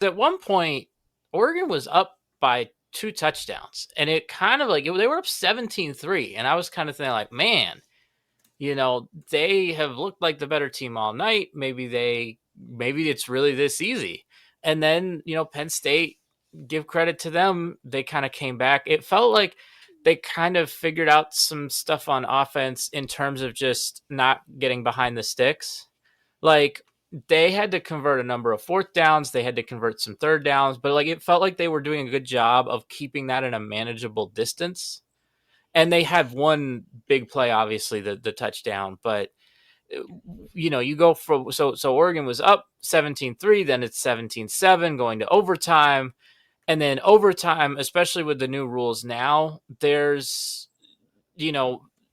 at one point, Oregon was up by 2 touchdowns, and it kind of like they were up 17-3, and I was kind of thinking like, man, they have looked like the better team all night. Maybe it's really this easy. And then, Penn State, give credit to them, they kind of came back. It felt like they kind of figured out some stuff on offense in terms of just not getting behind the sticks. Like, they had to convert a number of fourth downs, they had to convert some third downs, but like it felt like they were doing a good job of keeping that in a manageable distance. And they had one big play, obviously the touchdown, but you go from so Oregon was up 17-3, then it's 17-7 going to overtime. And then overtime, especially with the new rules now, there's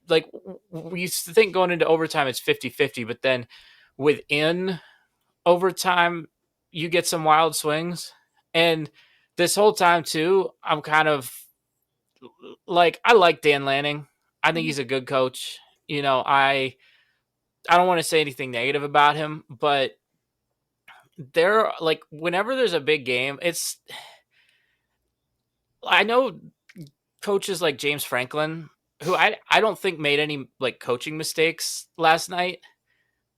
like we used to think going into overtime it's 50-50, but then within overtime you get some wild swings. And this whole time too, I'm kind of like, I like Dan Lanning. I think he's a good coach. I don't want to say anything negative about him, but there, like, whenever there's a big game, I know coaches like James Franklin, who I don't think made any like coaching mistakes last night,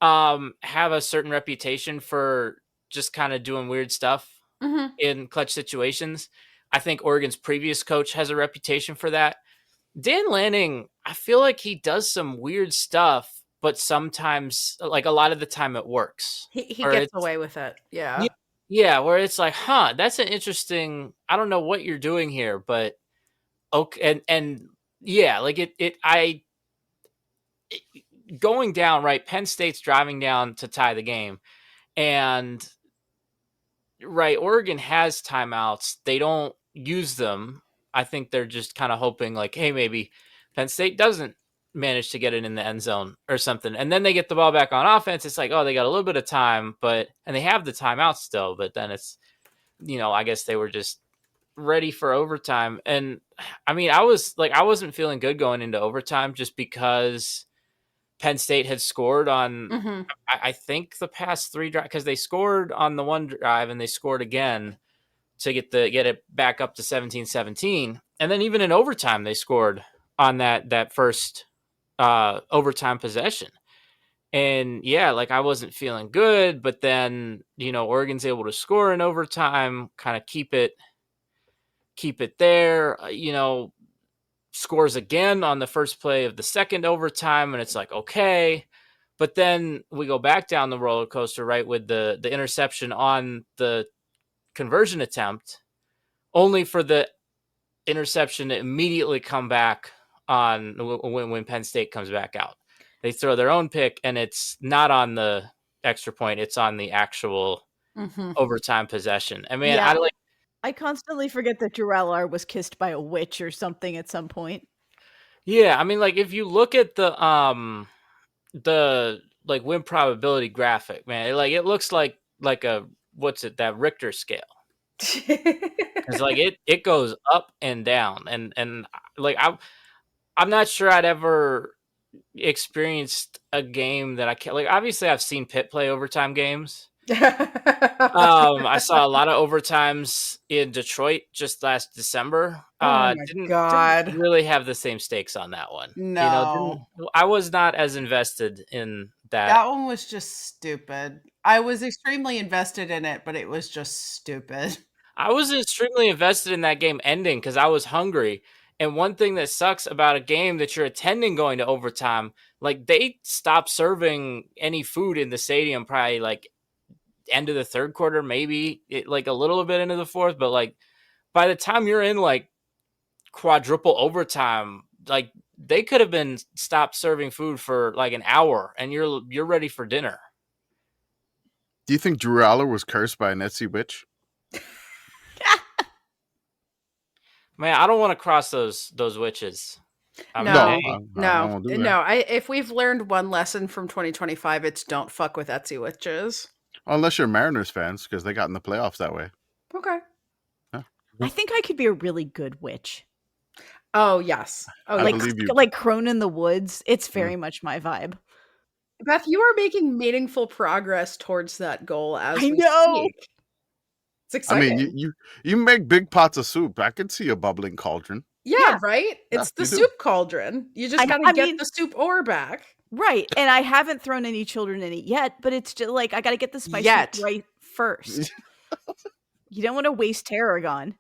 have a certain reputation for just kind of doing weird stuff in clutch situations. I think Oregon's previous coach has a reputation for that. Dan Lanning, I feel like he does some weird stuff, but sometimes, like a lot of the time, it works. He gets away with it. Yeah. Yeah, where it's like, that's an interesting. I don't know what you're doing here, but okay, and yeah, like going down, right. Penn State's driving down to tie the game, and right, Oregon has timeouts. They don't use them. I think they're just kind of hoping like, hey, maybe Penn State doesn't manage to get it in the end zone or something. And then they get the ball back on offense. It's like, oh, they got a little bit of time, and they have the timeout still, but then it's, I guess they were just ready for overtime. And I mean, I wasn't feeling good going into overtime just because Penn State had scored on, I think the past 3 drives, because they scored on the one drive and they scored again to get it back up to 17-17. And then even in overtime, they scored on that first overtime possession. And yeah, like I wasn't feeling good, but then, Oregon's able to score in overtime, kind of keep it there, scores again on the first play of the second overtime. And it's like, okay. But then we go back down the roller coaster, right, with the interception on the conversion attempt, only for the interception to immediately come back on when Penn State comes back out. They throw their own pick, and it's not on the extra point. It's on the actual overtime possession. I mean, yeah. I constantly forget that Jarrell was kissed by a witch or something at some point. Yeah, I mean, like if you look at the like win probability graphic, man, it looks like that Richter scale. It's like it goes up and down, and like I'm not sure I'd ever experienced a game that I can't, like, obviously I've seen Pitt play overtime games. I saw a lot of overtimes in Detroit just last December. Didn't really have the same stakes on that one. No, I was not as invested in that. That one was just stupid. I was extremely invested in it, but it was just stupid. I was extremely invested in that game ending because I was hungry. And one thing that sucks about a game that you're attending going to overtime, like they stopped serving any food in the stadium probably like end of the third quarter, maybe like a little bit into the fourth. But like by the time you're in like quadruple overtime, like they could have been stopped serving food for like an hour and you're ready for dinner. Do you think Drew Aller was cursed by an Etsy witch? Man, I don't want to cross those witches. No. If we've learned one lesson from 2025, it's don't fuck with Etsy witches. Unless you're Mariners fans, because they got in the playoffs that way. Okay. Yeah. I think I could be a really good witch. Oh, yes. Oh, like Crone in the Woods. It's very much my vibe. Beth, you are making meaningful progress towards that goal as I know. Speak. It's exciting. I mean, you make big pots of soup. I can see a bubbling cauldron. Yeah, right? It's the soup cauldron. You just got to get the soup ore back. Right. And I haven't thrown any children in it yet, but it's just like, I got to get the spice right first. You don't want to waste tarragon.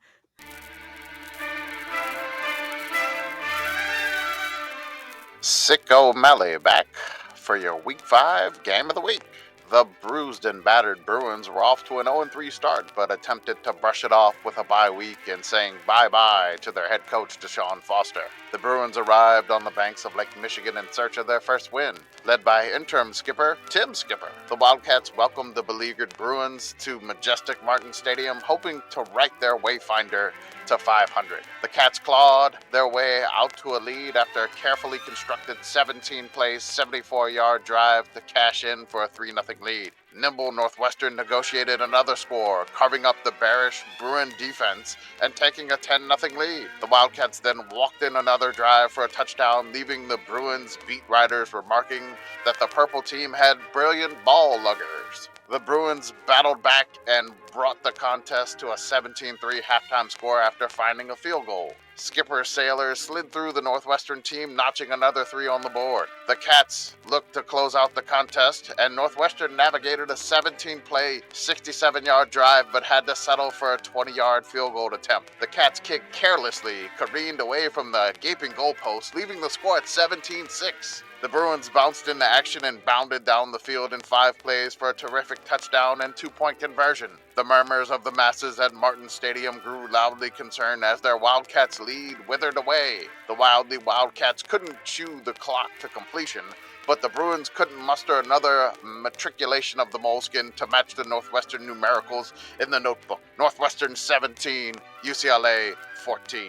Sicko Melly back for your Week 5 Game of the Week. The bruised and battered Bruins were off to an 0-3 start, but attempted to brush it off with a bye week and saying bye-bye to their head coach, Deshaun Foster. The Bruins arrived on the banks of Lake Michigan in search of their first win, led by interim skipper Tim Skipper. The Wildcats welcomed the beleaguered Bruins to majestic Martin Stadium, hoping to right their wayfinder to 500. The Cats clawed their way out to a lead after a carefully constructed 17-play, 74-yard drive to cash in for a 3-0 lead. Nimble Northwestern negotiated another score, carving up the bearish Bruin defense and taking a 10-0 lead. The Wildcats then walked in another drive for a touchdown, leaving the Bruins beat writers remarking that the purple team had brilliant ball luggers. The Bruins battled back and brought the contest to a 17-3 halftime score after finding a field goal. Skipper Sailors slid through the Northwestern team, notching another 3 on the board. The Cats looked to close out the contest, and Northwestern navigated a 17-play, 67-yard drive, but had to settle for a 20-yard field goal attempt. The Cats kicked carelessly, careened away from the gaping goalpost, leaving the score at 17-6. The Bruins bounced into action and bounded down the field in 5 plays for a terrific touchdown and 2-point conversion. The murmurs of the masses at Martin Stadium grew loudly concerned as their Wildcats' lead withered away. The wildly Wildcats couldn't chew the clock to completion, but the Bruins couldn't muster another matriculation of the moleskin to match the Northwestern numericals in the notebook. Northwestern 17, UCLA 14.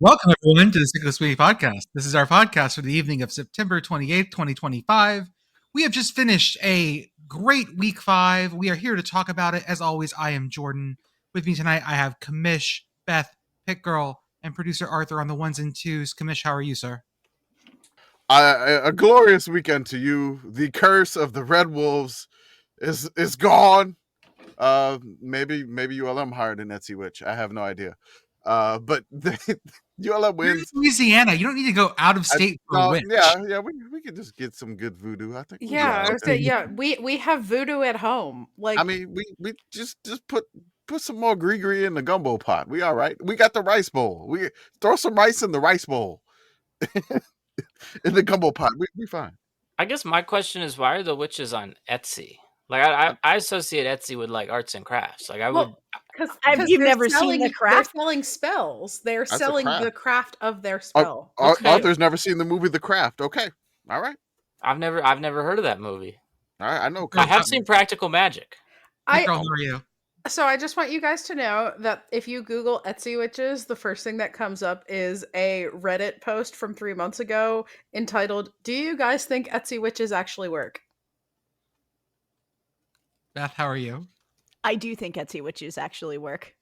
Welcome, everyone, to the Sickos Game podcast. This is our podcast for the evening of September 28th, 2025. We have just finished a great Week 5. We are here to talk about it. As always, I am Jordan. With me tonight, I have Commish, Beth, Pitt Girl, and producer Arthur on the ones and twos. Commish, how are you, sir? A glorious weekend to you. The curse of the Red Wolves is gone. Maybe ULM hired an Etsy witch. I have no idea. But ULM wins. Louisiana, you don't need to go out of state for a witch. Yeah, we could just get some good voodoo. I think. We have voodoo at home. Like, I mean, we just put some more gree in the gumbo pot. We all right. We got the rice bowl. We throw some rice in the rice bowl. In the gumbo pot, we fine. I guess my question is, why are the witches on Etsy? Like, I associate Etsy with like arts and crafts. Like, because you've never seen the craft. They're selling spells. They're selling the craft of their spell. Arthur's never seen the movie The Craft. Okay, all right. I've never heard of that movie. All right, I know. I have seen Practical Magic. How are you? So I just want you guys to know that if you Google Etsy witches, the first thing that comes up is a Reddit post from 3 months ago entitled, "Do you guys think Etsy witches actually work?" Beth, how are you? I do think Etsy witches actually work.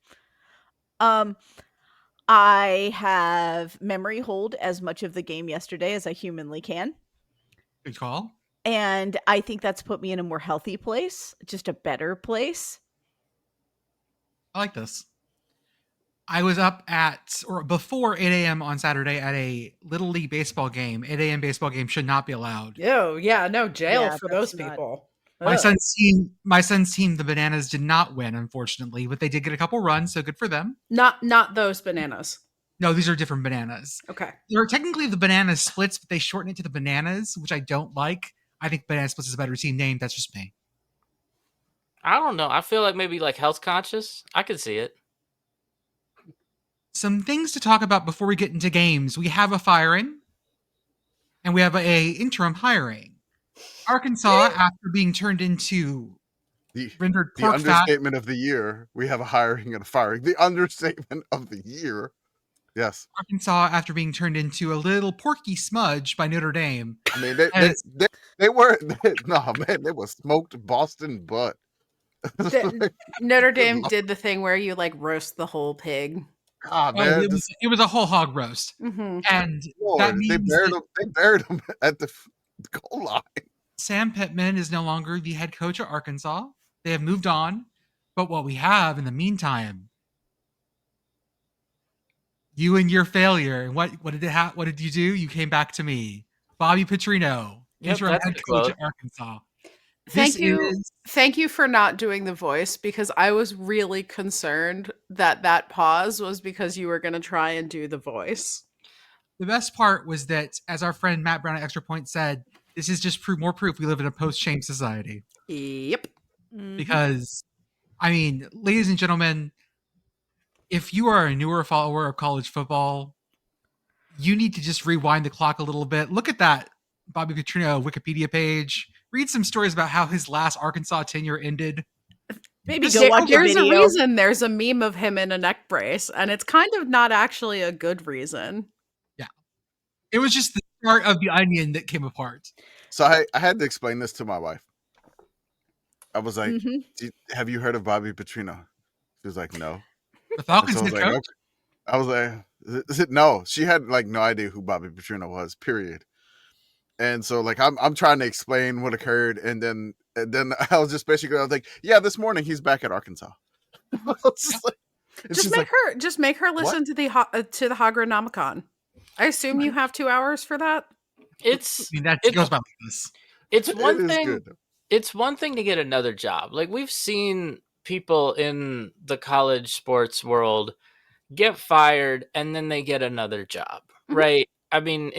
I have memory hold as much of the game yesterday as I humanly can. Good call. And I think that's put me in a more healthy place, just a better place. I like this. I was up before 8 a.m. on Saturday at a Little League baseball game. 8 a.m. baseball game should not be allowed. Oh, yeah, no jail for those people. My son's team, the Bananas, did not win, unfortunately, but they did get a couple runs, so good for them. Not those bananas. No, these are different bananas. Okay. They're technically the Banana Splits, but they shorten it to the Bananas, which I don't like. I think Banana Splits is a better team name. That's just me. I don't know. I feel like maybe like health conscious. I could see it. some things to talk about before we get into games. We have a firing, and we have a interim hiring. Arkansas, after being turned into rendered the pork fat. understatement of the year, we have a hiring and a firing. The understatement of the year. Yes. Arkansas, after being turned into a little porky smudge by Notre Dame. I mean, they were no man, they was smoked Boston butt. Notre Dame did the thing where you like roast the whole pig. Ah, man, it was a whole hog roast, and that means they buried him at the goal line. Sam Pittman is no longer the head coach at Arkansas. They have moved on, but what we have in the meantime, you and your failure. And what did you do? You came back to me, Bobby Petrino, interim head coach at Arkansas. Thank you for not doing the voice, because I was really concerned that pause was because you were going to try and do the voice. The best part was that, as our friend Matt Brown at Extra Point said, this is just more proof we live in a post-shame society. Yep. Because, I mean, ladies and gentlemen, if you are a newer follower of college football, you need to just rewind the clock a little bit. Look at that Bobby Petrino Wikipedia page. Read some stories about how his last Arkansas tenure ended. Maybe go watch a video. There's a reason there's a meme of him in a neck brace, and it's kind of not actually a good reason. Yeah. It was just the start of the onion that came apart. So I had to explain this to my wife. I was like, have you heard of Bobby Petrino? She was like, no. The Falcons head coach? Okay. I was like, no. She had like no idea who Bobby Petrino was, period. And so like I'm trying to explain what occurred, and then I was just like, yeah, this morning he's back at Arkansas. Just make her listen to the Hagronomicon. I assume you have 2 hours for that. It goes by like this. It's one thing. Good. It's one thing to get another job. Like, we've seen people in the college sports world get fired and then they get another job, right? I mean,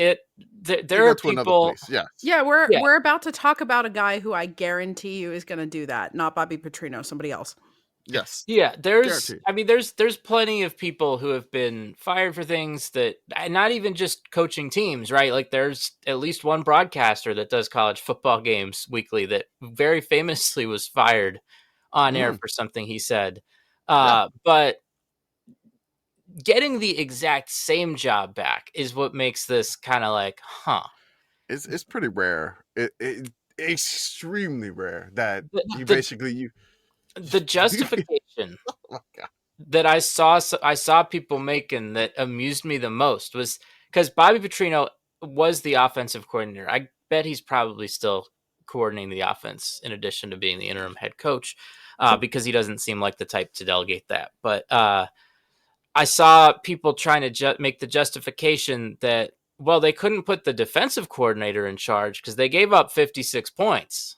there are people. Yeah, we're about to talk about a guy who I guarantee you is going to do that. Not Bobby Petrino, somebody else. Yes. Yeah, there's plenty of people who have been fired for things that, not even just coaching teams, right? Like, there's at least one broadcaster that does college football games weekly that very famously was fired on air for something he said. But getting the exact same job back is what makes this kind of like, It's pretty rare. It extremely rare that the justification that I saw people making that amused me the most was because Bobby Petrino was the offensive coordinator. I bet he's probably still coordinating the offense in addition to being the interim head coach, because he doesn't seem like the type to delegate that. But I saw people trying to make the justification that, well, they couldn't put the defensive coordinator in charge because they gave up 56 points.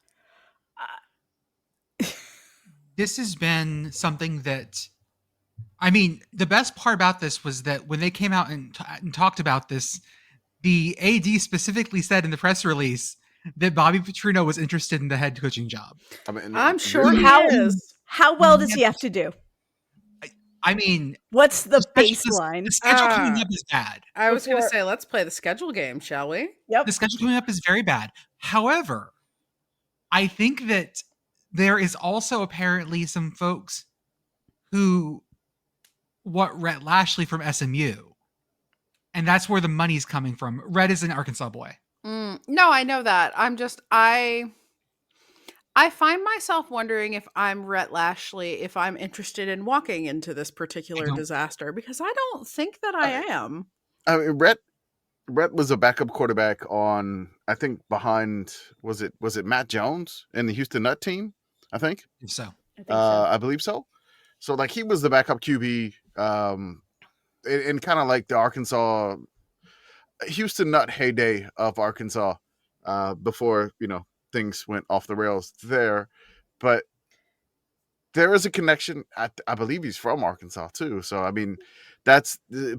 This has been something that, I mean, the best part about this was that when they came out and talked about this, the AD specifically said in the press release that Bobby Petrino was interested in the head coaching job. I'm sure he is. How well does he have to do? I mean, what's the baseline? The schedule coming up is bad. I was going to say, let's play the schedule game, shall we? Yep. The schedule coming up is very bad. However, I think that there is also apparently some folks who want Rhett Lashley from SMU. And that's where the money's coming from. Rhett is an Arkansas boy. No, I know that. I find myself wondering if I'm Rhett Lashley, if I'm interested in walking into this particular disaster, because I don't think that I am. I mean, Rhett was a backup quarterback on, I think, behind, was it Matt Jones in the Houston Nutt team? I think so. I believe so. So like he was the backup QB, in kind of like the Arkansas Houston Nutt heyday of Arkansas, before things went off the rails there. But there is a connection. I believe he's from Arkansas too. So I mean,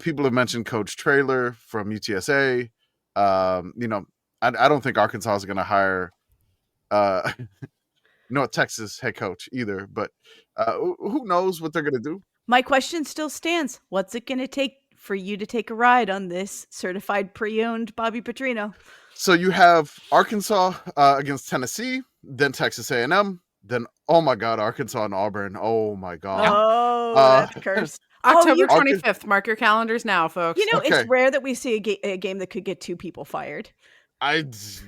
people have mentioned Coach Traylor from UTSA. I don't think Arkansas is going to hire Texas head coach either, but who knows what they're going to do? My question still stands. What's it going to take for you to take a ride on this certified pre-owned Bobby Petrino? So you have Arkansas against Tennessee, then Texas A&M, then, oh my God, Arkansas and Auburn. Oh my God. Oh, that's cursed. October 25th. Mark your calendars now, folks. You know, it's rare that we see a game that could get 2 people fired.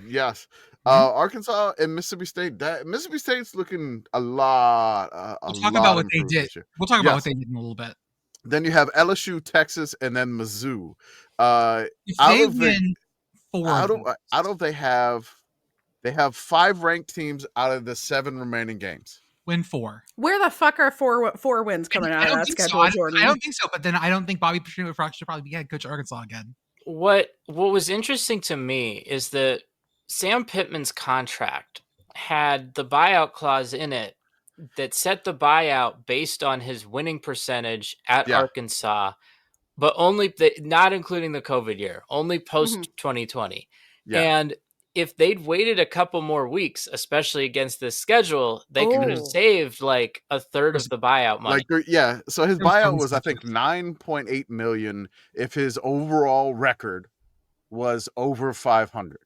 Yes. Arkansas and Mississippi State. Mississippi State's looking a lot. We'll talk about what they did. We'll talk about what they did in a little bit. Then you have LSU, Texas, and then Mizzou. If they win 4, they have 5 ranked teams out of the 7 remaining games. Win 4. Where the fuck are four wins coming out of that schedule, Jordan? I don't think so. But then I don't think Bobby Petrino should probably be head coach of Arkansas again. What was interesting to me is that Sam Pittman's contract had the buyout clause in it that set the buyout based on his winning percentage at Arkansas, but only not including the COVID year, only post 2020. Yeah. And if they'd waited a couple more weeks, especially against this schedule, they could have saved like a third of the buyout money. So his buyout was, I think, $9.8 million if his overall record was over 500.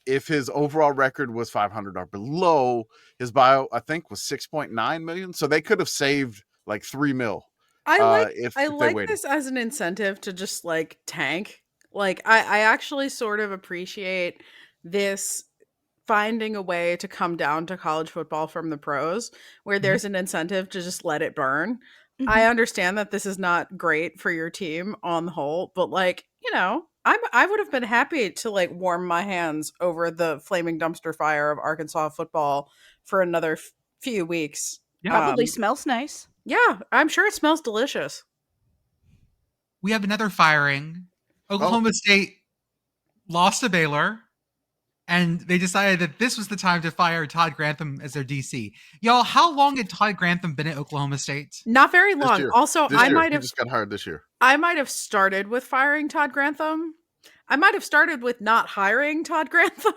If his overall record was 500 or below, his buyout, I think, was $6.9 million. So they could have saved like $3 million. I like this as an incentive to just like tank. Like I actually sort of appreciate this finding a way to come down to college football from the pros where there's an incentive to just let it burn. I understand that this is not great for your team on the whole, but like, you know, I would have been happy to like warm my hands over the flaming dumpster fire of Arkansas football for another few weeks. Yeah, probably smells nice. Yeah, I'm sure it smells delicious. We have another firing. Oklahoma State lost to Baylor, and they decided that this was the time to fire Todd Grantham as their DC. Y'all, how long had Todd Grantham been at Oklahoma State? Not very long. Also, I might have just got hired this year. I might have started with firing Todd Grantham. I might have started with not hiring Todd Grantham.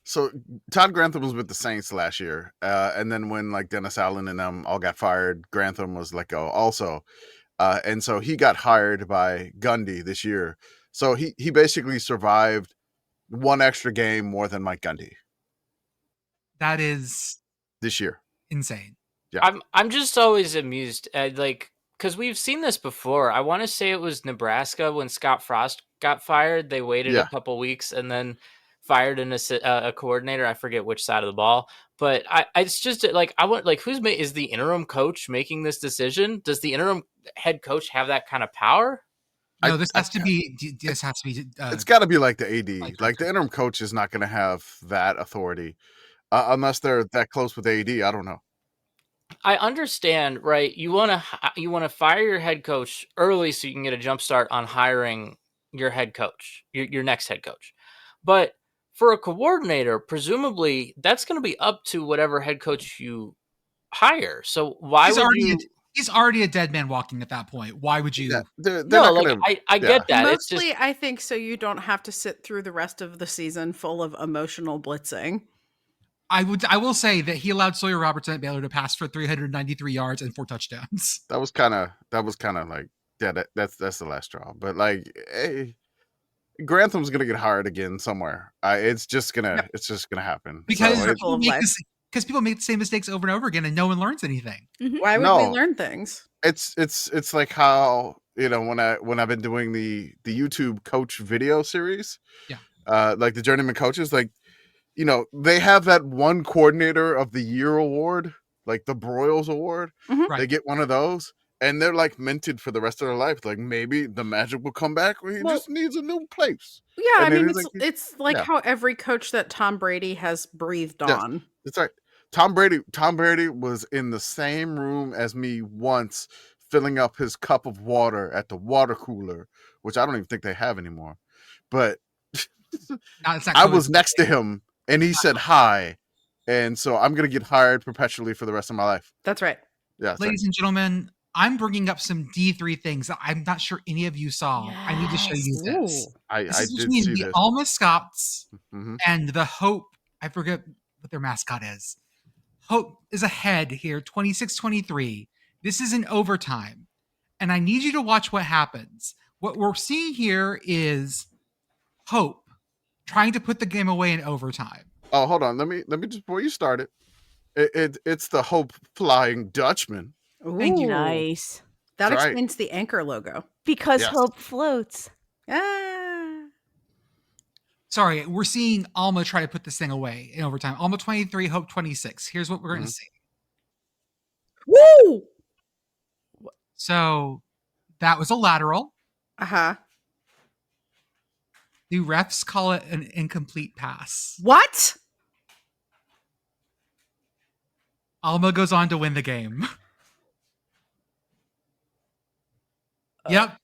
So Todd Grantham was with the Saints last year, and then when like Dennis Allen and them all got fired, Grantham was let go also, and so he got hired by Gundy this year. So he basically survived one extra game more than Mike Gundy. That is this year insane. Yeah, I'm just always amused at because we've seen this before. I want to say it was Nebraska when Scott Frost got fired. They waited a couple weeks and then fired a coordinator. I forget which side of the ball, but it's just like I want is the interim coach making this decision? Does the interim head coach have that kind of power? No, this has to be. It's got to be like the AD. Like the interim coach is not going to have that authority unless they're that close with AD. I don't know. I understand, right? You want to fire your head coach early so you can get a jump start on hiring your head coach, your next head coach. But for a coordinator, presumably that's going to be up to whatever head coach you hire. So why would you? He's already a dead man walking at that point. Why would you? I get that. Mostly, it's just, I think so you don't have to sit through the rest of the season full of emotional blitzing. I will say that he allowed Sawyer Robertson at Baylor to pass for 393 yards and 4 touchdowns. That was kind of like that's the last straw. But like, hey, Grantham's gonna get hired again somewhere. It's just gonna happen because people make the same mistakes over and over again, and no one learns anything. Why would we learn things? It's like how, you know, when I've been doing the YouTube coach video series, like the journeyman coaches, like, you know, they have that one coordinator of the year award, like the Broyles Award. Right. They get one of those, and they're like minted for the rest of their life. Like maybe the magic will come back where he just needs a new place. Yeah, and I mean, it's like how every coach that Tom Brady has breathed on. That's right. Tom Brady was in the same room as me once, filling up his cup of water at the water cooler, which I don't even think they have anymore. But I was next to him, and he said hi, and so I'm gonna get hired perpetually for the rest of my life. That's right. Yeah, ladies and gentlemen, I'm bringing up some D3 things that I'm not sure any of you saw. Yes. I need to show you this. I did see the this. Alma Scots and the Hope. I forget what their mascot is. Hope is ahead here, 26-23. This is in overtime, and I need you to watch what happens. What we're seeing here is Hope trying to put the game away in overtime. Oh, hold on. Let me just before you start it. It's the Hope Flying Dutchman. Thank you. Nice. That That's right. explains the anchor logo. Because Yes. Hope floats. Ah. Sorry, we're seeing Alma try to put this thing away in overtime. Alma 23, Hope 26. Here's what we're going to see. Woo! So that was a lateral. Uh-huh. The refs call it an incomplete pass. What? Alma goes on to win the game. Yep.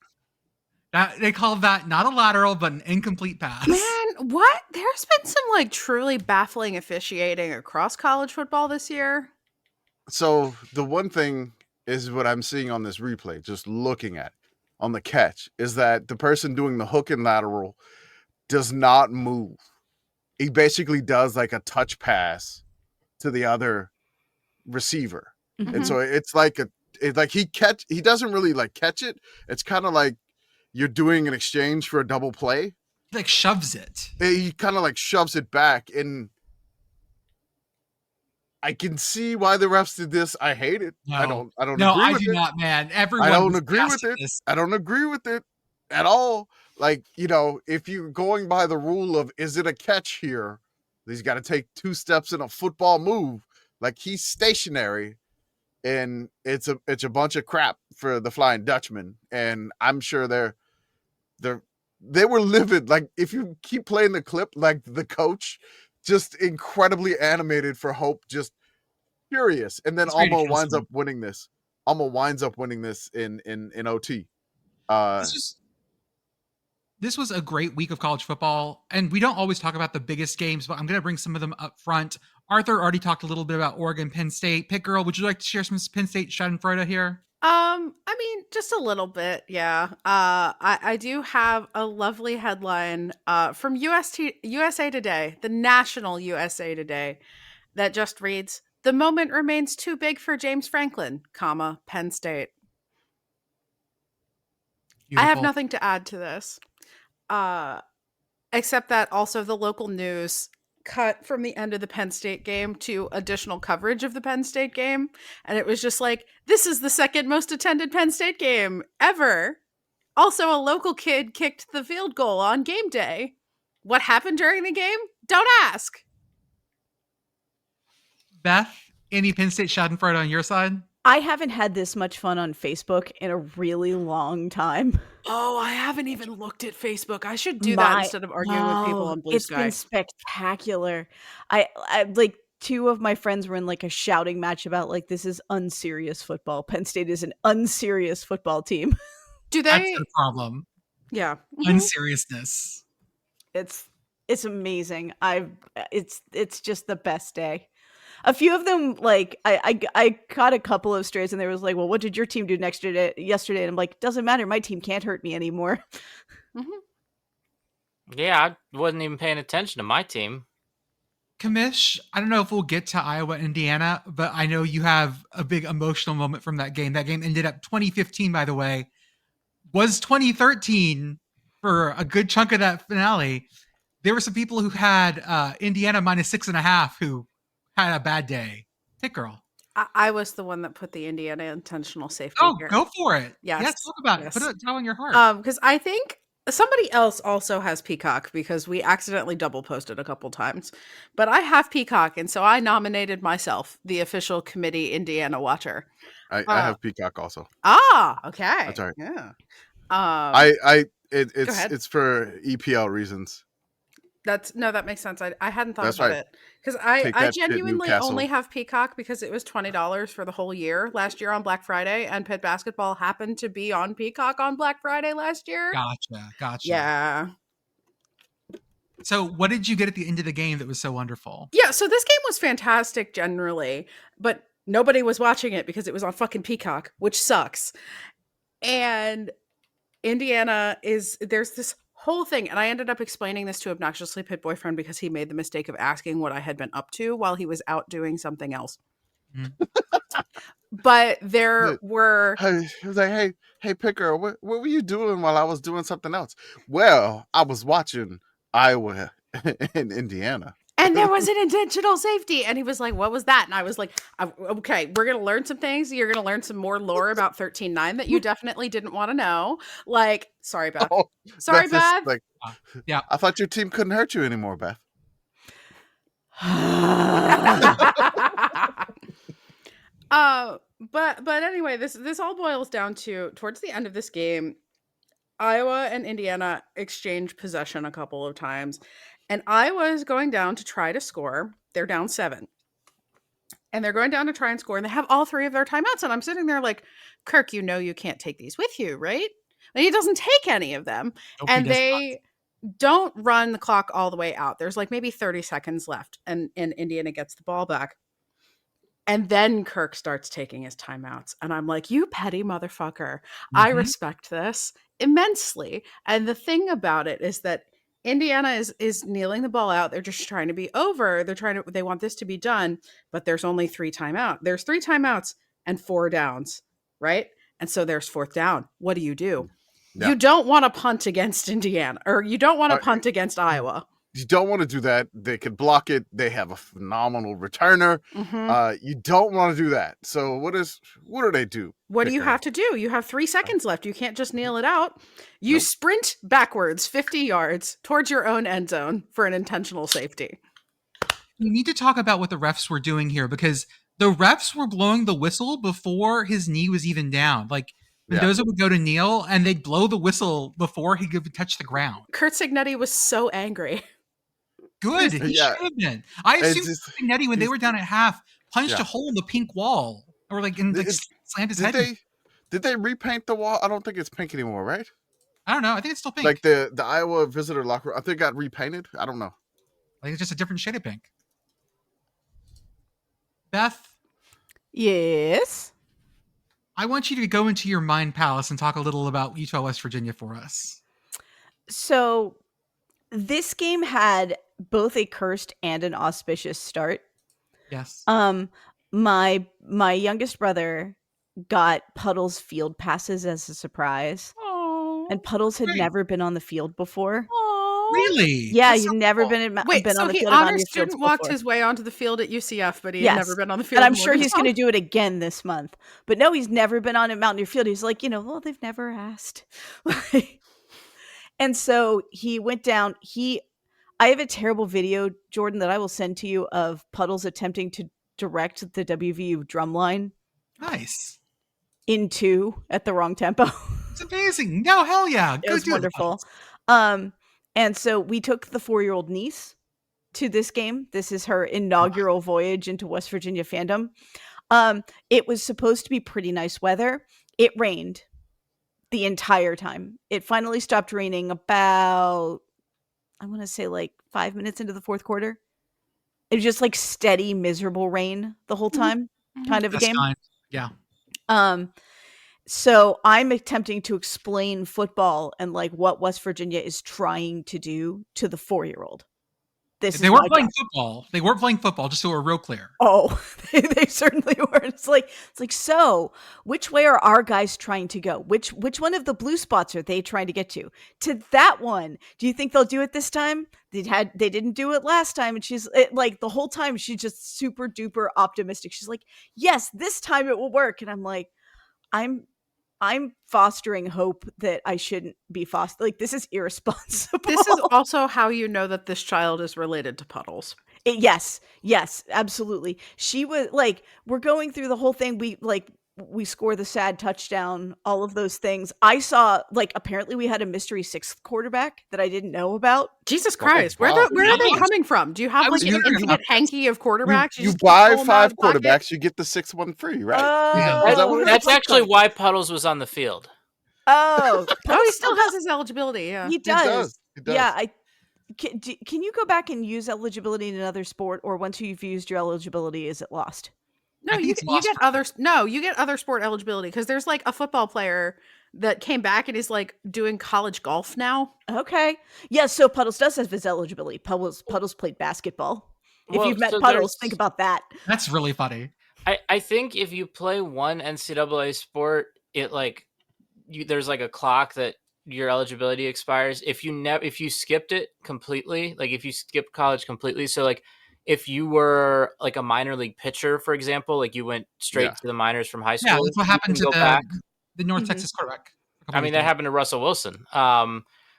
They call that not a lateral, but an incomplete pass. Man, what? There's been some like truly baffling officiating across college football this year. So the one thing is what I'm seeing on this replay, just looking at on the catch, is that the person doing the hook and lateral does not move. He basically does like a touch pass to the other receiver. Mhm. And so it's like he doesn't really like catch it. It's kind of like you're doing an exchange for a double play. Like shoves it. He kind of like shoves it back, and I can see why the refs did this. I hate it. I don't No, agree I with do it. not, man. Everyone I don't was agree with past it. this. I don't agree with it at all. Like, if you're going by the rule of is it a catch here, he's got to take 2 steps in a football move. Like, he's stationary, and it's a bunch of crap for the Flying Dutchman. And I'm sure they were livid. Like, if you keep playing the clip, like the coach just incredibly animated for Hope, just furious. And then It's great to Alma kill winds someone. up winning this. Alma winds up winning this in OT. This was a great week of college football, and we don't always talk about the biggest games, but I'm going to bring some of them up front. Arthur already talked a little bit about Oregon, Penn State. Pitt Girl, would you like to share some Penn State Schadenfreude here? I mean, just a little bit, yeah. I do have a lovely headline from USA Today, the national USA Today, that just reads, "The moment remains too big for James Franklin, comma, Penn State." I have Beautiful. nothing to add to this, except that also the local news cut from the end of the Penn State game to additional coverage of the Penn State game. And it was just like, this is the second most attended Penn State game ever. Also, a local kid kicked the field goal on game day. What happened during the game? Don't ask. Beth, any Penn State Schadenfreude on your side? I haven't had this much fun on Facebook in a really long time. Oh, I haven't even looked at Facebook. I should do that instead of arguing with people on Blue It's Sky. been spectacular. I like 2 of my friends were in like a shouting match about like, this is unserious football. Penn State is an unserious football team. Do they? That's the problem. Yeah. Unseriousness. It's amazing. It's just the best day. A few of them, like I caught a couple of strays, and there was like, well, what did your team do yesterday? And I'm like, doesn't matter. My team can't hurt me anymore. Yeah, I wasn't even paying attention to my team. Commish, I don't know if we'll get to Iowa, Indiana, but I know you have a big emotional moment from that game. That game ended up 2015, by the way. Was 2013 for a good chunk of that finale. There were some people who had Indiana -6.5 who had a bad day. Pitt Girl. I was the one that put the Indiana intentional safety. Oh, here. go for it. Yes. Yeah, talk about Yes. it. Put it down on your heart. Because I think somebody else also has Peacock, because we accidentally double posted a couple times. But I have Peacock, and so I nominated myself the official committee Indiana watcher. I have Peacock also. Ah, okay. That's right. Yeah. It's for EPL reasons. That makes sense. I hadn't thought That's about right. it, because I Take that, Pitt, genuinely Newcastle. only have Peacock because it was $20 for the whole year last year on Black Friday, and Pitt basketball happened to be on Peacock on Black Friday last year. Gotcha. Yeah. So what did you get at the end of the game that was so wonderful? Yeah, so this game was fantastic generally, but nobody was watching it because it was on fucking Peacock, which sucks. And there's this whole thing, and I ended up explaining this to obnoxiously Pitt boyfriend because he made the mistake of asking what I had been up to while he was out doing something else. but there were He was like, hey, Pitt Girl, what were you doing while I was doing something else? Well, I was watching Iowa and Indiana. and there was an intentional safety. And he was like, what was that? And I was like, okay, we're going to learn some things. You're going to learn some more lore about 13-9 that you definitely didn't want to know. Like, sorry, Beth. Oh, Sorry, Beth is Beth. like, Yeah. I thought your team couldn't hurt you anymore, Beth. But anyway, this all boils down to towards the end of this game, Iowa and Indiana exchanged possession a couple of times, and Iowa is going down to try to score. They're down 7. And they're going down to try and score, and they have all 3 of their timeouts. And I'm sitting there like, Kirk, you know you can't take these with you, right? And he doesn't take any of them. Nope, And he does they don't run the clock all the way out. There's like maybe 30 seconds left, and Indiana gets the ball back. And then Kirk starts taking his timeouts. And I'm like, you petty motherfucker. I Mhm. respect this immensely. And the thing about it is that Indiana is kneeling the ball out. They're just trying to be over. They want this to be done, but there's only 3 timeouts. There's 3 timeouts and 4 downs, right? And so there's 4th down. What do? Yeah. You don't want to punt against Indiana, or you don't want to punt against Iowa. You don't want to do that. They could block it. They have a phenomenal returner. Mhm. You don't want to do that. So what do they do? What do you Picker? have to do? You have 3 seconds left. You can't just kneel it out. You Nope. sprint backwards 50 yards towards your own end zone for an intentional safety. We need to talk about what the refs were doing here, because the refs were blowing the whistle before his knee was even down. Like, Mendoza would go to kneel, and they'd blow the whistle before he could touch the ground. Kurt Signetti was so angry. Good. He Yeah. should have been. I It's assumed just- Signetti, when they were down at half, punched Yeah. a hole in the pink wall, or like slammed his Did head. did they repaint the wall? I don't think it's pink anymore, right? I don't know. I think it's still pink. Like the Iowa visitor locker room, I think it got repainted. I don't know. Like it's just a different shade of pink. Beth, Yes. I want you to go into your mind palace and talk a little about Utah, West Virginia for us. So this game had both a cursed and an auspicious start. Yes. My youngest brother got Puddles field passes as a surprise, Oh. and Puddles had Great. never been on the field before. Really? Yeah, That's he's so never cool. been Wait, been so on the he field. at honor Mountaineer Fields student walked before. his way onto the field at UCF, but he Yes. had never been on the field. And I'm in sure he's going to Morgantown. do it again this month. But no, he's never been on at Mountaineer Field. He's like, well, they've never asked. And so he went down. I have a terrible video, Jordan, that I will send to you of Puddles attempting to direct the WVU drumline Nice. in 2 at the wrong tempo. It's amazing. No, hell yeah. It was do wonderful. Puddles. And so we took the 4-year-old niece to this game. This is her inaugural voyage into West Virginia fandom. It was supposed to be pretty nice weather. It rained the entire time. It finally stopped raining about, I want to say like 5 minutes into the 4th quarter. It was just like steady, miserable rain the whole time, kind of a That's game. fine. Yeah. So I'm attempting to explain football and like what West Virginia is trying to do to the 4-year-old. They weren't playing football. They weren't playing football, just so we're real clear. Oh, they certainly were. It's like, so which way are our guys trying to go? Which one of the blue spots are they trying to get to? To that one. Do you think they'll do it this time? They didn't do it last time. And she's like the whole time she's just super duper optimistic. She's like, yes, this time it will work. And I'm like, I'm fostering hope that I shouldn't be fostering. Like, this is irresponsible. This is also how you know that this child is related to Puddles. Yes, absolutely. She was like, we're going through the whole thing. We score the sad touchdown, all of those things. I saw, like, apparently we had a mystery 6th quarterback that I didn't know about. Jesus Christ, wow. where are they coming from? Do you have I like was an wondering infinite about hanky of quarterbacks? You just keep buy pulling them out 5 of the pocket? quarterbacks, you get the 6th one free, right? Yeah. Is that what it That's is? actually why Puddles was on the field. Oh, Oh, he still has his eligibility. Yeah. he does. He does. Yeah, can you go back and use eligibility in another sport, or once you've used your eligibility, is it lost? No, I think you it's you lost get for- other no, you get other sport eligibility because there's like a football player that came back and is like doing college golf now. Okay. Yeah, so Puddles does have his eligibility. Puddles played basketball. If Well, you've met so Puddles, there's- think about that. That's really funny. I think if you play one NCAA sport, it like there's like a clock that your eligibility expires. If you skipped it completely, like if you skipped college completely, so like if you were like a minor league pitcher, for example, like you went straight to the minors from high school. Yeah, that's what happened to the North Texas quarterback. I mean, that happened to Russell Wilson.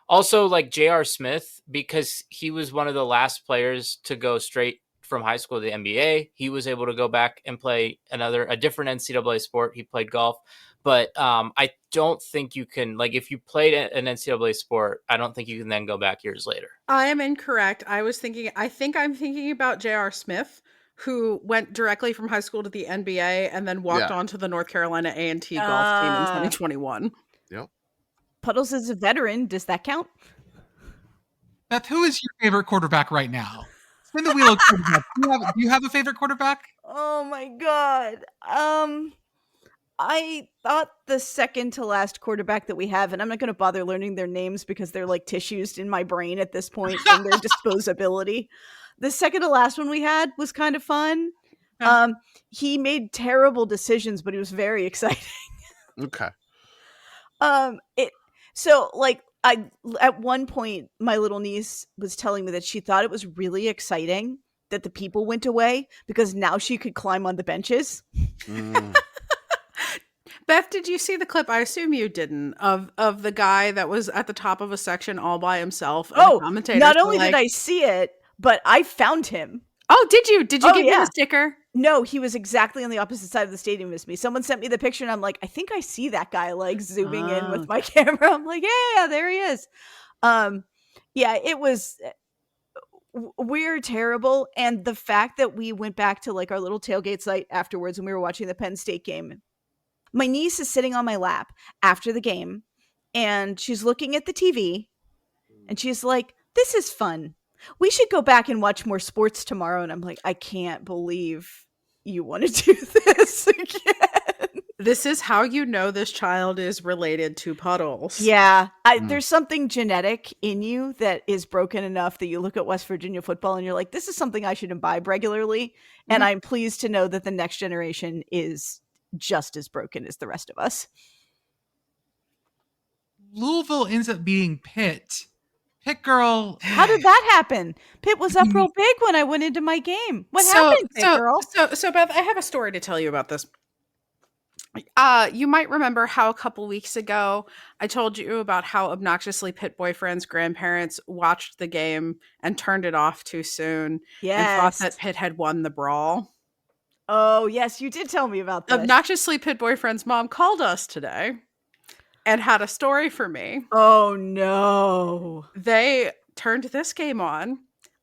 Also, like J.R. Smith, because he was one of the last players to go straight from high school to the NBA. He was able to go back and play a different NCAA sport. He played golf. But I don't think you can, like, if you played an NCAA sport, I don't think you can then go back years later. I am incorrect. I think I'm thinking about J.R. Smith, who went directly from high school to the NBA and then walked on to the North Carolina A&T golf team in 2021. Yep. Puddles is a veteran. Does that count? Beth, who is your favorite quarterback right now? Spin the wheel of quarterback. Do you have a favorite quarterback? Oh my god. I thought the second to last quarterback that we have, and I'm not going to bother learning their names because they're like tissues in my brain at this point from their disposability. The second to last one we had was kind of fun. He made terrible decisions, but he was very exciting. Okay. At one point, my little niece was telling me that she thought it was really exciting that the people went away because now she could climb on the benches. Beth, did you see the clip? I assume you didn't, of the guy that was at the top of a section all by himself. Oh, not only did I see it, but I found him. Oh, did you? Did you give him a sticker? No, he was exactly on the opposite side of the stadium as me. Someone sent me the picture and I'm like, I think I see that guy like zooming in with my camera. I'm like, yeah, there he is. It was we're terrible. And the fact that we went back to like our little tailgate site afterwards when we were watching the Penn State game, my niece is sitting on my lap after the game and she's looking at the TV and she's like, this is fun. We should go back and watch more sports tomorrow. And I'm like, I can't believe you want to do this again. This is how you know this child is related to Puddles. Yeah. There's something genetic in you that is broken enough that you look at West Virginia football and you're like, this is something I should imbibe regularly. And I'm pleased to know that the next generation is just as broken as the rest of us. Louisville ends up beating Pitt. Pitt Girl. How did that happen? Pitt was up real big when I went into my game. What happened, Pitt Girl? So Beth, I have a story to tell you about this. You might remember how a couple weeks ago I told you about how obnoxiously Pitt boyfriend's grandparents watched the game and turned it off too soon and thought that Pitt had won the brawl. Oh, yes, you did tell me about that. Obnoxiously Pitt boyfriend's mom called us today and had a story for me. Oh, no. They turned this game on.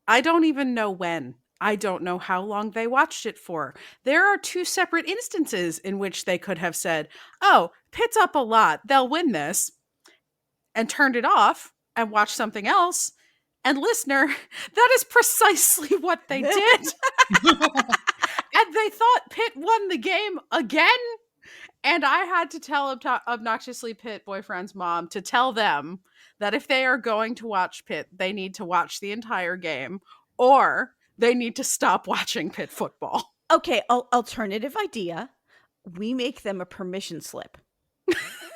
I don't even know when. I don't know how long they watched it for. There are two separate instances in which they could have said, oh, Pitt's up a lot, they'll win this, and turned it off and watched something else. And listener, that is precisely what they did. And they thought Pitt won the game again. And I had to tell obnoxiously Pitt boyfriend's mom to tell them that if they are going to watch Pitt, they need to watch the entire game or they need to stop watching Pitt football. Okay, alternative idea. We make them a permission slip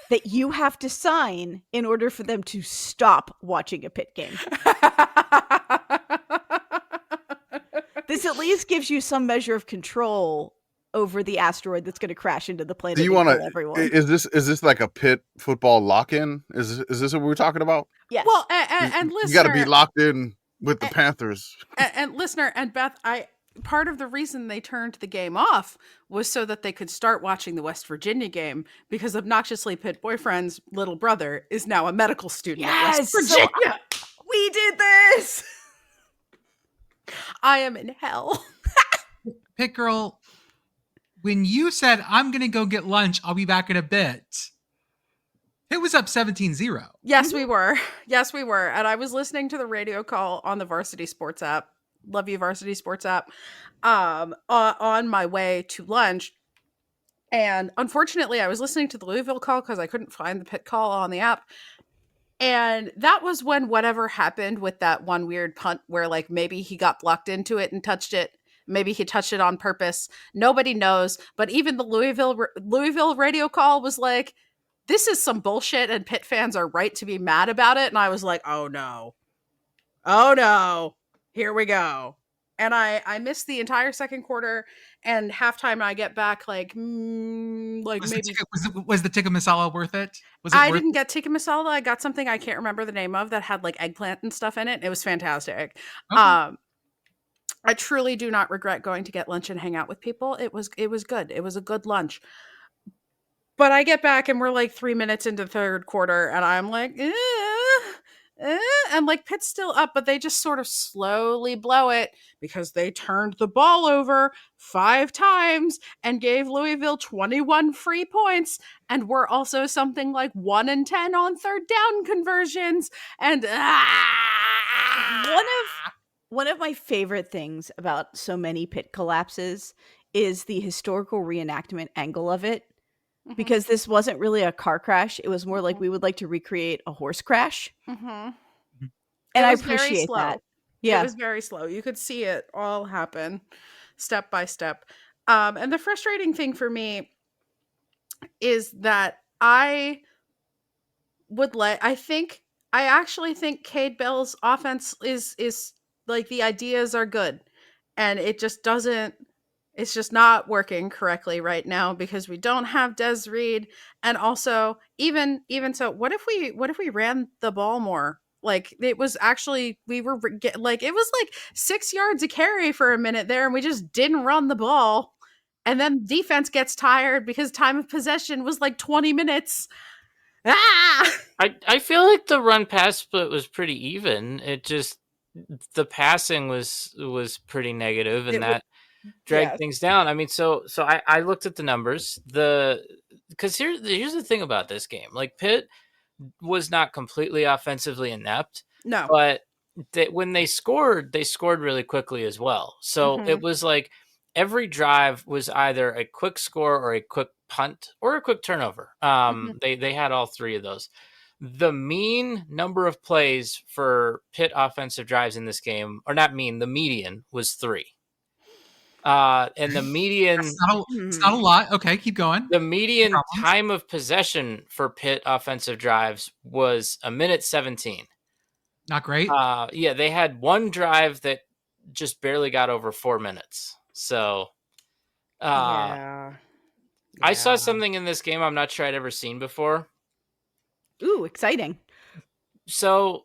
that you have to sign in order for them to stop watching a Pitt game. This at least gives you some measure of control over the asteroid that's going to crash into the planet. Do you want to? Is this like a Pitt football lock-in? Is this what we're talking about? Yes. Well, and listener, you got to be locked in with the Panthers. And listener and Beth, part of the reason they turned the game off was so that they could start watching the West Virginia game because obnoxiously Pitt boyfriend's little brother is now a medical student at West Virginia. We did this. I am in hell. Pitt Girl, when you said, I'm going to go get lunch, I'll be back in a bit, it was up 17-0. Yes, we were. Yes, we were. And I was listening to the radio call on the Varsity Sports app. Love you, Varsity Sports app. On my way to lunch. And unfortunately, I was listening to the Louisville call because I couldn't find the Pitt call on the app. And that was when whatever happened with that one weird punt where like maybe he got blocked into it and touched it. Maybe he touched it on purpose. Nobody knows. But even the Louisville radio call was like, this is some bullshit and Pitt fans are right to be mad about it. And I was like, oh no. Oh no. Here we go. And I missed the entire second quarter and halftime. I get back like maybe was the tikka masala worth it? Was it I worth didn't get tikka masala. I got something I can't remember the name of that had like eggplant and stuff in it. It was fantastic. Okay. I truly do not regret going to get lunch and hang out with people. It was good. It was a good lunch. But I get back and we're like 3 minutes into the third quarter and I'm like, and like Pitt's still up, but they just sort of slowly blow it because they turned the ball over 5 times and gave Louisville 21 free points and were also something like 1 in 10 on third down conversions. And one of my favorite things about so many Pitt collapses is the historical reenactment angle of it. Because this wasn't really a car crash. It was more like we would like to recreate a horse crash. And I appreciate that. Yeah. It was very slow. You could see it all happen step by step. And the frustrating thing for me is that I actually think Cade Bell's offense is like the ideas are good. And it's just not working correctly right now because we don't have Des Reed. And also even so, what if we ran the ball more? Like it was actually, it was like 6 yards a carry for a minute there and we just didn't run the ball. And then defense gets tired because time of possession was like 20 minutes. I feel like the run pass split was pretty even. It just, the passing was pretty negative and that drag things down. I mean, so I looked at the numbers. Because here's the thing about this game. Like Pitt was not completely offensively inept. No, but when they scored really quickly as well. So it was like every drive was either a quick score or a quick punt or a quick turnover. They had all 3 of those. The mean number of plays for Pitt offensive drives in this game, or not mean, the median was 3. And the median it's not a lot. Okay, keep going. The median time of possession for Pitt offensive drives was 1:17. Not great. Yeah, they had one drive that just barely got over 4 minutes. So I saw something in this game I'm not sure I'd ever seen before. Ooh, exciting. So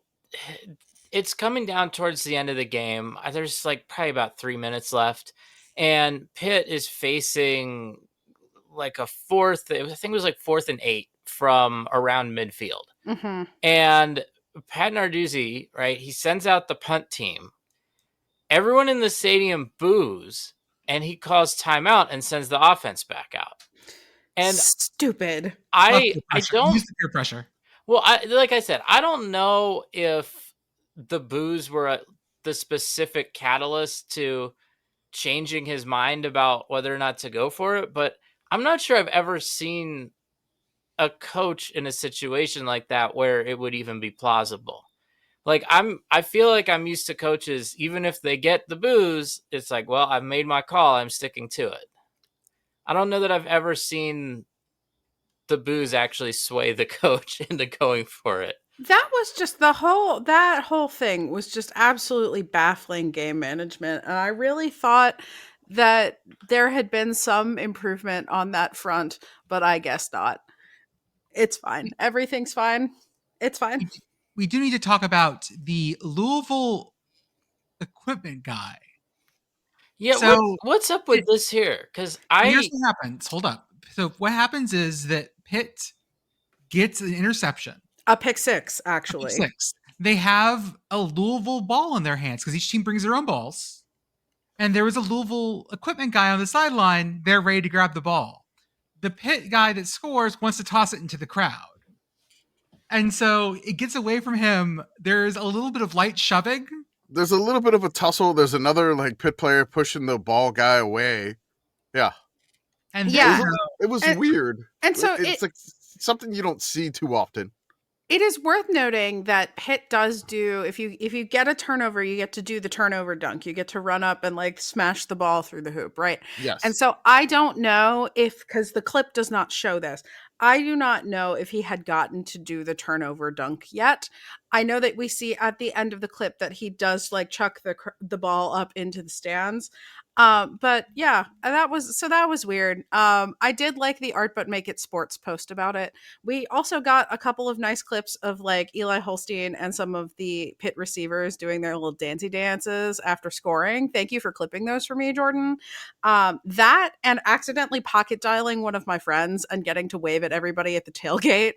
it's coming down towards the end of the game. There's like probably about 3 minutes left. And Pitt is facing like I think it was like 4th and 8 from around midfield. And Pat Narduzzi, right, he sends out the punt team. Everyone in the stadium boos, and he calls timeout and sends the offense back out. And stupid. I don't use the peer pressure. Well, like I said, I don't know if the boos were the specific catalyst to changing his mind about whether or not to go for it, but I'm not sure I've ever seen a coach in a situation like that where it would even be plausible. Like I feel like I'm used to coaches, even if they get the boos, it's like, well, I've made my call, I'm sticking to it. I don't know that I've ever seen the boos actually sway the coach into going for it. That was just that whole thing was just absolutely baffling game management. And I really thought that there had been some improvement on that front, but I guess not. It's fine. Everything's fine. It's fine. We do need to talk about the Louisville equipment guy. Yeah, so, what's up with this here? Because here's what happens. Hold up. So what happens is that Pitt gets an interception. A pick six, actually. A pick six. They have a Louisville ball in their hands because each team brings their own balls. And there was a Louisville equipment guy on the sideline. They're ready to grab the ball. The Pitt guy that scores wants to toss it into the crowd. And so it gets away from him. There's a little bit of light shoving. There's a little bit of a tussle. There's another like Pitt player pushing the ball guy away. Yeah. And it was weird. And so it's like something you don't see too often. It is worth noting that Pitt does do, if you get a turnover, you get to do the turnover dunk. You get to run up and like smash the ball through the hoop, right? Yes. And so I don't know if, because the clip does not show this, I do not know if he had gotten to do the turnover dunk yet. I know that we see at the end of the clip that he does like chuck the ball up into the stands. But yeah, that was weird. I did like the art but make it sports post about it. We also got a couple of nice clips of like Eli Holstein and some of the Pitt receivers doing their little dancey dances after scoring. Thank you for clipping those for me, Jordan. That and accidentally pocket dialing one of my friends and getting to wave at everybody at the tailgate.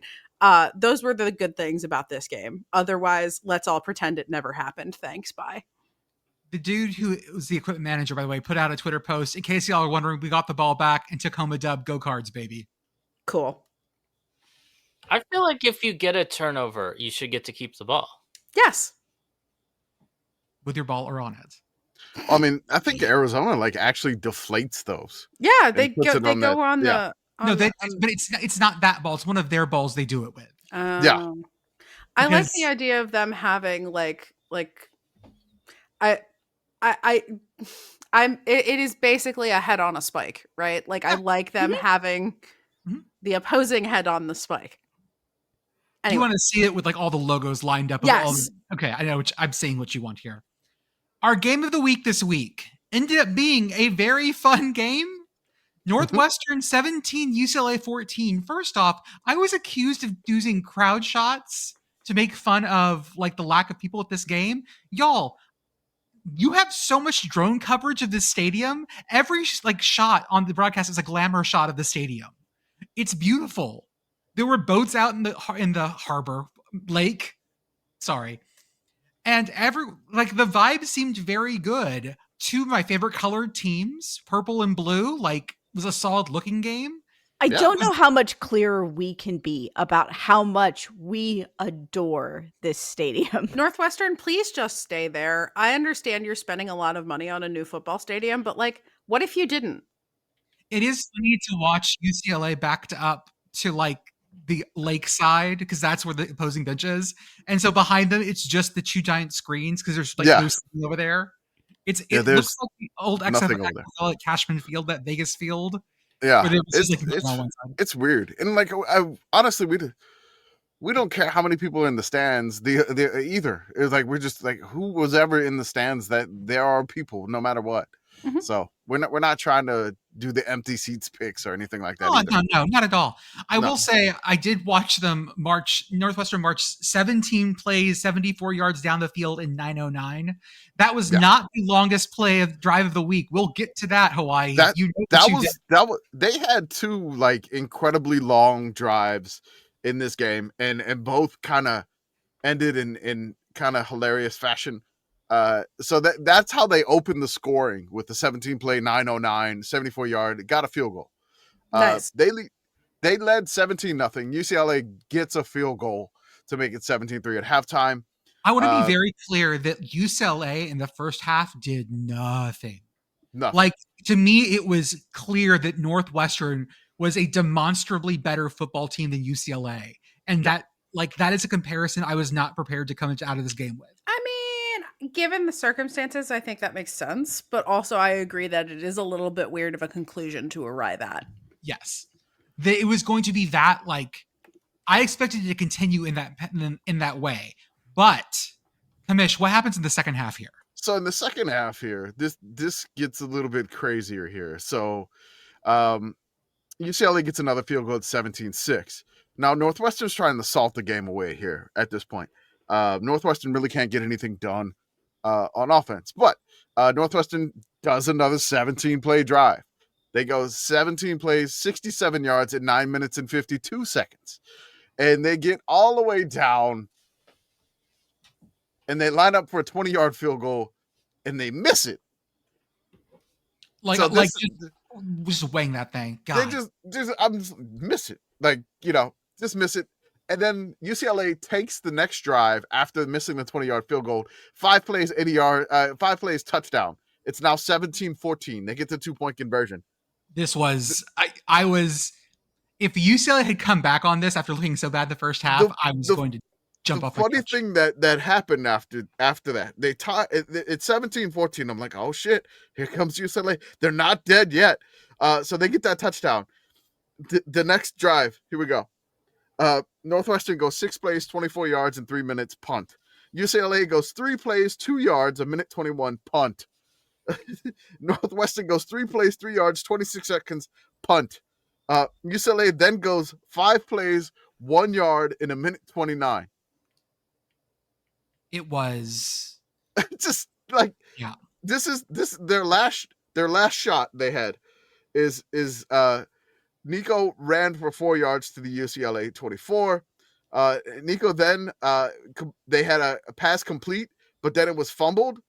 Those were the good things about this game. Otherwise, let's all pretend it never happened. Thanks. Bye. The dude who was the equipment manager, by the way, put out a Twitter post. In case y'all are wondering, we got the ball back and took home a dub. Go Cards, baby. Cool. I feel like if you get a turnover, you should get to keep the ball. Yes. With your ball or on it. I mean, I think Arizona like actually deflates those. Yeah, they puts go. it They on go that- on yeah. the. No, on the, but it's not that ball. It's one of their balls they do it with. Yeah. I like Because- the idea of them having like it is basically a head on a spike, right? Like I like them having Mhm. the opposing head on the spike. You Anyway, want to see it with like all the logos lined up. Of all yes. okay, I know. I'm saying what you want here. Our game of the week this week ended up being a very fun game. Northwestern 17, UCLA 14. First off, I was accused of using crowd shots to make fun of like the lack of people at this game. Y'all, you have so much drone coverage of this stadium. Every like shot on the broadcast is a glamour shot of the stadium. It's beautiful. There were boats out in the harbor lake. Sorry. And the vibe seemed very good. Two of my favorite colored teams, purple and blue, like was a solid looking game. I Yeah. don't know how much clearer we can be about how much we adore this stadium. Northwestern, please just stay there. I understand you're spending a lot of money on a new football stadium, but like, what if you didn't? It is funny to watch UCLA backed up to like the lakeside because that's where the opposing bench is, and so behind them it's just the two giant screens because there's like Yeah. no screen over there. It there's looks like the old nothing over there. XFL at Cashman Field, that Vegas field. Yeah, Where there was just, like, it's on one side. it's weird, and like honestly, we don't care how many people are in the stands. The either it's like we're just like who was ever in the stands, that there are people no matter what. Mhm. So we're not trying to do the empty seats picks or anything like that. Oh, either. no, not at all. I No. will say I did watch them march. Northwestern march 17 plays, 74 yards down the field in 9:09. That was Yeah. not the longest drive of the week. We'll get to that, Hawaii. That You know what that you was did. they had two like incredibly long drives in this game, and both kind of ended in kind of hilarious fashion. So that's how they opened the scoring with the 17 play 909 74 yard, got a field goal. Nice. They led 17-0. UCLA gets a field goal to make it 17-3 at halftime. I want to be very clear that UCLA in the first half did nothing. Nothing. Like, to me, it was clear that Northwestern was a demonstrably better football team than UCLA. And that is a comparison I was not prepared to come out of this game with. I mean, given the circumstances, I think that makes sense. But also, I agree that it is a little bit weird of a conclusion to arrive at. Yes. It was going to be that, like, I expected it to continue in that way. But, Commish, what happens in the second half here? So in the second half here, this gets a little bit crazier here. So UCLA gets another field goal at 17-6. Now Northwestern's trying to salt the game away here at this point. Northwestern really can't get anything done on offense. But Northwestern does another 17-play drive. They go 17 plays, 67 yards in 9 minutes and 52 seconds. And they get all the way down, and they line up for a 20-yard field goal, and they miss it. Like, So this- just weighing that thing. They God. just miss it. Like, just miss it. And then UCLA takes the next drive after missing the 20-yard field goal. 5 plays, 80 yard, 5 plays, touchdown. It's now 17-14. They get the 2-point conversion. This was, I was, if UCLA had come back on this after looking so bad the first half, I was going to jump off. The funny thing that happened after that, they tied. It's 17-14. I'm like, oh shit, here comes UCLA. They're not dead yet. So they get that touchdown. The next drive, here we go. Northwestern goes 6 plays, 24 yards in 3 minutes, punt. UCLA goes 3 plays, 2 yards, 1:21, punt. Northwestern goes 3 plays, 3 yards, 26 seconds, punt. UCLA then goes 5 plays, 1 yard in 1:29. It was just like, yeah. This is their last shot they had is Nico ran for 4 yards to the UCLA 24. Nico then they had a pass complete, but then it was fumbled,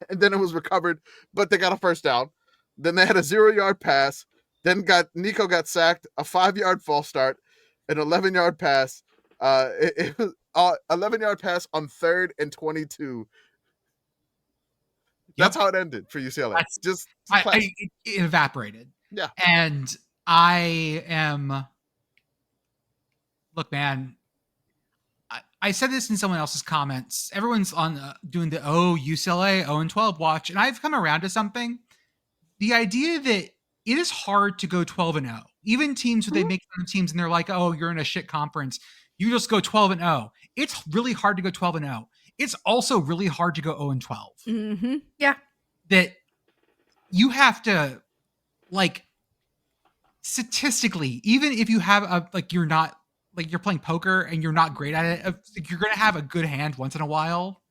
and then it was recovered, but they got a first down. Then they had a 0-yard pass. Then Nico got sacked, a 5-yard false start, an 11-yard pass. It was 11-yard pass on 3rd and 22. That's how it ended for UCLA. It evaporated. Yeah. And look, man, I said this in someone else's comments. Everyone's on doing the UCLA 0-12 watch, and I've come around to something. The idea that it is hard to go 12-0. Even teams where they make fun of teams and they're like, oh, you're in a shit conference. You just go 12-0. It's really hard to go 12-0. It's also really hard to go 0-12. Mm-hmm. Yeah. That you have to, like, statistically, even if you have you're not, like, you're playing poker and you're not great at it, you're going to have a good hand once in a while.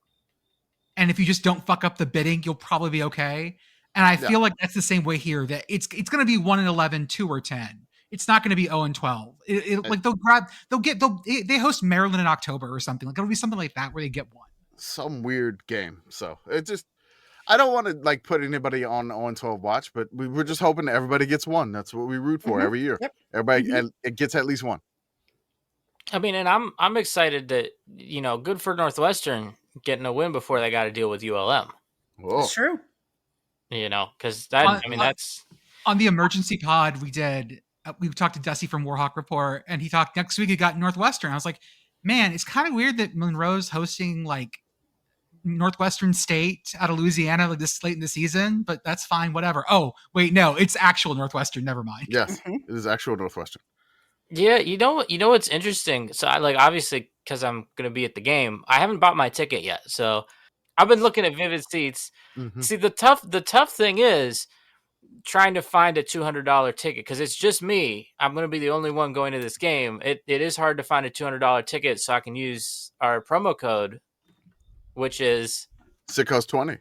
And if you just don't fuck up the bidding, you'll probably be okay. And I feel like that's the same way here, that it's going to be 1-11, 2 or 10. It's not going to be 0-12. They host Maryland in October or something. Like, it'll be something like that where they get one. Some weird game. So it just, I don't want to like put anybody on 0-12 watch, but we're just hoping that everybody gets one. That's what we root for every year. Yep. Everybody it gets at least one. I mean, and I'm excited that, good for Northwestern getting a win before they got to deal with ULM. Whoa. It's true. Because that's on the emergency pod we did. We talked to Dusty from Warhawk Report, and he talked next week. He got Northwestern. I was like, man, it's kind of weird that Monroe's hosting like Northwestern State out of Louisiana like this late in the season, but that's fine. Whatever. Oh, wait, no, it's actual Northwestern. Never mind. Yes, it is actual Northwestern. Yeah, you know what's interesting? So I obviously, because I'm gonna be at the game, I haven't bought my ticket yet. So I've been looking at Vivid Seats. Mm-hmm. See, the tough thing is trying to find a $200 ticket because it's just me. I'm going to be the only one going to this game. It is hard to find a $200 ticket so I can use our promo code, which is Sickos 20.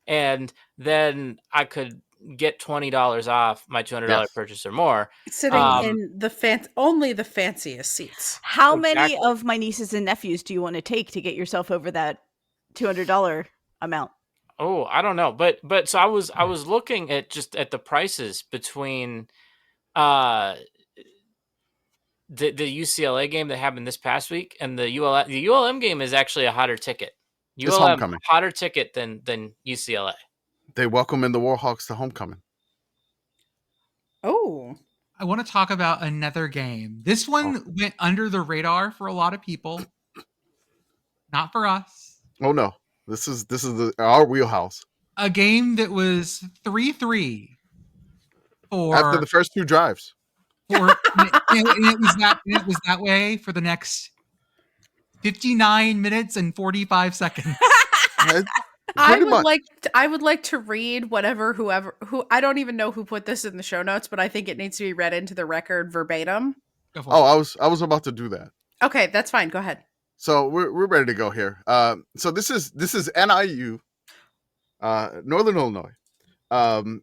And then I could get $20 off my $200 purchase or more. Sitting in only the fanciest seats. How many of my nieces and nephews do you want to take to get yourself over that $200 amount? Oh, I don't know, but so I was looking at the prices between the UCLA game that happened this past week and the ULM. The ULM game is actually a hotter ticket. ULM hotter ticket than UCLA. They welcome in the Warhawks to homecoming. Oh, I want to talk about another game. This one went under the radar for a lot of people, not for us. Oh no. This is our wheelhouse. A game that was 3-3 after the first 2 drives. It was that way for the next 59 minutes and 45 seconds. I would like to read who I don't even know who put this in the show notes, but I think it needs to be read into the record verbatim. I was about to do that. Okay, that's fine. Go ahead. So we're ready to go here. So this is NIU, Northern Illinois,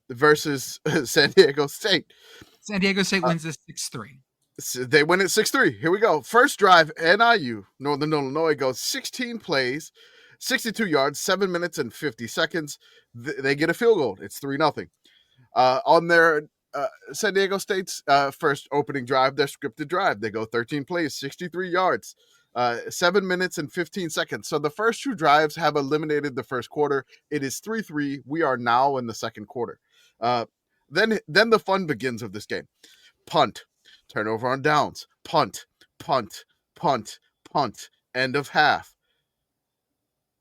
versus San Diego State. San Diego State wins this 6-3. So they win it 6-3. Here we go. First drive, NIU, Northern Illinois goes 16 plays, 62 yards, 7 minutes and 50 seconds. They get a field goal. It's 3-0. On their San Diego State's first opening drive, their scripted drive, they go 13 plays, 63 yards. 7 minutes and 15 seconds. So the first 2 drives have eliminated the first quarter. It is 3-3. We are now in the second quarter. Then the fun begins of this game. punt, turnover on downs, punt, punt, punt, punt, end of half,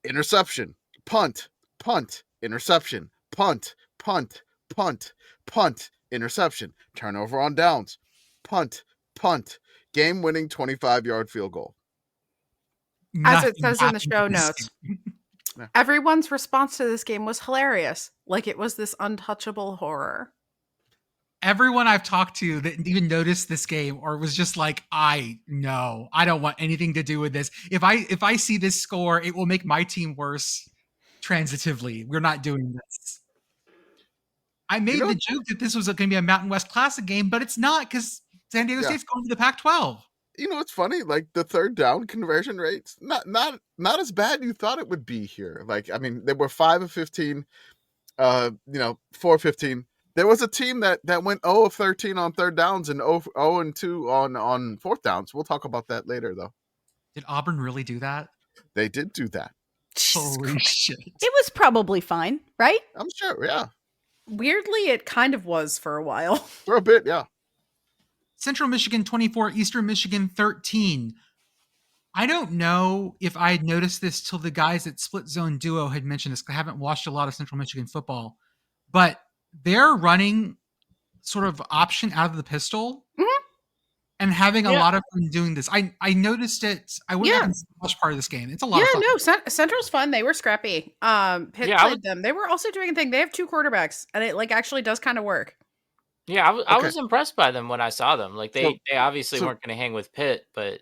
interception, punt, punt, interception, punt, punt, punt, punt, interception, turnover on downs, punt, punt, game-winning 25-yard field goal. As it Nothing says in the happened show in this notes, game. everyone's response to this game was hilarious, like it was this untouchable horror. Everyone I've talked to that even noticed this game or was just like, I don't want anything to do with this. If I see this score, it will make my team worse transitively. We're not doing this. I made the joke that this was going to be a Mountain West Classic game, but it's not because San Diego State's going to the Pac-12. You know what's funny? Like the third down conversion rates, not as bad you thought it would be here. Like, I mean, they were 5 of 15, 4 of 15. There was a team that went 0 of 13 on third downs and 0 and 2 on fourth downs. We'll talk about that later, though. Did Auburn really do that? They did do that. Holy shit. It was probably fine, right? I'm sure, yeah. Weirdly, it kind of was for a while. For a bit, yeah. Central Michigan 24, Eastern Michigan 13. I don't know if I had noticed this till the guys at Split Zone Duo had mentioned this. I haven't watched a lot of Central Michigan football, but they're running sort of option out of the pistol and having a lot of fun doing this. I noticed it. I wouldn't have watched part of this game. It's a lot of fun. No, Central's fun. They were scrappy. Pitt played them. They were also doing a thing. They have 2 quarterbacks, and it like actually does kind of work. Yeah, I was impressed by them when I saw them. Like they obviously weren't going to hang with Pitt, but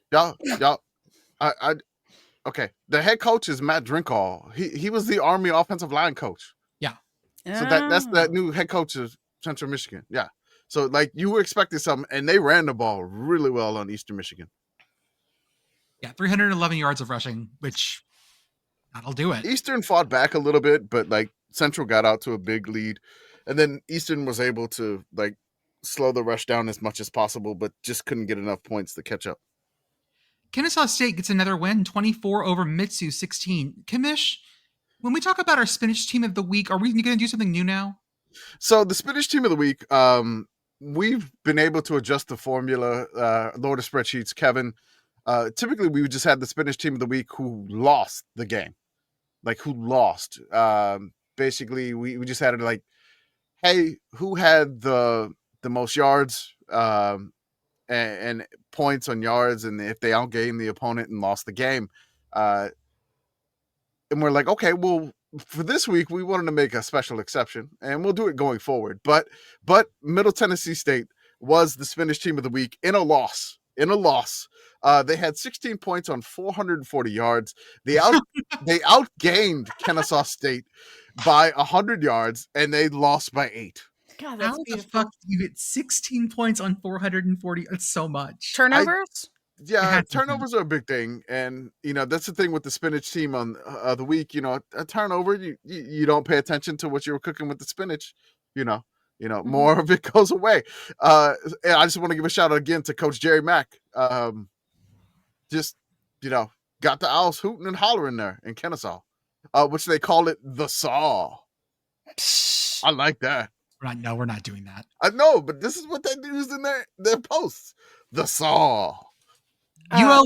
okay. The head coach is Matt Drinkall. He was the Army offensive line coach. Yeah. So that's that new head coach of Central Michigan. Yeah. So like you were expecting something, and they ran the ball really well on Eastern Michigan. Yeah, 311 yards of rushing, which that'll do it. Eastern fought back a little bit, but like Central got out to a big lead. And then Eastern was able to like slow the rush down as much as possible, but just couldn't get enough points to catch up. Kennesaw State gets another win, 24 over Mitsu 16. Commish, when we talk about our Spinach Team of the Week, are we going to do something new now? So the Spinach Team of the Week, we've been able to adjust the formula. Lord of Spreadsheets, Kevin. Typically, we would just have the Spinach Team of the Week who lost the game. Like, who lost. Basically, we just had it like, hey, who had the most yards and points on yards, and if they outgained the opponent and lost the game. And we're like, okay, well, for this week, we wanted to make a special exception, and we'll do it going forward. But Middle Tennessee State was the Spinach Team of the Week in a loss. They had 16 points on 440 yards. They outgained Kennesaw State by 100 yards, and they lost by 8. God, that's How beautiful. the fuck do you get 16 points on 440? That's so much. Turnovers? Turnovers are a big thing, and that's the thing with the Spinach Team on the week. A turnover, you don't pay attention to what you were cooking with the spinach. More of it goes away. And I just want to give a shout out again to Coach Jerry Mack. Got the owls hooting and hollering there in Kennesaw, which they call it the Saw. I like that. We're not doing that. I know, but this is what they use in their posts. The Saw. Go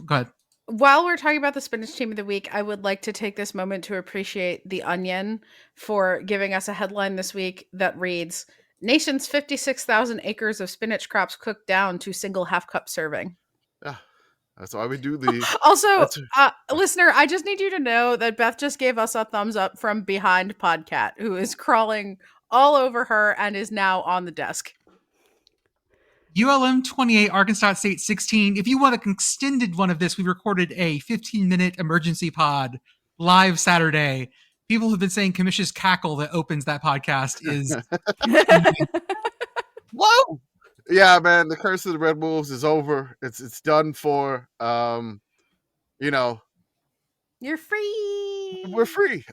ahead. While we're talking about the Spinach Team of the Week, I would like to take this moment to appreciate The Onion for giving us a headline this week that reads, Nation's 56,000 acres of spinach crops cooked down to single half-cup serving. Yeah, that's why we do the... Also, listener, I just need you to know that Beth just gave us a thumbs up from behind Podcat, who is crawling all over her and is now on the desk. ULM 28, Arkansas State 16. If you want an extended one of this, we recorded a 15-minute emergency pod live Saturday. People have been saying Commish's cackle that opens that podcast is... Whoa! Yeah, man, the curse of the Red Wolves is over. It's done for. You're free. We're free.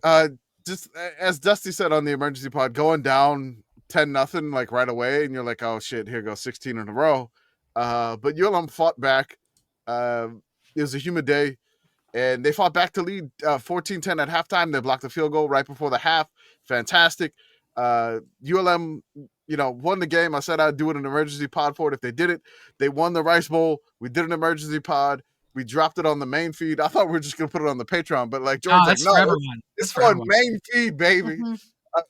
Just as Dusty said on the emergency pod, going down 10-0 like right away, and you're like, oh shit, here goes 16 in a row. But ULM fought back. It was a humid day, and they fought back to lead 14-10 at halftime. They blocked a field goal right before the half. Fantastic. ULM, won the game. I said I'd do an emergency pod for it if they did it. They won the Rice Bowl. We did an emergency pod. We dropped it on the main feed. I thought we were just going to put it on the Patreon, but like Jordan's that's like, for no, everyone. it's for on everyone. main feed, baby. Mhm.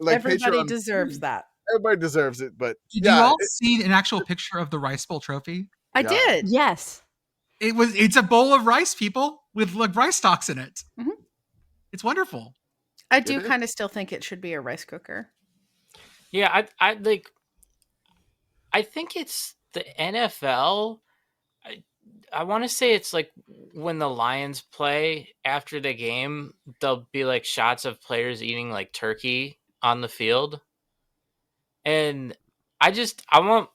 Like Everybody Patreon, deserves that. Everybody deserves it. But Did yeah, you all see an actual picture of the Rice Bowl trophy? I Yeah. did. Yes. It's a bowl of rice, people, with like rice stalks in it. Mhm. It's wonderful. I do It is. kind of still think it should be a rice cooker. Yeah, I think it's the NFL. I want to say it's like when the Lions play after the game, there'll be like shots of players eating like turkey on the field. And I want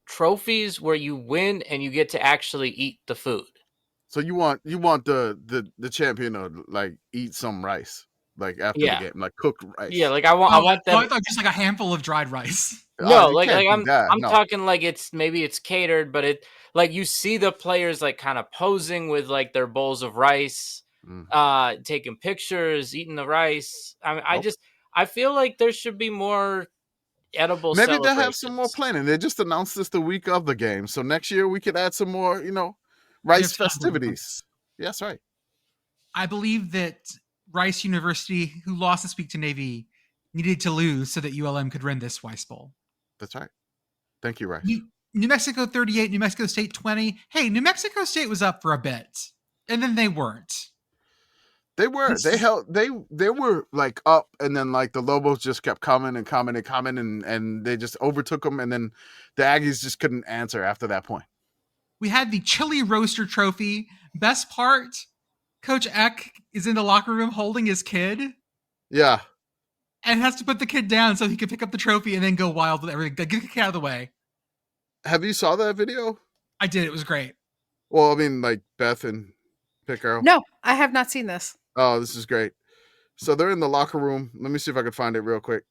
trophies where you win and you get to actually eat the food. So you want the champion to like eat some rice like after Yeah. the game, like cooked rice. Yeah, like I want them. I thought just like a handful of dried rice. No, you like can't do I'm that, I'm no. talking like maybe it's catered, but it like you see the players like kind of posing with like their bowls of rice, taking pictures, eating the rice. I mean, Nope. I feel like there should be more edible. Maybe they'll have some more celebrations. planning. They just announced this the week of the game, so next year we could add some more, rice Gift hampers. festivities. Yes, right. I believe that Rice University, who lost this week to Navy, needed to lose so that ULM could win this Rice Bowl. That's right. Thank you, Rice. New Mexico 38, New Mexico State 20. Hey, New Mexico State was up for a bit, and then they weren't. They were. They were like up, and then like the Lobos just kept coming, and they just overtook them, and then the Aggies just couldn't answer after that point. We had the Chili Roaster Trophy. Best part, Coach Eck is in the locker room holding his kid Yeah. and has to put the kid down so he can pick up the trophy and then go wild with everything. Get the kid out of the way. Have you saw that video? I did. It was great. Well, I mean, like Beth and Pitt Girl. No, I have not seen this. Oh, this is great. So they're in the locker room. Let me see if I could find it real quick.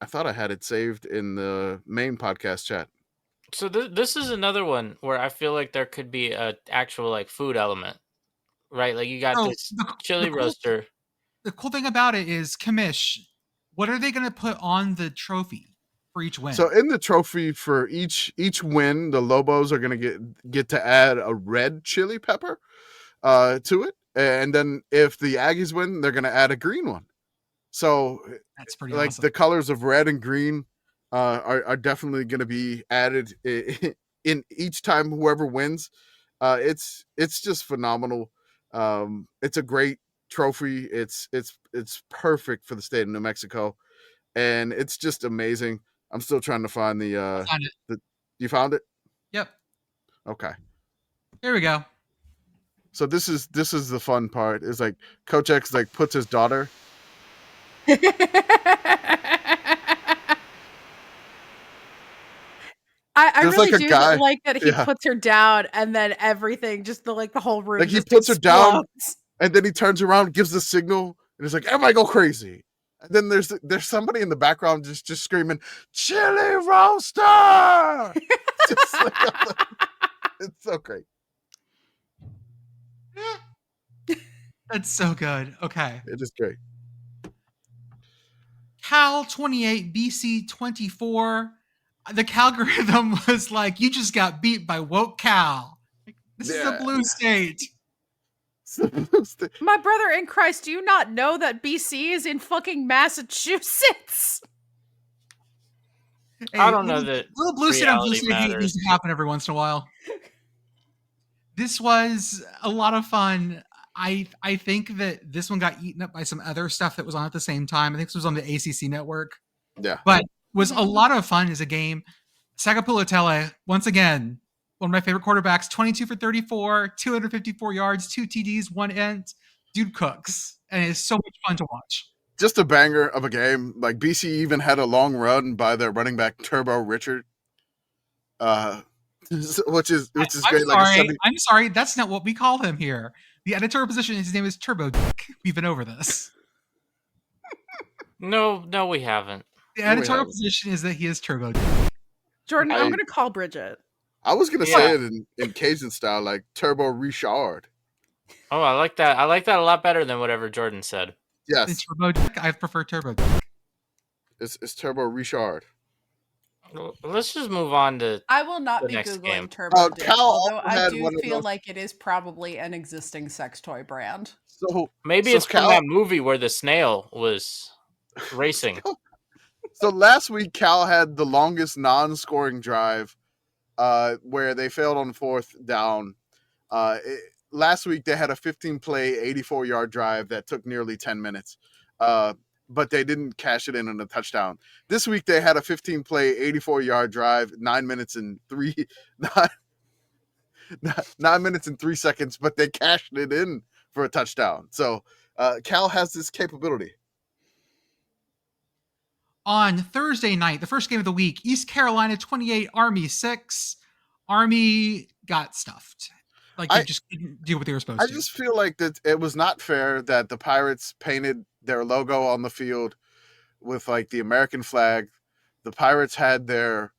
I thought I had it saved in the main podcast chat. So this is another one where I feel like there could be a actual like food element, right? Like you got this chili roaster. The cool thing about it is Commish. What are they going to put on the trophy for each win? So in the trophy for each win, the Lobos are going to get to add a red chili pepper to it, and then if the Aggies win, they're going to add a green one. So that's pretty like awesome. the colors of red and green are definitely going to be added in each time whoever wins. It's just phenomenal. It's a great trophy. It's perfect for the state of New Mexico, and it's just amazing. I'm still trying to find I found it. You found it? Yep. Okay. There we go. So this is the fun part. Is like Coach X like puts his daughter. I There's really like a do guy- like that he yeah. puts her down and then everything, just the whole room. Like he just puts her down, explodes. and then he turns around, gives the signal, and it's like everybody go crazy. And then there's somebody in the background just screaming, "Chili roaster!" Just like, it's so great. That's so good. Okay. It is great. Cal 28, BC 24. The algorithm was like, you just got beat by woke Cal. This is a Yeah. blue state. My brother in Christ, do you not know that BC is in fucking Massachusetts? I don't know that Little blue state on blue reality state hate matters. needs to happen every once in a while. This was a lot of fun. I think that this one got eaten up by some other stuff that was on at the same time. I think this was on the ACC network. Yeah. But was a lot of fun as a game. Sagapulatele, once again, one of my favorite quarterbacks, 22 for 34, 254 yards, 2 TDs, 1 int. Dude cooks. And it's so much fun to watch. Just a banger of a game. Like BC even had a long run by their running back Turbo Richard. Which is great. I'm sorry, that's not what we call him here. The editorial position, his name is Turbo Dick. We've been over this. No, we haven't. The No, we editorial haven't. position is that he is Turbo Dick. Jordan, I'm I- going to call Bridget. I was gonna Yeah. say it in Cajun style, like Turbo Richard. Oh, I like that. I like that a lot better than whatever Jordan said. The Yes. Turbo Dick, I prefer Turbo Dick. It's Turbo Richard. Let's just move on to I will not the be next Googling game. Turbo Dick, Cal although also I had do one of feel those. like it is probably an existing sex toy brand. Maybe it's from that movie where the snail was racing. So last week, Cal had the longest non-scoring drive, where they failed on fourth down. Last week they had a 15-play, 84-yard drive that took nearly 10 minutes, but they didn't cash it in on a touchdown. This week they had a 15-play, 84-yard drive, 9 minutes and 3 seconds, but they cashed it in for a touchdown. So Cal has this capability. On Thursday night, the first game of the week, East Carolina 28, Army 6. Army got stuffed. Like they just didn't do what they were supposed to. I just feel like that it was not fair that the Pirates painted their logo on the field with like the American flag. The Pirates had their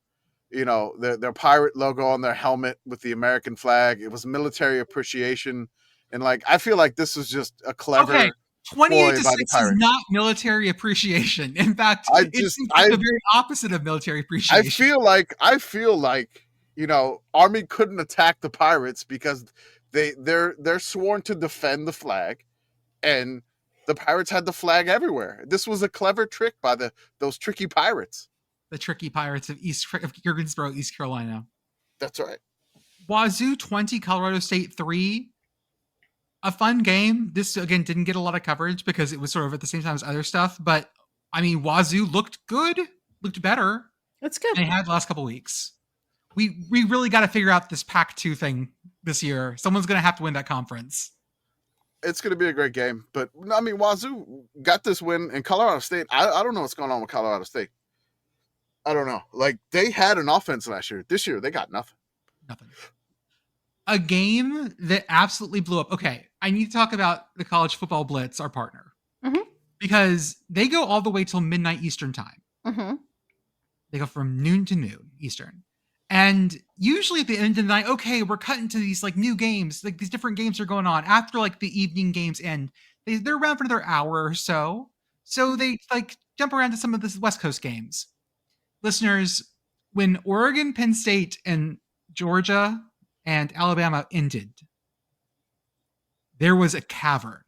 pirate logo on their helmet with the American flag. It was military appreciation. And like I feel like this was just a clever 28-6 is not military appreciation. In fact, it's the very opposite of military appreciation. I feel like Army couldn't attack the Pirates because they're sworn to defend the flag, and the Pirates had the flag everywhere. This was a clever trick by those tricky Pirates. The tricky Pirates of Greensboro, East Carolina. That's right. Wazoo 20, Colorado State 3. A fun game. This, again, didn't get a lot of coverage because it was sort of at the same time as other stuff. But, I mean, Wazoo looked good. Looked better. That's good. They had the last couple weeks. We really got to figure out this Pac-2 thing this year. Someone's going to have to win that conference. It's going to be a great game. But, I mean, Wazoo got this win. And Colorado State, I don't know what's going on with Colorado State. I don't know. Like, they had an offense last year. This year, they got nothing. Nothing. A game that absolutely blew up. Okay, I need to talk about the College Football Blitz, our partner. Mm-hmm. Because they go all the way till midnight Eastern time. Mm-hmm. They go from noon to noon Eastern. And usually at the end of the night, okay, we're cutting to these like new games. Like these different games are going on. After like the evening games end, they're around for another hour or so. So they like jump around to some of the West Coast games. Listeners, when Oregon, Penn State, and Georgia and Alabama ended, there was a cavern.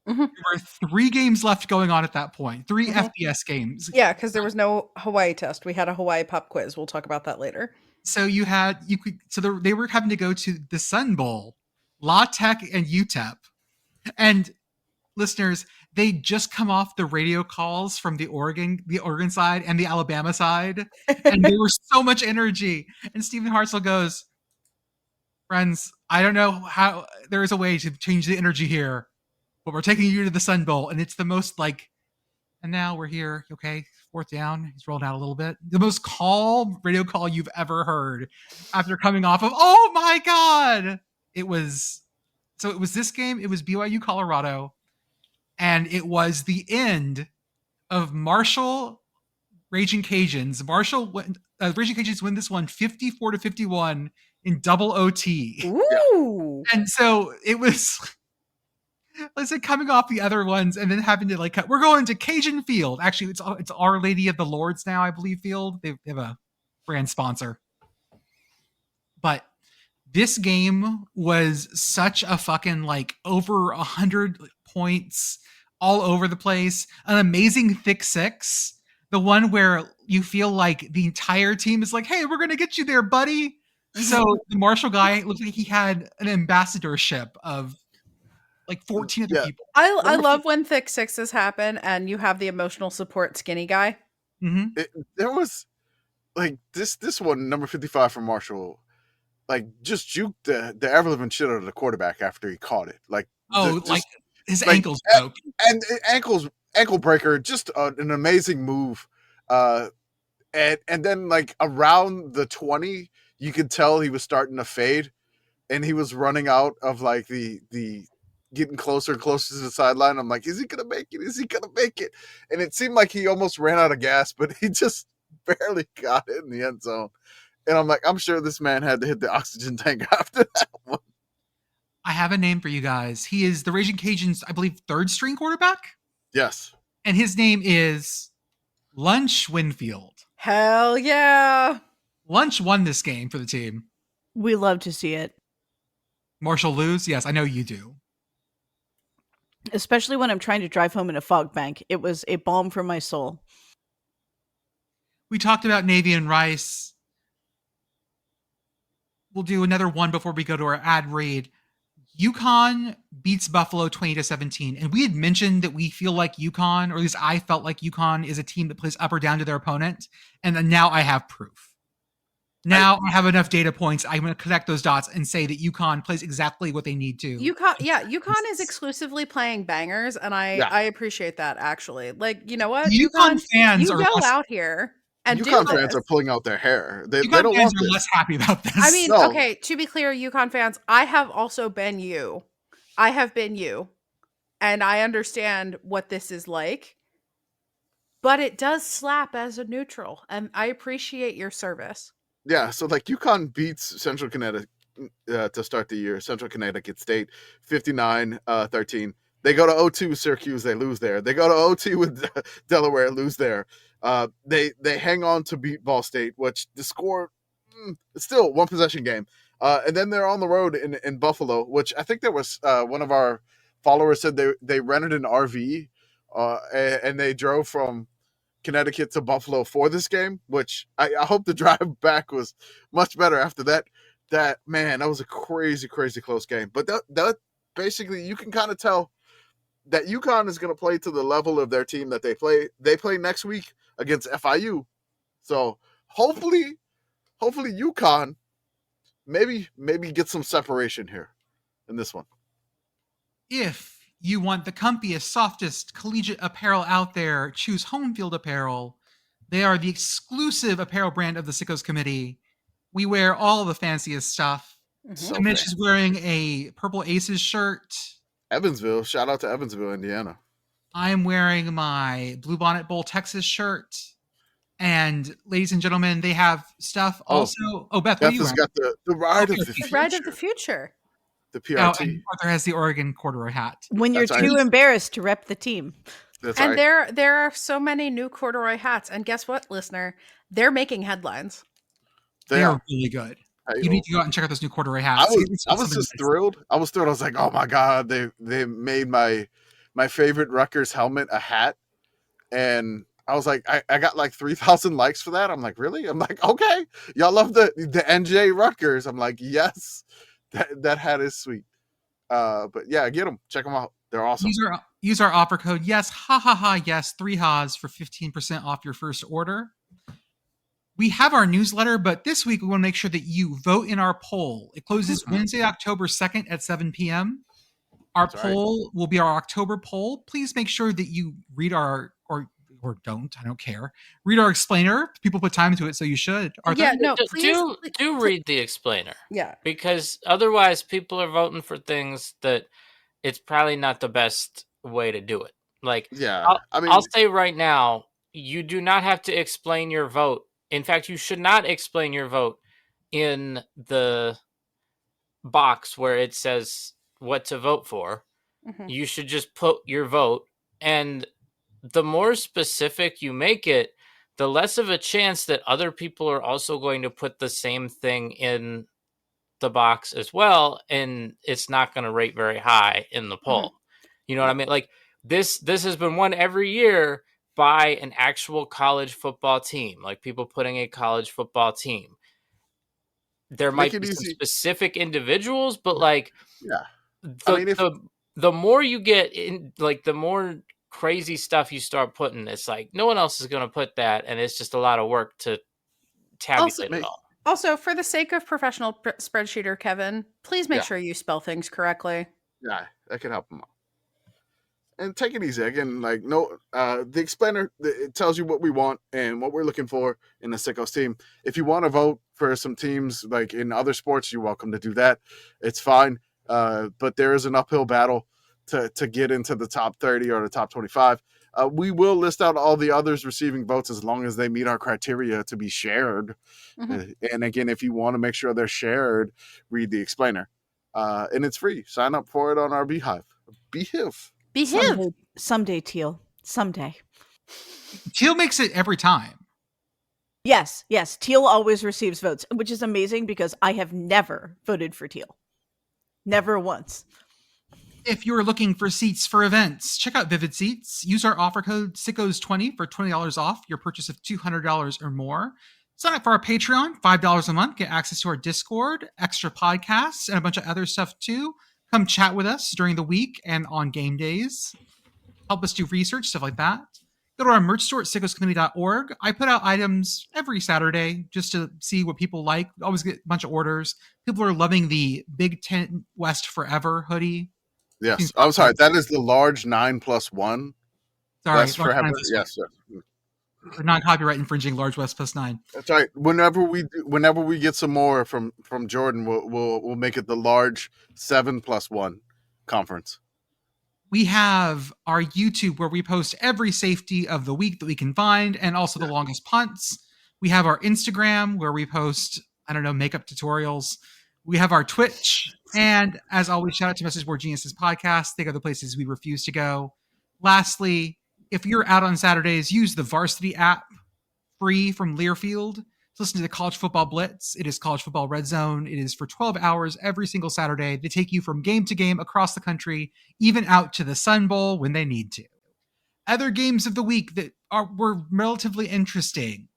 Mm-hmm. There were 3 games left going on at that point. 3 FBS games. Yeah, because there was no Hawaii test. We had a Hawaii pop quiz. We'll talk about that later. So they were having to go to the Sun Bowl, La Tech and UTEP. And listeners, they just come off the radio calls from the Oregon side and the Alabama side. And there was so much energy. And Stephen Hartzell goes, friends, I don't know how there is a way to change the energy here, but we're taking you to the Sun Bowl. And it's the most like, and now we're here. Okay. 4th down. He's rolled out a little bit. The most calm radio call you've ever heard after coming off of, oh my God. It was this game. It was BYU Colorado. And it was the end of Marshall Raging Cajuns. Raging Cajuns win this one 54-51 in double OT. Ooh. And so it was, let's say, coming off the other ones and then having to like cut. We're going to Cajun Field. Actually, it's Our Lady of the Lords now, I believe, field. They have a brand sponsor. But this game was such a fucking like over 100 points all over the place. An amazing thick six. The one where you feel like the entire team is like, hey, we're going to get you there, buddy. So the Marshall guy looked like he had an ambassadorship of like 14 other people. I love when thick sixes happen and you have the emotional support skinny guy. Mm-hmm. There was like this one, number 55 from Marshall, like just juked the ever-living shit out of the quarterback after he caught it. Like, his ankles broke. And ankle breaker, just an amazing move. And then like around the 20, you could tell he was starting to fade, and he was running out of like the getting closer and closer to the sideline. I'm like, is he gonna make it? Is he gonna make it? And it seemed like he almost ran out of gas, but he just barely got it in the end zone. And I'm like, I'm sure this man had to hit the oxygen tank after that one. I have a name for you guys. He is the Raging Cajuns, I believe, 3rd string quarterback. Yes. And his name is Lunch Winfield. Hell yeah. Lunch won this game for the team. We love to see it. Marshall lose? Yes, I know you do. Especially when I'm trying to drive home in a fog bank. It was a balm for my soul. We talked about Navy and Rice. We'll do another one before we go to our ad read. UConn beats Buffalo 20-17. And we had mentioned that we feel like UConn, or at least I felt like UConn is a team that plays up or down to their opponent. And then now I have proof. Now I have enough data points. I'm going to connect those dots and say that UConn plays exactly what they need to. UConn is exclusively playing bangers, and I appreciate that, actually. Like, you know what? UConn fans you are go less, out here and UConn do fans are pulling out their hair. They UConn don't fans want are this. less happy about this. I mean, No. okay, to be clear, UConn fans, I have also been you. I have been you. And I understand what this is like. But it does slap as a neutral, and I appreciate your service. Yeah, so like UConn beats Central Connecticut to start the year. Central Connecticut State 59-13. They go to OT with Syracuse, they lose there. They go to OT with Delaware, lose there. They hang on to beat Ball State, which the score it's still one possession game. And then they're on the road in Buffalo, which I think there was one of our followers said they rented an RV and they drove from Connecticut to Buffalo for this game, which I hope the drive back was much better after that. That was a crazy close game. But that basically, you can kind of tell that UConn is going to play to the level of their team that they play. They play next week against FIU, so hopefully UConn maybe get some separation here in this one. If you want the comfiest, softest collegiate apparel out there, choose Home Field Apparel. They are the exclusive apparel brand of the Sickos Committee. We wear all the fanciest stuff. So Commish is wearing a Purple Aces shirt. Evansville, shout out to Evansville, Indiana. I'm wearing my Bluebonnet Bowl Texas shirt. And ladies and gentlemen, they have stuff also. Oh, Beth, what are you has wearing? got the ride of the future. The ride of the future. The Oh, PRT. and Arthur has the Oregon corduroy hat. When you're That's too right. embarrassed to rep the team. That's And right. there are so many new corduroy hats. And guess what, listener? They're making headlines. They are really good. You need to go out and check out those new corduroy hats. I was just thrilled. I was like, oh my god, they made my favorite Rutgers helmet a hat, and I was like, I got like 3,000 likes for that. I'm like, really? I'm like, okay, y'all love the NJ Rutgers. I'm like, yes, that hat is sweet. But yeah, get them, check them out. They're awesome. Use our offer code yes, yes, 3 ha's for 15% off your first order. We have our newsletter, but this week we want to make sure that you vote in our poll. It closes Wednesday, October 2nd at 7 p.m. Our poll will be our October poll. Please make sure that you read our, or don't, I don't care. Read our explainer. People put time into it, so you should. Arthur? Yeah, no, do read the explainer. Yeah. Because otherwise people are voting for things that it's probably not the best way to do it. Like, yeah, I'll say right now, you do not have to explain your vote. In fact, you should not explain your vote in the box where it says what to vote for. Mm-hmm. You should just put your vote. And the more specific you make it, the less of a chance that other people are also going to put the same thing in the box as well. And it's not going to rate very high in the poll. Mm-hmm. You know what I mean? Like this has been won every year by an actual college football team, like people putting a college football team. There might be some specific individuals, but like, the more you get in, like the more crazy stuff you start putting, it's like no one else is going to put that, and it's just a lot of work to tabulate it all. Also, for the sake of professional spreadsheeter Kevin, please make sure you spell things correctly. Yeah, that could help them out. And take it easy. Again, like the explainer, it tells you what we want and what we're looking for in the Sickos team. If you want to vote for some teams like in other sports, you're welcome to do that. It's fine. But there is an uphill battle to get into the top 30 or the top 25. We will list out all the others receiving votes as long as they meet our criteria to be shared. Mm-hmm. And again, if you want to make sure they're shared, read the explainer. And it's free. Sign up for it on our Beehive. Someday, Teal. Someday. Teal makes it every time. Yes. Teal always receives votes, which is amazing because I have never voted for Teal. Never once. If you're looking for seats for events, check out Vivid Seats. Use our offer code Sickos20 for $20 off your purchase of $200 or more. Sign up for our Patreon, $5 a month. Get access to our Discord, extra podcasts, and a bunch of other stuff too. Come chat with us during the week and on game days. Help us do research, stuff like that. Go to our merch store at sickoscommittee.org. I put out items every Saturday just to see what people like. Always get a bunch of orders. People are loving the Big Ten West Forever hoodie. Yes. I'm sorry. That is the large 9+1. Sorry, West Forever. Yes, sir. Non-copyright infringing large West +9. That's right. Whenever we get some more from Jordan, we'll make it the large 7+1 conference. We have our YouTube where we post every safety of the week that we can find, and also the longest punts. We have our Instagram where we post, makeup tutorials. We have our Twitch, and as always, shout out to Message Board Geniuses podcast. They go the places we refuse to go. Lastly, if you're out on Saturdays, use the Varsity app, free from Learfield, to listen to the College Football Blitz. It is College Football Red Zone. It is for 12 hours every single Saturday. They take you from game to game across the country, even out to the Sun Bowl when they need to. Other games of the week that were relatively interesting.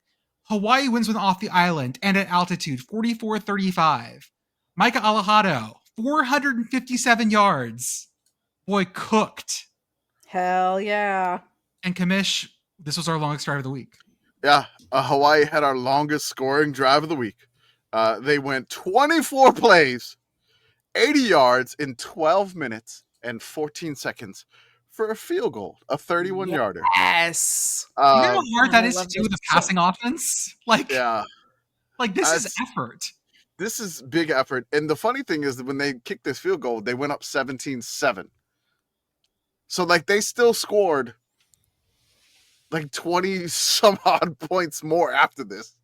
Hawaii wins one off the island and at altitude, 44-35. Micah Alejado, 457 yards. Boy, cooked. Hell yeah. And Commish, this was our longest drive of the week. Yeah, Hawaii had our longest scoring drive of the week. They went 24 plays, 80 yards in 12 minutes and 14 seconds for a field goal, a 31-yarder. Yes. You know how hard that I is to love do with a this. passing offense? Yeah. This is effort. This is big effort. And the funny thing is that when they kicked this field goal, they went up 17-7. So, they still scored 20 some odd points more after this.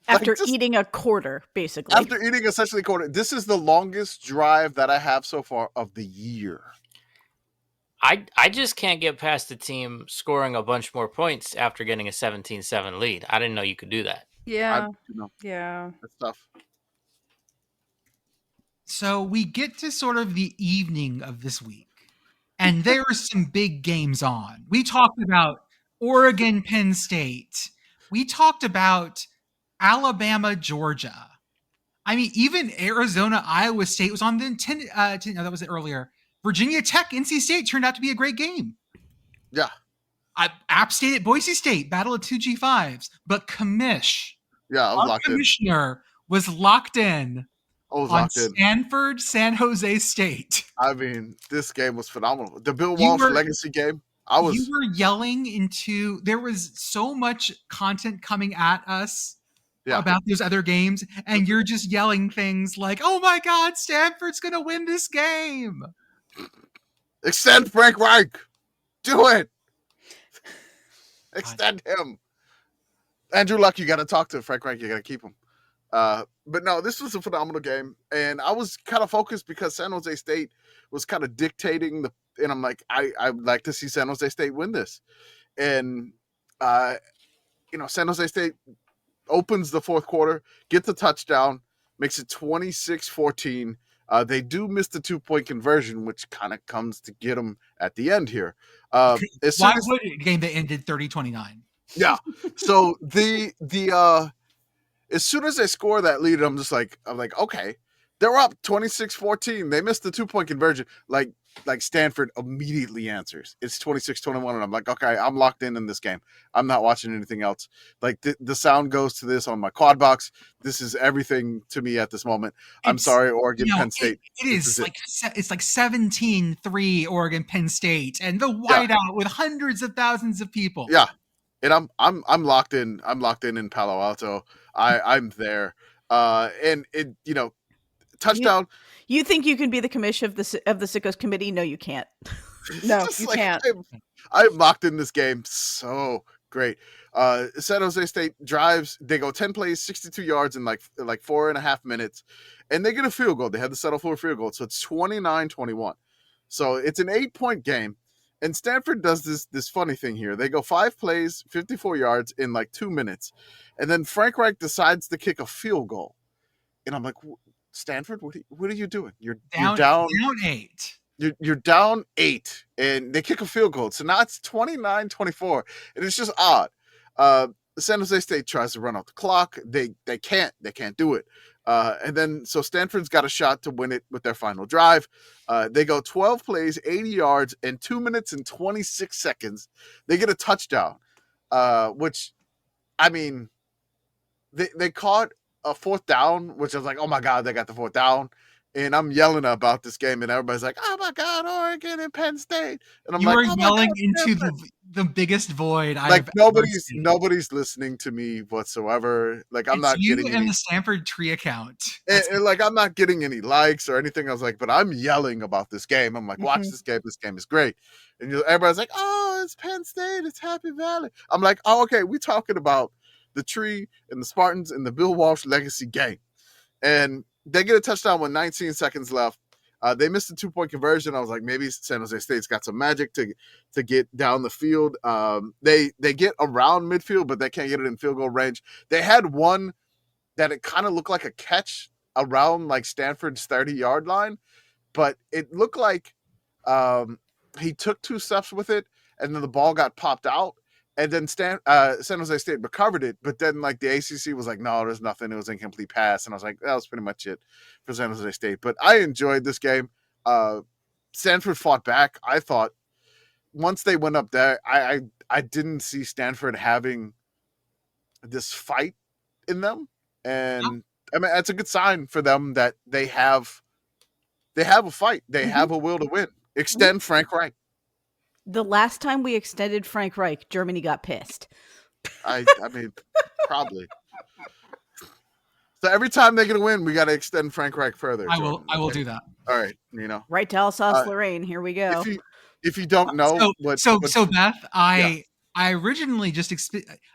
After eating a quarter, basically. After eating essentially a quarter. This is the longest drive that I have so far of the year. I just can't get past the team scoring a bunch more points after getting a 17-7 lead. I didn't know you could do that. Yeah. Yeah. That's tough. So we get to sort of the evening of this week, and there are some big games on. We talked about Oregon, Penn State. We talked about Alabama, Georgia. I mean, even Arizona, Iowa State was on the no, that was it earlier. Virginia Tech, NC State turned out to be a great game. Yeah. App State at Boise State, battle of two G5s. But Commish, our commissioner, was locked in on in. Stanford, San Jose State. I mean, this game was phenomenal. The Bill Walsh legacy game. You were yelling into. There was so much content coming at us about those other games, and you're just yelling things like, "Oh my God, Stanford's gonna win this game!" Extend Frank Reich. Do it. Extend him. Andrew Luck, you got to talk to Frank Reich. You got to keep him. But no, this was a phenomenal game, and I was kind of focused because San Jose State was kind of dictating and I'm like, I'd like to see San Jose State win this. And, San Jose State opens the fourth quarter, gets a touchdown, makes it 26-14. They do miss the 2-point conversion, which kind of comes to get them at the end here. Why would a game that ended 30-29? Yeah. So as soon as they score that lead, I'm like, okay, they're up 26-14. They missed the 2-point conversion. Like Stanford immediately answers. It's 26-21, and I'm like, okay, I'm locked in this game. I'm not watching anything else. The sound goes to this on my quad box. This is everything to me at this moment. I'm sorry, Oregon, Penn State. It's like 17-3 Oregon, Penn State, and the whiteout with hundreds of thousands of people. Yeah, and I'm locked in. I'm locked in Palo Alto. I'm there. And it touchdown. You think you can be the commish of the Sickos committee? No, you can't. No, you can't. I'm locked in this game. So great. San Jose State drives. They go 10 plays, 62 yards in like 4.5 minutes, and they get a field goal. They had to settle for a field goal, so it's 29-21. So it's an 8-point game, And Stanford does this funny thing here. They go 5 plays, 54 yards in like 2 minutes. And then Frank Reich decides to kick a field goal. And I'm like, Stanford, what are you doing? You're down 8. You're down 8, and they kick a field goal. So now it's 29-24, and it's just odd. San Jose State tries to run out the clock. They can't do it. And then so Stanford's got a shot to win it with their final drive. They go 12 plays, 80 yards, in 2 minutes and 26 seconds. They get a touchdown, which, I mean, they caught a 4th down, which I was like, oh my God, they got the 4th down. And I'm yelling about this game, and everybody's like, oh my God, Oregon and Penn State. And I'm you like, are oh yelling God, into the biggest void. like nobody's listening to me whatsoever. Like I'm it's not you getting and any, the Stanford tree account. and like I'm not getting any likes or anything. I was like, but I'm yelling about this game. I'm like, watch this game. This game is great. And everybody's like, oh, it's Penn State. It's Happy Valley. I'm like, oh, okay. We talking about the tree and the Spartans and the Bill Walsh legacy game. And they get a touchdown with 19 seconds left. They missed a 2-point conversion. I was like, maybe San Jose State's got some magic to get down the field. They get around midfield, but they can't get it in field goal range. They had one that it kind of looked like a catch around like Stanford's 30-yard line, but it looked like he took 2 steps with it, and then the ball got popped out. And then San Jose State recovered it, but then like the ACC was like, no, there's nothing. It was an incomplete pass. And I was like, that was pretty much it for San Jose State. But I enjoyed this game. Stanford fought back. I thought once they went up there, I didn't see Stanford having this fight in them. And I mean, that's a good sign for them that they have a fight. They have a will to win. Extend Frank Reich. The last time we extended Frank Reich, Germany got pissed. I mean, probably. So every time they're going to win, we got to extend Frank Reich further. I will do that. All right, Right to Alsace-Lorraine. Here we go. If you don't know, so Beth, I originally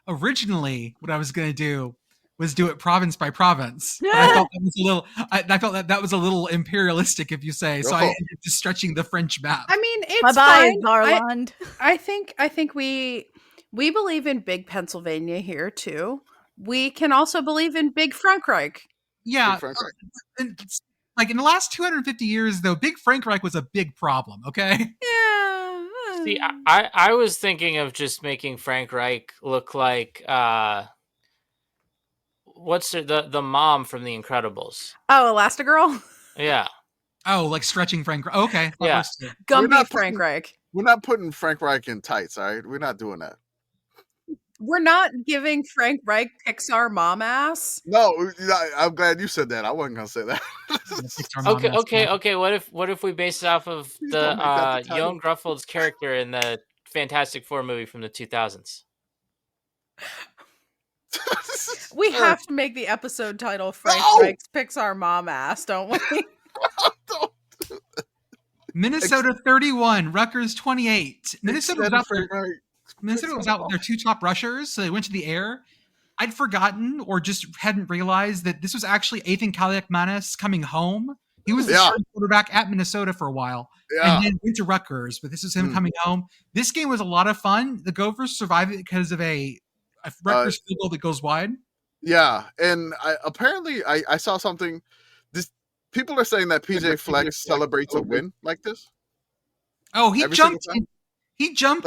originally what I was going to do was do it province by province. But I felt that was a little. I felt that was a little imperialistic, if you say. So I ended up just stretching the French map. I mean, it's Bye-bye, fine. Garland. I think we believe in big Pennsylvania here too. We can also believe in big Frank Reich. Yeah, Big Frank Reich. like in the last 250 years, though, big Frank Reich was a big problem. Okay. Yeah. See, I was thinking of just making Frank Reich look like what's the mom from The Incredibles? Oh, Elastigirl? Yeah. Oh, like stretching Frank. Okay. Yeah. Gumby Frank Reich. We're not putting Frank Reich in tights, all right? We're not doing that. We're not giving Frank Reich Pixar mom ass. No, I'm glad you said that. I wasn't gonna say that. Okay. What if we base it off of the Johan Gruffeld's character in the Fantastic Four movie from the 2000s? We have to make the episode title Frank Reich's Pixar mom ass, don't we? Minnesota 31, Rutgers 28. Minnesota was out with their 2 top rushers, so they went to the air. I'd forgotten or just hadn't realized that this was actually Ethan Kaliakmanis coming home. He was the starting quarterback at Minnesota for a while, and then went to Rutgers, but this is him coming home. This game was a lot of fun. The Gophers survived it because of a Rutgers field goal that goes wide. Yeah, and apparently I saw something. People are saying that PJ Flex celebrates a win like this. Oh, he jumped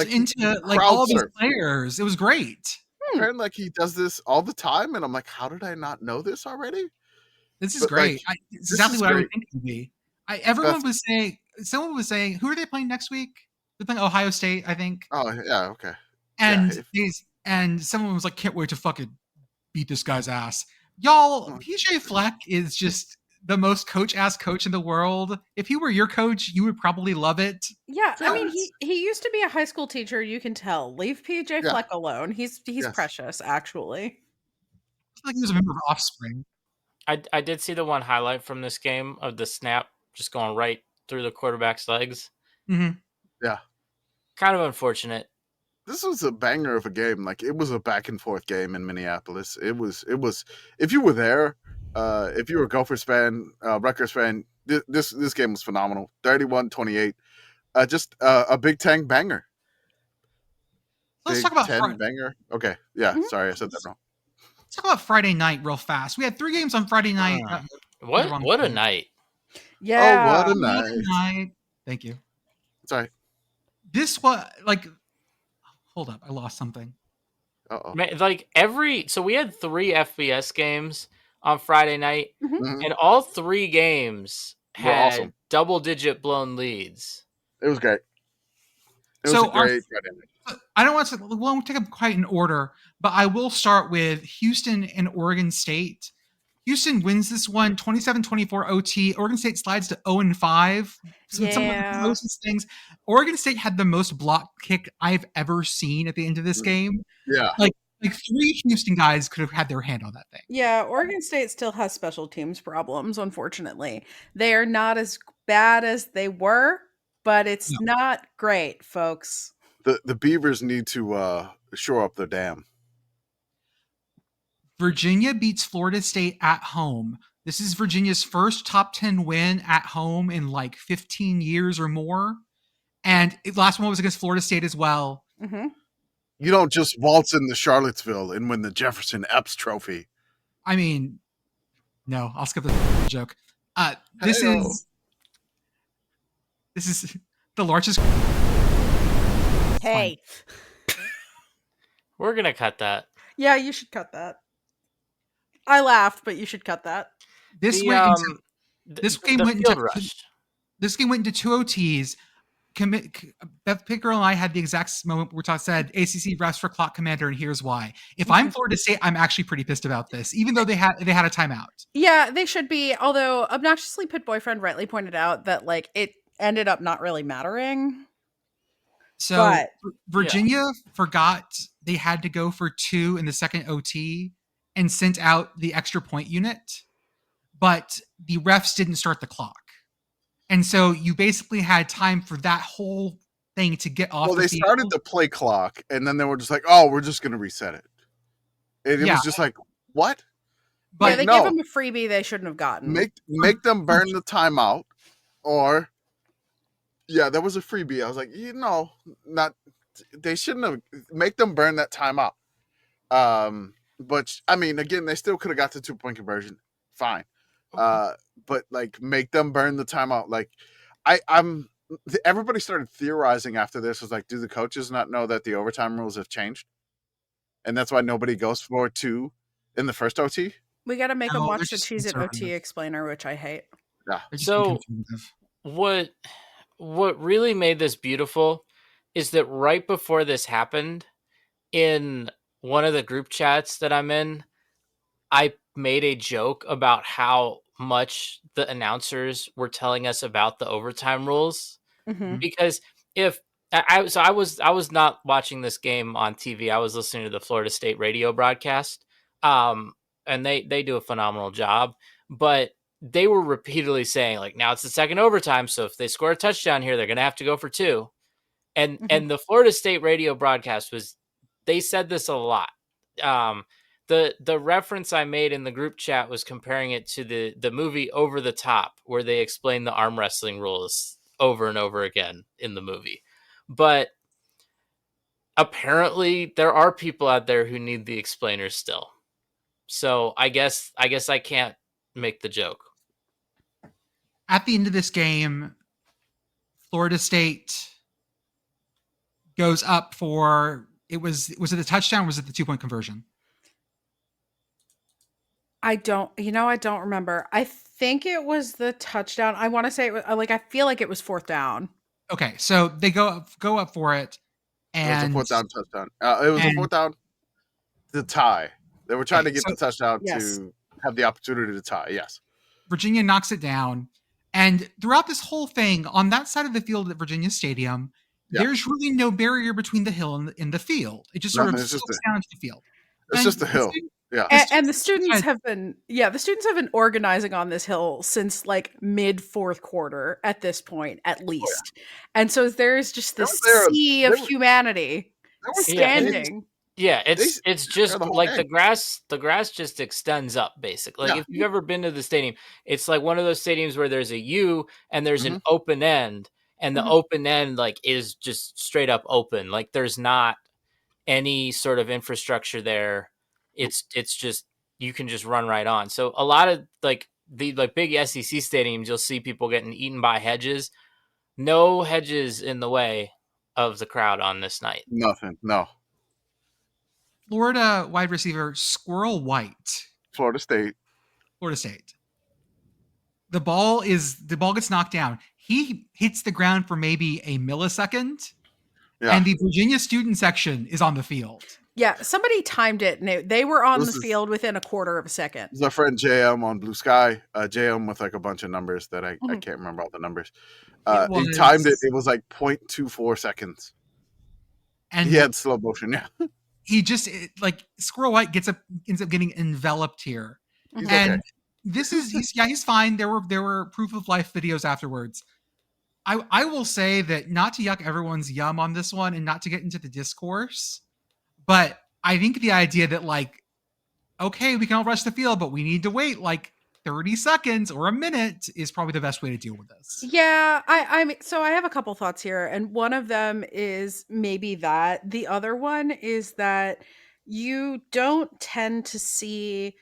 into like all of his players. It was great. Apparently, like he does this all the time, and I'm like, how did I not know this already? This is great. It's exactly what I would think it would be. Someone was saying, who are they playing next week? They're playing Ohio State, I think. Oh yeah, okay. And someone was like, can't wait to fucking beat this guy's ass. Y'all, PJ Fleck is just the most coach-ass coach in the world. If he were your coach, you would probably love it. Yeah, I mean, he used to be a high school teacher. You can tell. Leave PJ Fleck alone. He's precious, actually. Like he was a member of Offspring. I did see the one highlight from this game of the snap just going right through the quarterback's legs. Mm-hmm. Yeah. Kind of unfortunate. This was a banger of a game. Like it was a back and forth game in Minneapolis. It was. If you were there, if you were a Gophers fan, Rutgers fan, this game was phenomenal. 31-28. Just a Big Ten banger. Let's Big talk about Ten banger. Okay, yeah. Mhm. Sorry, I said that wrong. Let's talk about Friday night real fast. We had 3 games on Friday night. What a night. Yeah. Oh, what a What a night! night. Thank you. Sorry. This was like, hold up, I lost something. Uh-oh. Like so we had 3 FBS games on Friday night, Mhm. and all 3 games Were had awesome. double-digit blown leads. It was great. It was So a great Friday night. I don't want to, we won't take them quite in order, but I will start with Houston and Oregon State. Houston wins this one 27-24 OT. Oregon State slides to 0-5. Some of the Yeah. closest things. Oregon State had the most block kick I've ever seen at the end of this game. Yeah. Like 3 Houston guys could have had their hand on that thing. Yeah, Oregon State still has special teams problems, unfortunately. They are not as bad as they were, but it's No. not great, folks. The Beavers need to shore up their dam. Virginia beats Florida State at home. This is Virginia's first top 10 win at home in like 15 years or more. And the last one was against Florida State as well. Hmm. You don't just waltz into Charlottesville and win the Jefferson Epps Trophy. I mean, no, I'll skip the joke. This Hey-o. is the largest. Hey. We're gonna cut that. Yeah, you should cut that. I laughed, but you should cut that. This The, went into, this game the went field into- rush. this game went into 2 OTs. Beth, Pitt Girl, and I had the exact moment where we said ACC refs for clock commander, and here's why. If I'm Florida State, I'm actually pretty pissed about this, even though they had a timeout. Yeah, they should be. Although obnoxiously, Pit Boyfriend rightly pointed out that like it ended up not really mattering. So But- Virginia forgot they had to go for 2 in the second OT and sent out the extra point unit, but the refs didn't start the clock. And so you basically had time for that whole thing to get off Well, the they field. started the play clock, and then they were just like, "Oh, we're just going to reset it." And it Yeah. was just like, "What? But yeah, they no. gave them a freebie they shouldn't have gotten. Make them burn the timeout, or yeah, that was a freebie." I was like, not. They shouldn't have. Make them burn that timeout. But I mean, again, they still could have got the 2-point conversion. Fine. But like, make them burn the timeout. Like, everybody started theorizing after this. Was like, do the coaches not know that the overtime rules have changed, and that's why nobody goes for 2 in the first OT? We got to make them No, they're watch the just Cheez It OT conservative. explainer, which I hate. They're just So- being conservative. What really made this beautiful is that right before this happened, in one of the group chats that I'm in, I made a joke about how much the announcers were telling us about the overtime rules. Mhm. Because if I was not watching this game on TV, I was listening to the Florida State radio broadcast, and they do a phenomenal job. But they were repeatedly saying, like, now it's the second overtime, so if they score a touchdown here, they're going to have to go for 2. And Mhm. and the Florida State radio broadcast they said this a lot. The reference I made in the group chat was comparing it to the movie Over the Top, where they explain the arm wrestling rules over and over again in the movie. But apparently there are people out there who need the explainers still. So I guess I can't make the joke. At the end of this game, Florida State goes up for was it the touchdown or was it the 2-point conversion? I don't remember. I think it was the touchdown. I want to say it was I feel like it was 4th down. Okay, so they go up for it, and It was a 4th down touchdown. It was a 4th down to tie. They were trying to get the touchdown Yes. to have the opportunity to tie. Yes. Virginia knocks it down. And throughout this whole thing, on that side of the field at Virginia Stadium, Yeah. there's really no barrier between the hill and the field. It just sort Nothing, of it's just slopes down to the field. It's And just a the hill. student- Yeah. And the students have been organizing on this hill since like mid 4th quarter at this point, at least. And so there's just this sea of humanity standing. Yeah, it's just the whole like game. the grass just extends up basically. Like Yeah. if you've ever been to the stadium, it's like one of those stadiums where there's a U and there's an open end, and the open end like is just straight up open. Like there's not any sort of infrastructure there. It's just you can just run right on. So a lot of like the big SEC stadiums, you'll see people getting eaten by hedges. No hedges in the way of the crowd on this night. Nothing. No. Florida wide receiver Squirrel White, Florida State. Florida State. The ball gets knocked down. He hits the ground for maybe a millisecond, and the Virginia student section is on the field. Yeah, somebody timed it, and they were on the field within a quarter of a second. This is our friend JM on Blue Sky. JM with like a bunch of numbers that I can't remember all the numbers. He timed it. It was like 0.24 seconds. And he had slow motion, yeah. He just like Squirrel White ends up getting enveloped here. He's and okay. He's fine. There were proof of life videos afterwards. I will say that not to yuck everyone's yum on this one and not to get into the discourse, but I think the idea that like, okay, we can all rush the field, but we need to wait like 30 seconds or a minute is probably the best way to deal with this. Yeah, I mean, so I have a couple thoughts here, and one of them is maybe that. The other one is that you don't tend to see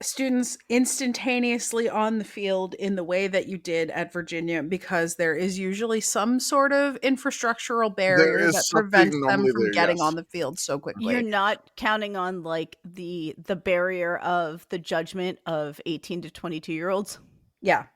students instantaneously on the field in the way that you did at Virginia, because there is usually some sort of infrastructural barrier that prevents them from getting on the field so quickly. You're not counting on like the barrier of the judgment of 18 to 22-year-olds. Yeah.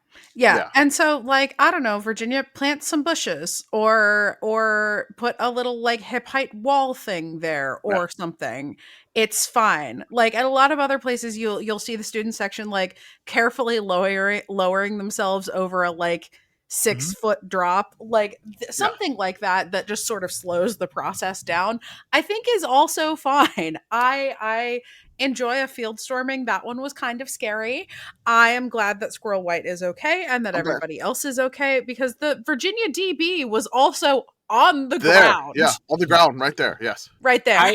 And so like, I don't know, Virginia, plant some bushes or put a little like hip height wall thing there or something. It's fine. Like at a lot of other places you'll see the student section like carefully lowering themselves over a like 6 foot drop, like something like that just sort of slows the process down, I think is also fine. I enjoy a field storming. That one was kind of scary. I am glad that Squirrel White is okay and that everybody else is okay, because the Virginia DB was also on the ground. Yeah, on the ground right there. Yes. Right there.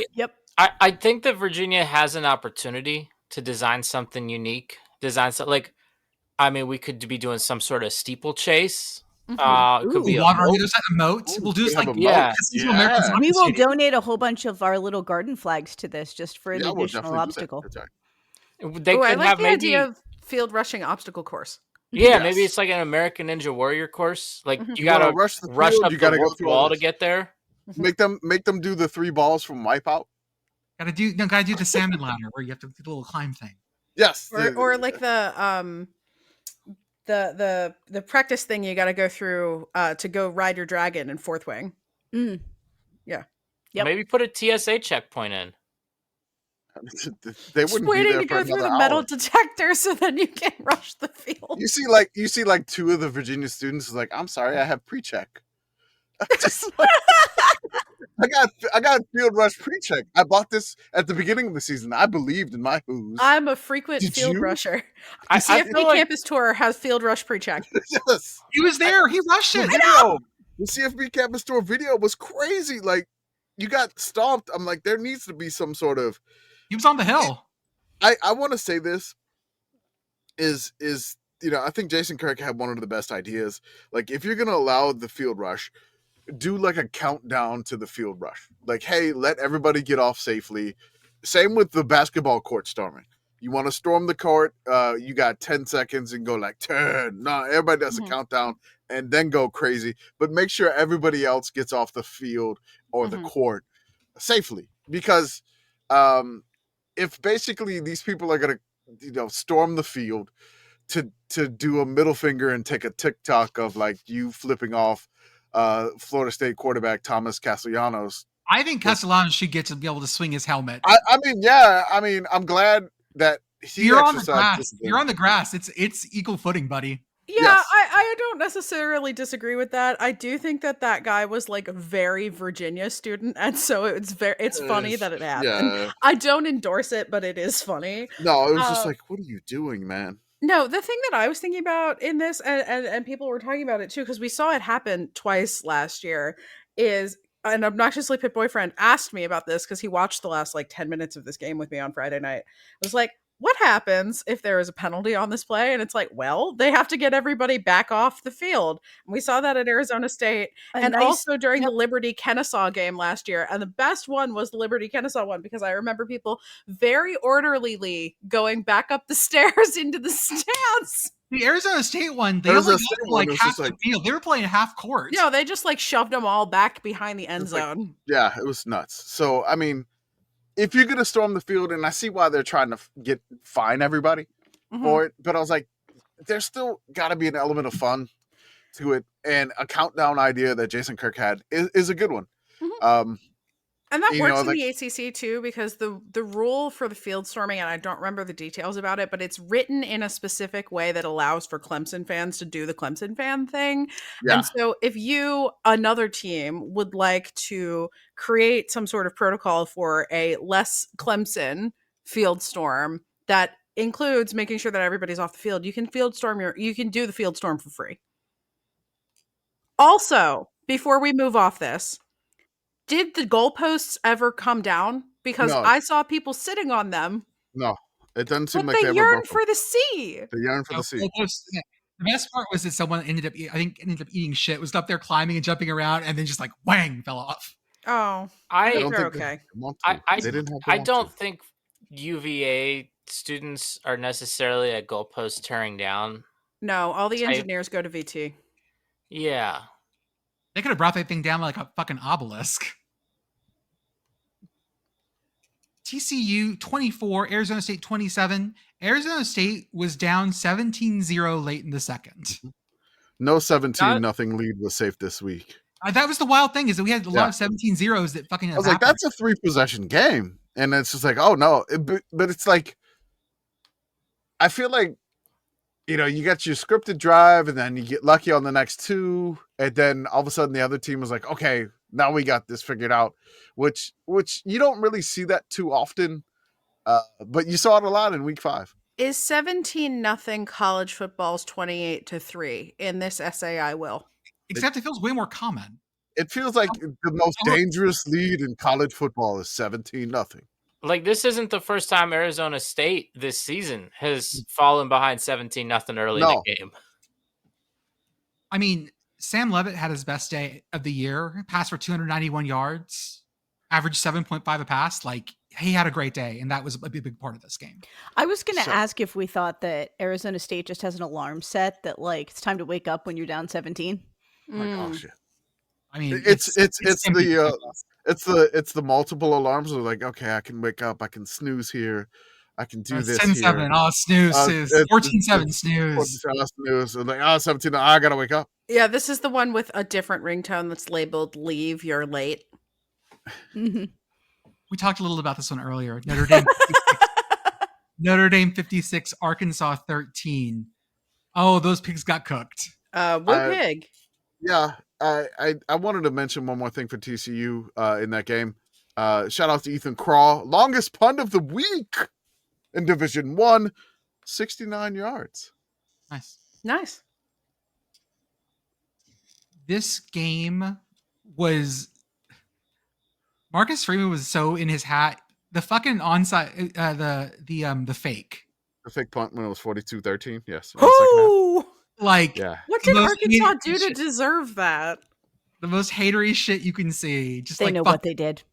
I think that Virginia has an opportunity to design something unique. Like, I mean, we could be doing some sort of steeplechase. It could be water on the other side of the moat. We'll do like we will donate a whole bunch of our little garden flags to this just for an additional obstacle. I like the idea of field rushing obstacle course. Yeah, maybe it's like an American Ninja Warrior course. Like you gotta rush up the wall to get there. Make them do the 3 balls from Wipeout. Gotta do the salmon ladder where you have to do the little climb thing. Yes, or like the practice thing you got to go through to go ride your dragon in Fourth Wing. Yeah. Maybe put a TSA checkpoint in. They wouldn't waiting be there to for go through the hour. metal detector so then you can rush the field. You see like 2 of the Virginia students like, I'm sorry, I have PreCheck. Just like, I got field rush PreCheck. I bought this at the beginning of the season. I believed in my who's. I'm a frequent field rusher. The CFB campus tour has field rush PreCheck. Yes, he was there. He rushed it. The CFB campus tour video was crazy. Like you got stomped. I'm like, there needs to be some sort of. He was on the hill. I want to say this is I think Jason Kirk had one of the best ideas. Like if you're gonna allow the field rush, do like a countdown to the field rush. Like, hey, let everybody get off safely. Same with the basketball court storming. You want to storm the court, you got 10 seconds and go like 10. No, everybody does a countdown and then go crazy. But make sure everybody else gets off the field or the court safely. Because if basically these people are going to, storm the field to do a middle finger and take a TikTok of like you flipping off Florida State quarterback Thomas Castellanos. I think Castellanos should get to be able to swing his helmet. I mean, I'm glad that you're on the grass. You're on the grass. It's equal footing, buddy. Yeah, yes. I don't necessarily disagree with that. I do think that guy was like a very Virginia student, and so it's funny that it happened. Yeah. I don't endorse it, but it is funny. No, it was just like, what are you doing, man? No, the thing that I was thinking about in this, and people were talking about it too, because we saw it happen twice last year, is an obnoxiously Pitt boyfriend asked me about this because he watched the last like 10 minutes of this game with me on Friday night. I was like, what happens if there is a penalty on this play? And it's like, well, they have to get everybody back off the field. And we saw that at Arizona State and also during the Liberty Kennesaw game last year. And the best one was the Liberty Kennesaw one because I remember people very orderlyly going back up the stairs into the stands. The Arizona State one, they only got half the field. They were playing half court. No, they just shoved them all back behind the end zone. Yeah, it was nuts. So, I mean, if you're going to storm the field, and I see why they're trying to fine everybody for it, but I was like, there's still got to be an element of fun to it. And a countdown idea that Jason Kirk had is a good one. And that works in the ACC too, because the rule for the field storming, and I don't remember the details about it, but it's written in a specific way that allows for Clemson fans to do the Clemson fan thing. Yeah. And so if another team, would like to create some sort of protocol for a less Clemson field storm that includes making sure that everybody's off the field, you can do the field storm for free. Also, before we move off this, did the goalposts ever come down? Because I saw people sitting on them. No, it doesn't seem like they yearn for the sea. They yearn for the sea. The best part was that someone ended up eating shit, was up there climbing and jumping around, and then just like whang, fell off. Oh, they're okay. I don't think UVA students are necessarily a goalpost tearing down. No, all the engineers go to VT. Yeah. They could have brought that thing down like a fucking obelisk. TCU 24, Arizona State 27. Arizona State was down 17-0 late in the second. No 17-0 lead was safe this week. That was the wild thing, is that we had a lot of 17-0s that fucking I was like, that's a 3-possession game. And it's just like, oh no. But it's like, I feel like, you got your scripted drive and then you get lucky on the next two. And then all of a sudden the other team was like, okay, now we got this figured out, which you don't really see that too often. But you saw it a lot in week 5. Is 17-0 college football's 28-3 in this essay? I will. Except it feels way more common. It feels like the most dangerous lead in college football is 17-0. Like, this isn't the first time Arizona State this season has fallen behind 17-0 early in the game. I mean, Sam Levitt had his best day of the year, passed for 291 yards, averaged 7.5 a pass. Like, he had a great day, and that was a big part of this game. I was going to ask if we thought that Arizona State just has an alarm set that, like, it's time to wake up when you're down 17. Like, oh shit. I mean, it's the multiple alarms. Are like, okay, I can wake up, I can snooze here, I can do this 10-7. here. Oh, snooze. 14-7 snooze. 14-7 snooze. Like, 17. I gotta wake up. Yeah, this is the one with a different ringtone that's labeled "Leave, you're late." We talked a little about this one earlier. Notre Dame 56, Arkansas 13. Oh, those pigs got cooked. What pig? Yeah, I wanted to mention one more thing for TCU in that game. Shout out to Ethan Craw, longest punt of the week in Division 1, 69 yards. Nice. This game was, Marcus Freeman was so in his hat. The fucking onside, the fake. The fake punt when it was 42-13. Yes. Ooh! Like, what did Arkansas do to deserve that? The most hatery shit you can see. Just they know what they did.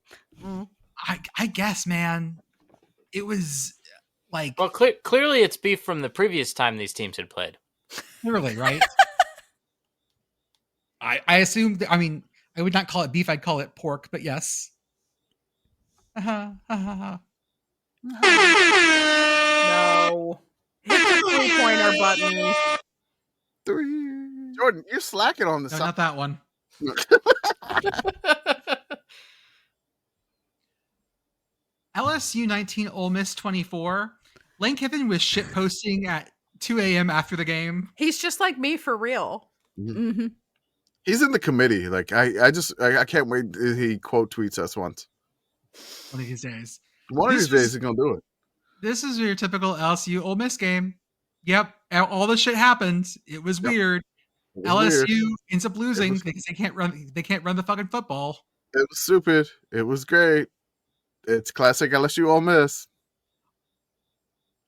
I guess, man. It was like, well, clearly it's beef from the previous time these teams had played. Clearly, right? I assume. I mean, I would not call it beef. I'd call it pork. But yes. No. Hit the 3-pointer button. 3. Jordan, you're slacking on the No, not that one. LSU 19, Ole Miss 24. Lane Kiffin was shit posting at 2 a.m. after the game. He's just like me for real. Mm-hmm. He's in the committee. Like, I can't wait till he quote tweets us once. One of these days. One of these days he's gonna do it. This is your typical LSU Ole Miss game. Yep, all this shit happened. It was weird. It was LSU weird. Ends up losing because they can't run the fucking football. It was stupid. It was great. It's classic LSU Ole Miss.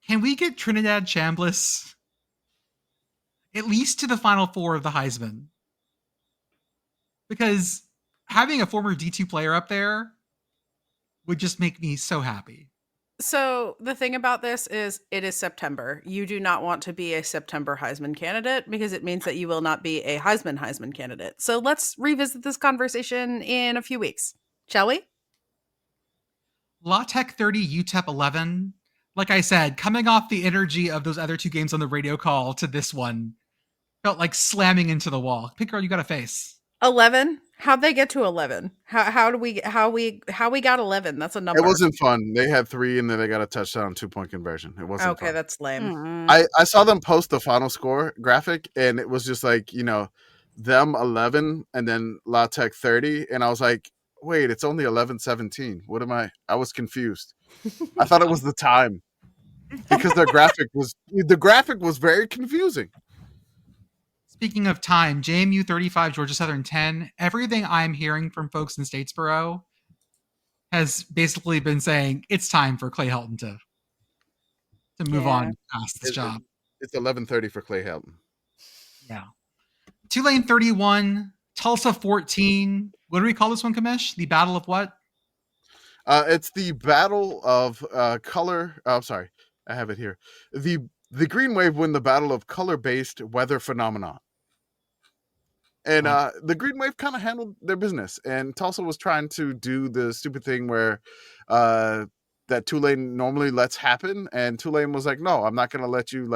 can we get Trinidad Chambliss at least to the Final Four of the Heisman? Because having a former D2 player up there would just make me so happy. So the thing about this is it is September. You do not want to be a September Heisman candidate because it means that you will not be a Heisman candidate. So let's revisit this conversation in a few weeks, shall we? La Tech 30, UTEP 11. Like I said, coming off the energy of those other two games on the radio call to this one felt like slamming into the wall. Pitt Girl, you got a face. 11. How'd they get to 11? How we got 11? That's a number. It wasn't fun. They had 3 and then they got a touchdown 2-point conversion. It wasn't okay. fun. That's lame. Mm. I saw them post the final score graphic and it was just like, them 11 and then La Tech 30. And I was like, wait, it's only 11-17. What am I was confused. I thought it was the time because the graphic was very confusing. Speaking of time, JMU 35, Georgia Southern 10. Everything I'm hearing from folks in Statesboro has basically been saying it's time for Clay Helton to move on past this job. It's 11:30 for Clay Helton. Yeah. Tulane 31, Tulsa 14. What do we call this one, Commish? The Battle of what? It's the Battle of Color. Oh, sorry, I have it here. The Green Wave win the Battle of Color-Based Weather Phenomenon. And the Green Wave kind of handled their business. And Tulsa was trying to do the stupid thing where that Tulane normally lets happen. And Tulane was like, no, I'm not going to let you,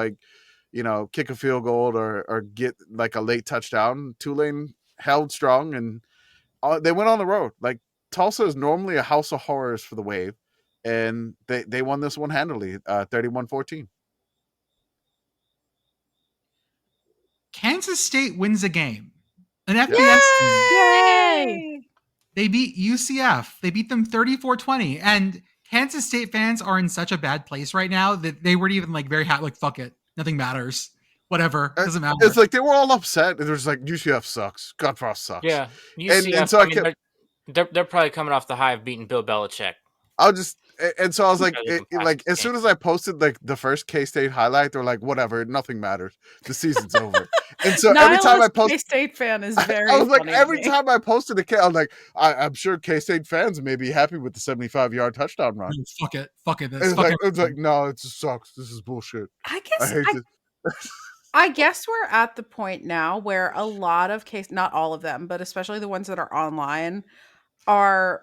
kick a field goal or get, like, a late touchdown. Tulane held strong, and they went on the road. Like, Tulsa is normally a house of horrors for the Wave. And they won this one handily, 31-14. Kansas State wins a game. An FBS Yay! team. Yay! They beat UCF. They beat them 34-20. And Kansas State fans are in such a bad place right now that they weren't even very happy. Like, fuck it. Nothing matters. Whatever. Doesn't matter. It's like they were all upset. And they're just like, UCF sucks. Godfrost sucks. Yeah. UCF, and so they're probably coming off the high of beating Bill Belichick. So I was like, as soon as I posted the first K-State highlight, they're like, whatever, nothing matters. The season's over. And so every time I posted, K-State fan is very. I was like, funny every to me. time I posted a K, I'm like, I'm sure K-State fans may be happy with the 75-yard touchdown run. Fuck it. Fuck it. It's like, no, it just sucks. This is bullshit. I I hate guess this. I guess we're at the point now where a lot of not all of them, but especially the ones that are online, are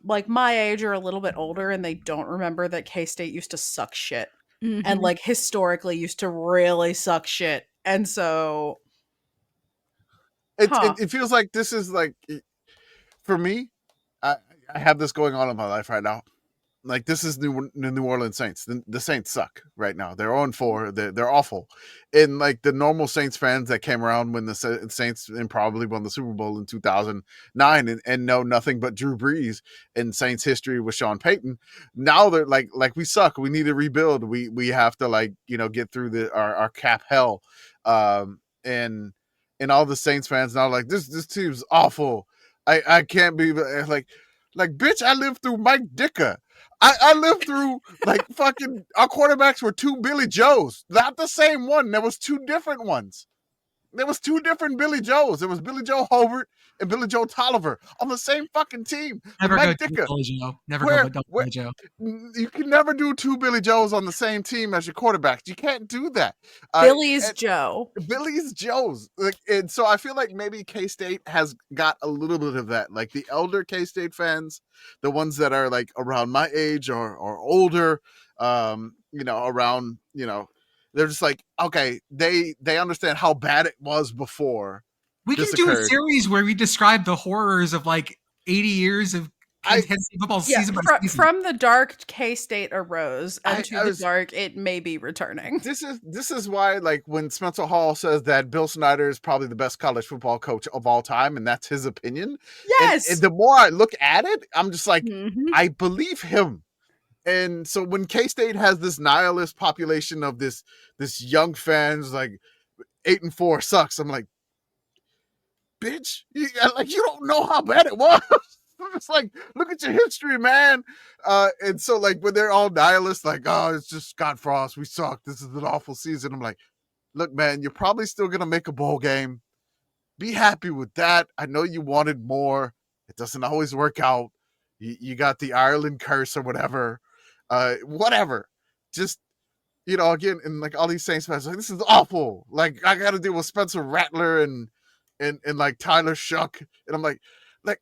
like my age or a little bit older, and they don't remember that K-State used to suck shit and historically used to really suck shit. And so it feels like this is for me, I have this going on in my life right now. Like, this is the New Orleans Saints. The Saints suck right now. They're 0-4. They're awful. And the normal Saints fans that came around when the Saints and probably won the Super Bowl in 2009 and know nothing but Drew Brees and Saints history with Sean Payton. Now they're like we suck. We need to rebuild. We have to get through our cap hell. And all the Saints fans now like this team's awful. I can't be like bitch. I lived through Mike Ditka. I lived through fucking our quarterbacks were 2 Billy Joes, not the same one. There was 2 different ones. There was 2 different Billy Joes. There was Billy Joe Hobart and Billy Joe Tolliver on the same fucking team. Never Mike go Ditka. Billy Joe. Never go Billy Joe. You can never do 2 Billy Joes on the same team as your quarterbacks. You can't do that. Billy's Joe. Billy's Joes. And so I feel like maybe K-State has got a little bit of that. Like the elder K-State fans, the ones that are around my age or older, they're just like, okay, they understand how bad it was before. We can do a series where we describe the horrors of 80 years of football season by season. From the dark, K-State arose, and the dark, it may be returning. This is why, when Spencer Hall says that Bill Snyder is probably the best college football coach of all time, and that's his opinion. Yes. And the more I look at it, I'm just like, I believe him. And so when K-State has this nihilist population of this young fans 8-4 sucks, I'm like, bitch, you don't know how bad it was. It's like, look at your history, man. And so like when they're all nihilists, like, oh, it's just Scott Frost, we suck, this is an awful season. I'm like, look, man, you're probably still gonna make a bowl game. Be happy with that. I know you wanted more. It doesn't always work out. You got the Ireland curse or whatever. Whatever. Just, again, and like all these Saints fans, like, this is awful. Like, I got to deal with Spencer Rattler and like Tyler Shuck. And I'm like,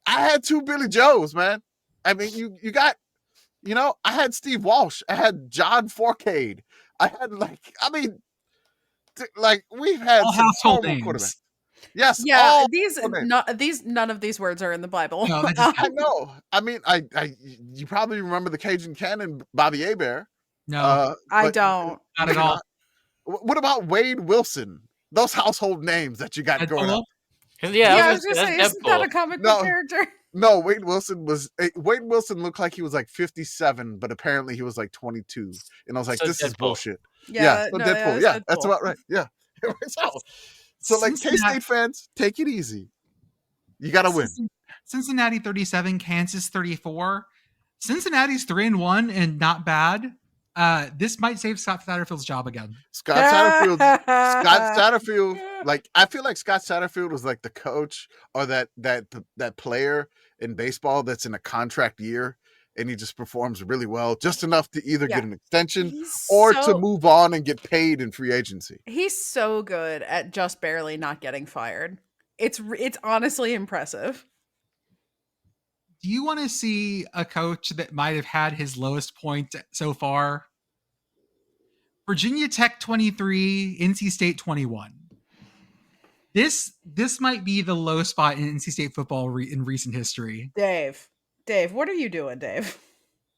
I had 2 Billy Joes, man. I mean, you got, I had Steve Walsh. I had John Forcade. I had we've had All some household horrible names. quarterbacks. Yes. Yeah, Okay. none of these words are in the Bible. No, that just- I know. I mean, you probably remember the Cajun Cannon, Bobby Hebert. No, I but don't. not at all. What about Wade Wilson? Those household names that you got going Deadpool? on. Yeah, I was gonna say, that's isn't that a Deadpool. comic No. book character? No, Wade Wilson looked like he was like 57, but apparently he was like 22. And I was like, So this is Deadpool. bullshit. So no, Deadpool. it's Yeah, that's Deadpool. about right. Yeah. So like K-State fans, take it easy. You got to win. Cincinnati 37, Kansas 34. Cincinnati's 3-1 and not bad. This might save Scott Satterfield's job again. Scott Satterfield, like I feel like Scott Satterfield was like the coach or that player in baseball that's in a contract year and he just performs really well, just enough to either get an extension or to move on and get paid in free agency. He's so good at just barely not getting fired. It's honestly impressive. Do you want to see a coach that might have had his lowest point so far? Virginia Tech 23, NC State 21. This might be the low spot in NC State football in recent history. Dave, what are you doing, Dave?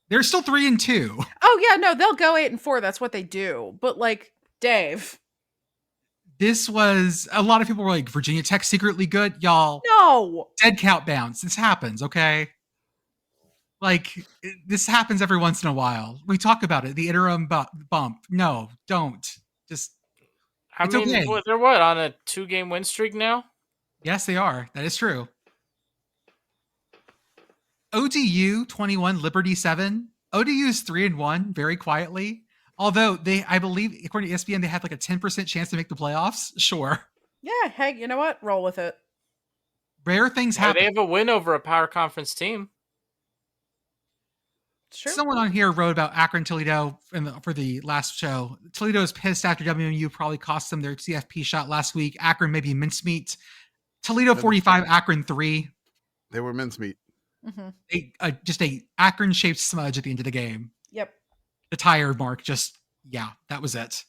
They're still 3-2. Oh yeah, no, they'll go 8-4. That's what they do. But like, Dave, this was a lot of people were like, Virginia Tech secretly good, y'all. No, dead count bounce. This happens, okay? Like this happens every once in a while. We talk about it. The interim bump. No, don't. Just. I mean, okay. They're what, on a 2-game win streak now? Yes, they are. That is true. ODU 21, Liberty 7. ODU is 3-1 very quietly. Although I believe, according to ESPN, they had like a 10% chance to make the playoffs. Sure. Yeah, hey, you know what? Roll with it. Rare things happen. They have a win over a power conference team. Sure. Someone on here wrote about Akron Toledo for the last show. Toledo is pissed after WMU probably cost them their CFP shot last week. Akron maybe mincemeat. Toledo 45, Akron 3. They were mincemeat. Mm-hmm. Just a Akron-shaped smudge at the end of the game. Yep. The tire mark, that was it.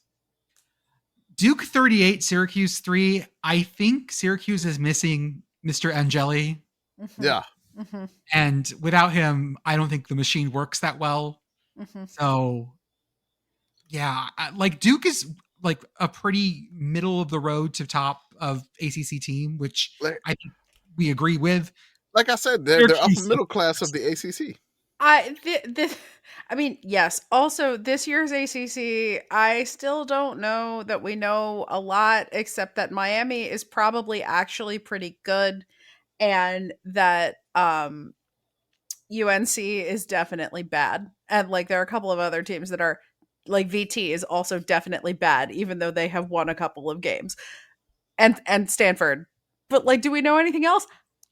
Duke 38, Syracuse 3. I think Syracuse is missing Mr. Angeli. Mm-hmm. Yeah. Mm-hmm. And without him, I don't think the machine works that well. Mm-hmm. So, yeah, like Duke is like a pretty middle of the road to top of ACC team, which I think we agree with. Like I said, they're upper middle class of the ACC. I mean, yes. Also, this year's ACC, I still don't know that we know a lot, except that Miami is probably actually pretty good, and that UNC is definitely bad, and like there are a couple of other teams that are like VT is also definitely bad, even though they have won a couple of games, and Stanford. But like, do we know anything else?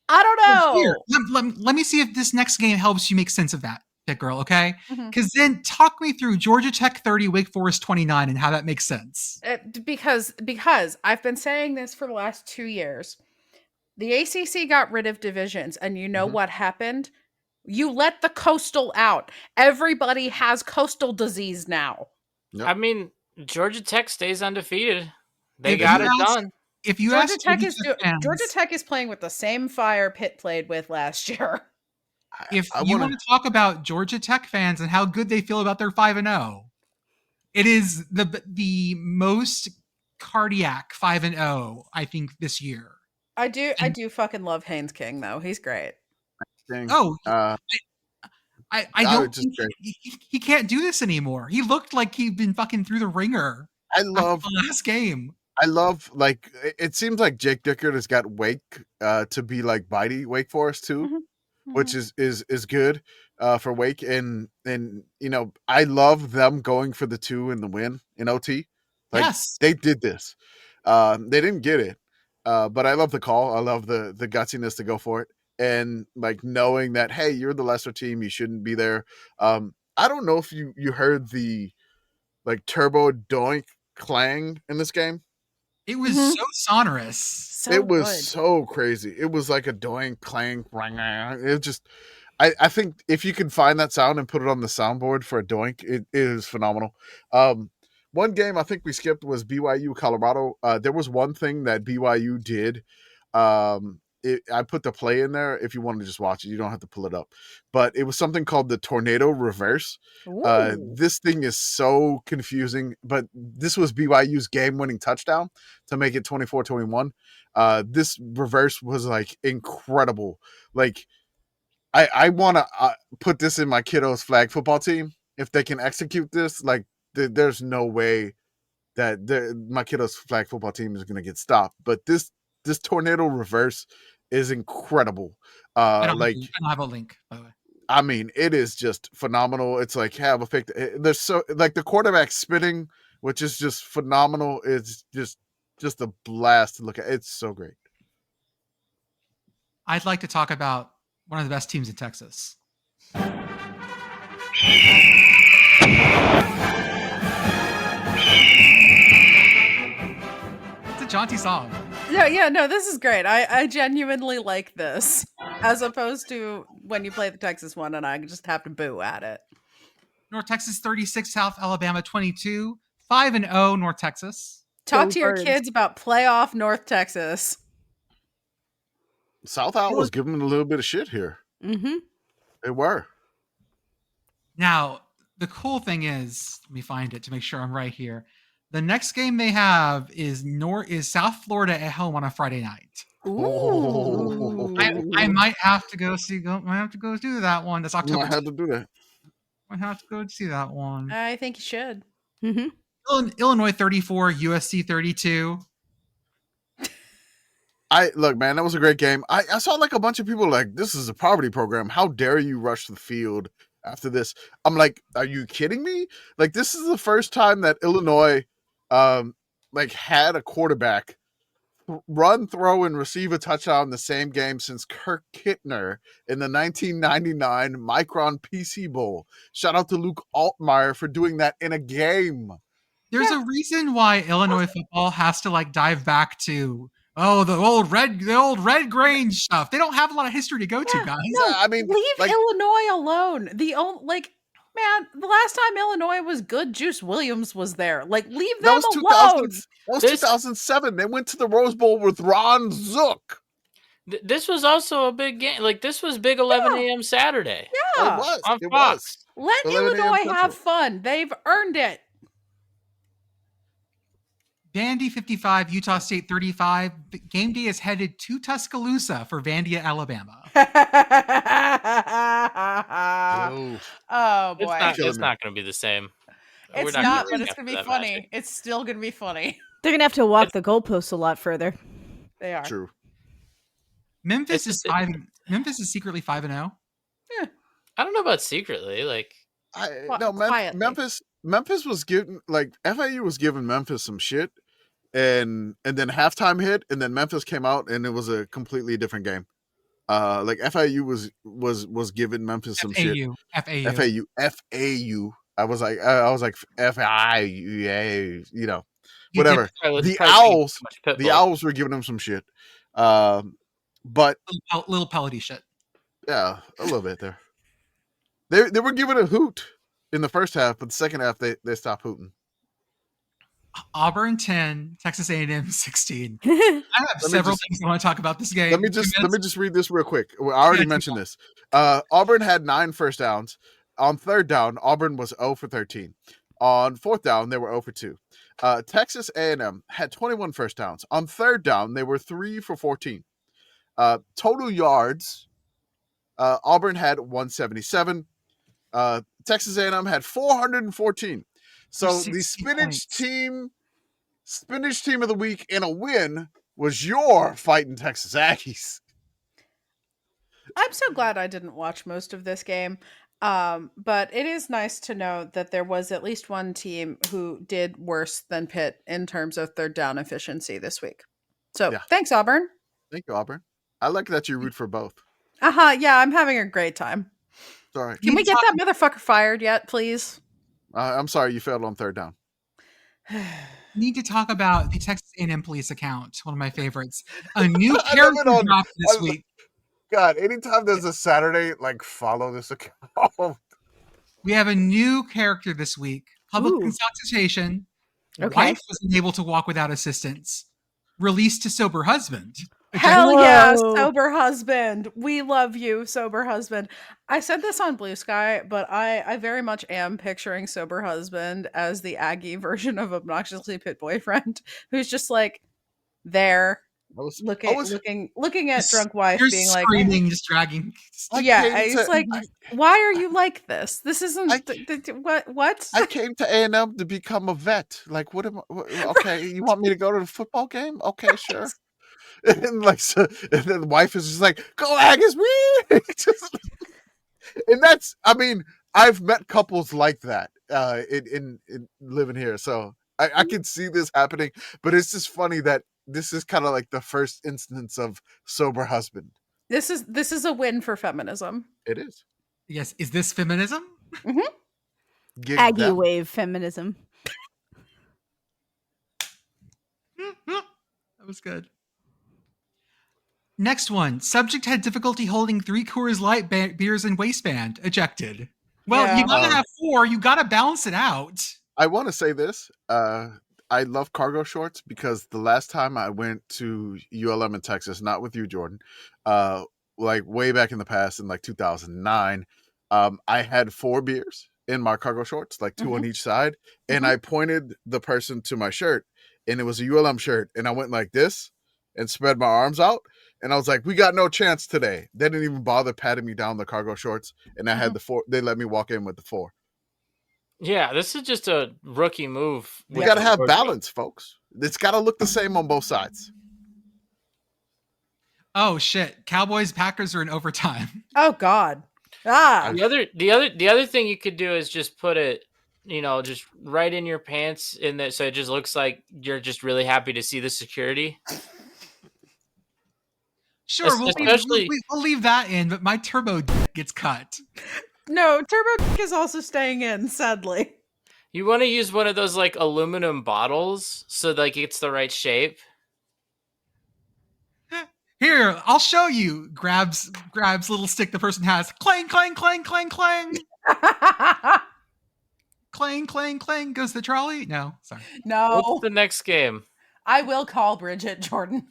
I don't know. Let me see if this next game helps you make sense of that, Pitt Girl, okay? Mhm. Because then talk me through Georgia Tech 30, Wake Forest 29, and how that makes sense. Because I've been saying this for the last 2 years. The ACC got rid of divisions, and you know what happened? You let the coastal out. Everybody has coastal disease now. Yep. I mean, Georgia Tech stays undefeated. They got it done. If you Georgia ask Georgia Tech is playing with the same fire Pitt played with last year. If you want to talk about Georgia Tech fans and how good they feel about their 5-0, it is the most cardiac 5-0 I think this year. I do fucking love Haynes King though. He's great. Oh, I don't think he can't do this anymore. He looked like he'd been fucking through the ringer. I love the last game. I love, like, it seems like Jake Dickert has got Wake to be like Bitey Wake Forest too. which is good for Wake. And I love them going for the 2 in the win in OT. Like Yes. they did this. They didn't get it, but I love the call. I love the gutsiness to go for it, and like knowing that, hey, you're the lesser team, you shouldn't be there. I don't know if you heard the like turbo doink clang in this game. It was so sonorous. So It was good. so crazy. It was like a doink clang. It just, I think if you can find that sound and put it on the soundboard for a doink, it is phenomenal. One game I think we skipped was BYU Colorado. There was one thing that BYU did. I put the play in there if you want to just watch it. You don't have to pull it up. But it was something called the tornado reverse. This thing is so confusing, but this was BYU's game-winning touchdown to make it 24-21. This reverse was like incredible. Like I want to put this in my kiddos' flag football team. If they can execute this, like there's no way that my kiddos' flag football team is going to get stopped. But this tornado reverse is incredible. I don't have a link, by the way. I mean, it is just phenomenal. It's like have a pick. There's so like the quarterback spinning, which is just phenomenal. It's just a blast to look at. It's so great. I'd like to talk about one of the best teams in Texas. It's a jaunty song. Yeah, no, this is great. I genuinely like this, as opposed to when you play the Texas one and I just have to boo at it. North Texas 36, South Alabama 22, 5-0 North Texas. Talk Go to your Birds. kids about playoff North Texas. South Al was giving a little bit of shit here. Mm-hmm. They were. Now, the cool thing is, let me find it to make sure I'm right here. The next game they have is South Florida at home on a Friday night. Ooh. I might have to go do that one. That's You October. might have to do that. I have to go see that one. I think you should. Mm-hmm. Illinois 34, USC 32. Look, man, that was a great game. I saw like a bunch of people like, this is a poverty program. How dare you rush the field after this? I'm like, are you kidding me? Like, this is the first time that Illinois like had a quarterback run, throw, and receive a touchdown in the same game since Kirk Kittner in the 1999 Micron PC Bowl. Shout out to Luke Altmaier for doing that in a game. There's a reason why Illinois football has to like dive back to the old red grain stuff. They don't have a lot of history to go to, guys. No, I mean, leave like- Illinois alone. Man, the last time Illinois was good, Juice Williams was there. Like, leave them alone. That was 2007. They went to the Rose Bowl with Ron Zook. This was also a big game. Like, this was big 11 a.m. Saturday. Yeah. It was. On It Fox. was. Let 11 a.m. Illinois have Central. fun. They've earned it. Vandy 55, Utah State 35. Game day is headed to Tuscaloosa for Vandy at Alabama. Oh, boy. It's not going to be the same. It's We're not, gonna but it's get going to be after that funny. magic. It's still going to be funny. They're gonna have to walk the goalposts a lot further. They are. True. Memphis It's is secretly 5-0. I don't know about secretly. Like, Quietly. Memphis was giving like FIU was giving Memphis some shit, and then halftime hit, and then Memphis came out, and it was a completely different game. Like FIU was giving Memphis some shit. FAU. I was like FIU, whatever. The Owls were giving them some shit. But Little pellety shit. yeah, a little bit there. They were giving a hoot in the first half, but the second half they stopped hooting. Auburn 10, Texas A&M 16. I have several things I want to talk about this game. Let me just read this real quick. I already mentioned this. Auburn had 9 first downs. On third down, Auburn was 0 for 13. On fourth down, they were 0 for 2. Texas A&M had 21 first downs. On third down, they were 3 for 14. Total yards, Auburn had 177. Texas A&M had 414. So the Spinach Team of the week in a win was your fighting Texas Aggies. I'm so glad I didn't watch most of this game. But it is nice to know that there was at least one team who did worse than Pitt in terms of third down efficiency this week. So Yeah. thanks, Auburn. Thank you, Auburn. I like that you root for both. Yeah, I'm having a great time. Sorry. Can we get that motherfucker fired yet, please? I'm sorry you failed on third down. Need to talk about the Texas A&M police account, one of my favorites. A new I love it character on- dropped this I- week. God, anytime there's a Saturday, like follow this account. We have a new character this week. Public Ooh. consultation. Okay. Wife wasn't able to walk without assistance. Released to sober husband. Hell yeah, Whoa. sober husband. We love you, sober husband. I said this on Blue Sky, but I very much am picturing sober husband as the Aggie version of obnoxiously Pitt boyfriend, who's just like there looking at drunk wife, You're being like, screaming, just dragging. it's like, why are you like this? This isn't what? I came to A&M to become a vet. Like, okay, you want me to go to the football game? Okay, sure. And then the wife is just like, go Aggies, wee! And that's, I mean, I've met couples like that in living here, so I can see this happening. But it's just funny that this is kind of like the first instance of sober husband. This is a win for feminism. It is. Yes, is this feminism? Give Aggie them- wave feminism. That was good. Next one. Subject had difficulty holding 3 Coors Light beers in waistband. Ejected. Well, Yeah. you gotta have 4. You gotta balance it out. I want to say this. I love cargo shorts because the last time I went to ULM in Texas, not with you, Jordan, like way back in the past in like 2009, I had 4 beers in my cargo shorts, like 2 on each side. And I pointed the person to my shirt, and it was a ULM shirt. And I went like this and spread my arms out. And I was like, we got no chance today. They didn't even bother patting me down the cargo shorts. And I had the 4. They let me walk in with the 4. Yeah, this is just a rookie move. We got to have balance, folks. It's got to look the same on both sides. Oh shit. Cowboys Packers are in overtime. Oh God. Ah. The other thing you could do is just put it, just right in your pants in there, so it just looks like you're just really happy to see the security. Sure, Especially- we'll leave that in, but my turbo gets cut. No, Turbo Dick is also staying in, sadly. You want to use one of those like aluminum bottles so like it's the right shape. Here, I'll show you. Grabs little stick the person has. Clang, clang, clang, clang, clang. Clang, clang, clang. Goes the trolley? No, sorry. No. What's the next game? I will call Bridget, Jordan.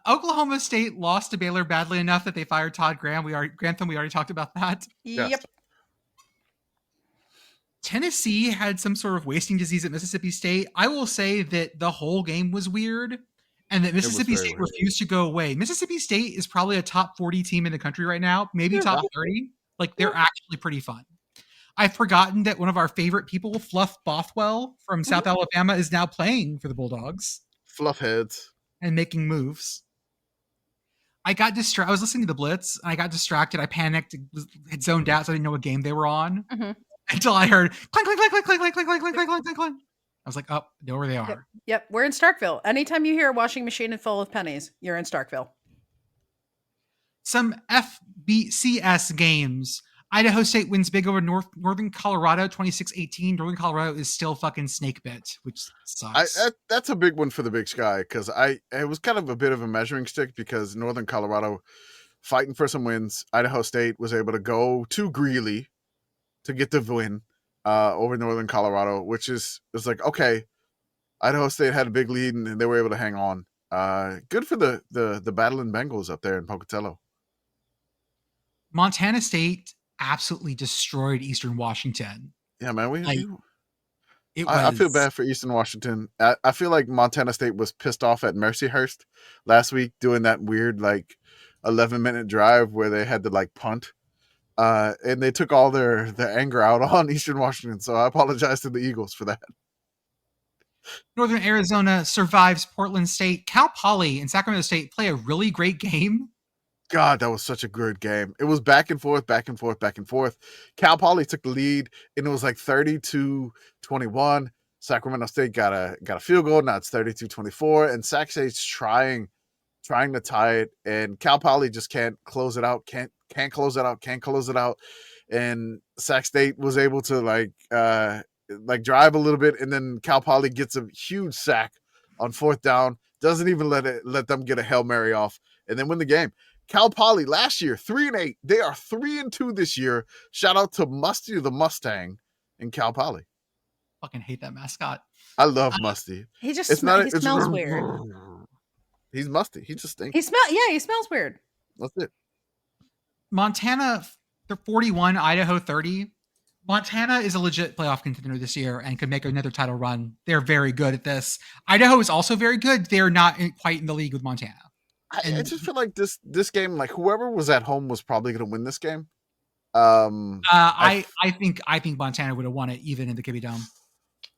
Oklahoma State lost to Baylor badly enough that they fired Todd Grantham. We already talked about that. Yes. Yep. Tennessee had some sort of wasting disease at Mississippi State. I will say that the whole game was weird and that Mississippi very State weird. refused to go away. Mississippi State is probably a top 40 team in the country right now, maybe top 30. Like, they're actually pretty fun. I've forgotten that one of our favorite people, Fluff Bothwell from South Alabama, is now playing for the Bulldogs Fluff heads. and making moves. I got distracted. I was listening to the Blitz and I got distracted. I panicked, had zoned out, so I didn't know what game they were on until I heard clank, clank, clank, clank, clank, clank, clank, clank, clank, clank, clank, clank. I was like, oh, I know where they are. Yep. We're in Starkville. Anytime you hear a washing machine full of pennies, you're in Starkville. Some FBCS games. Idaho State wins big over Northern Colorado, 26-18. Northern Colorado is still fucking snake bit, which sucks. That's a big one for the Big Sky because it was kind of a bit of a measuring stick because Northern Colorado fighting for some wins. Idaho State was able to go to Greeley to get the win over Northern Colorado, which is like, okay, Idaho State had a big lead and they were able to hang on. Good for the battling Bengals up there in Pocatello. Montana State absolutely destroyed Eastern Washington. Yeah, man. I I feel bad for Eastern Washington. I feel like Montana State was pissed off at Mercyhurst last week doing that weird 11-minute drive where they had to punt. And they took all their anger out on Eastern Washington. So I apologize to the Eagles for that. Northern Arizona survives Portland State. Cal Poly and Sacramento State play a really great game. God, that was such a good game. It was back and forth, back and forth, back and forth. Cal Poly took the lead, and it was like 32-21. Sacramento State got a field goal. Now it's 32-24, and Sac State's trying to tie it, and Cal Poly just can't close it out. Can't close it out. And Sac State was able to like drive a little bit, and then Cal Poly gets a huge sack on fourth down. Doesn't even let them get a Hail Mary off, and then win the game. Cal Poly last year 3-8. They are 3-2 this year. Shout out to Musty the Mustang and Cal Poly. Fucking hate that mascot. I love Musty. He just smells weird. He's musty. He just stinks. He smells weird. That's it. Montana 41, Idaho 30. Montana is a legit playoff contender this year and could make another title run. They're very good at this. Idaho is also very good. They're not quite in the league with Montana. I just feel like this game, like whoever was at home was probably going to win this game. I think Montana would have won it even in the Kibby Dome.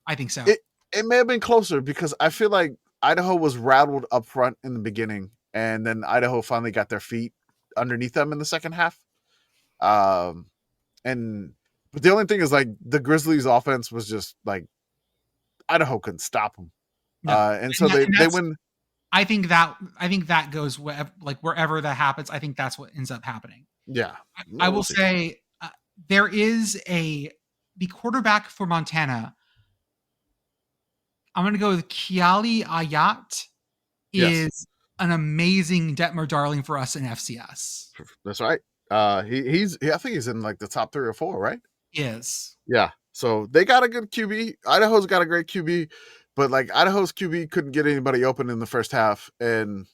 I think so. It may have been closer because I feel like Idaho was rattled up front in the beginning, and then Idaho finally got their feet underneath them in the second half. But the only thing is, like, the Grizzlies' offense was just like Idaho couldn't stop them, they win. I think that goes wherever that happens. I think that's what ends up happening. Yeah, I will say there is the quarterback for Montana. I'm going to go with Kiali Ayat. Is an amazing Detmer darling for us in FCS. That's right. I think he's in like the top 3 or 4, right? Is. Yeah. So they got a good QB. Idaho's got a great QB, but like Idaho's QB couldn't get anybody open in the first half, and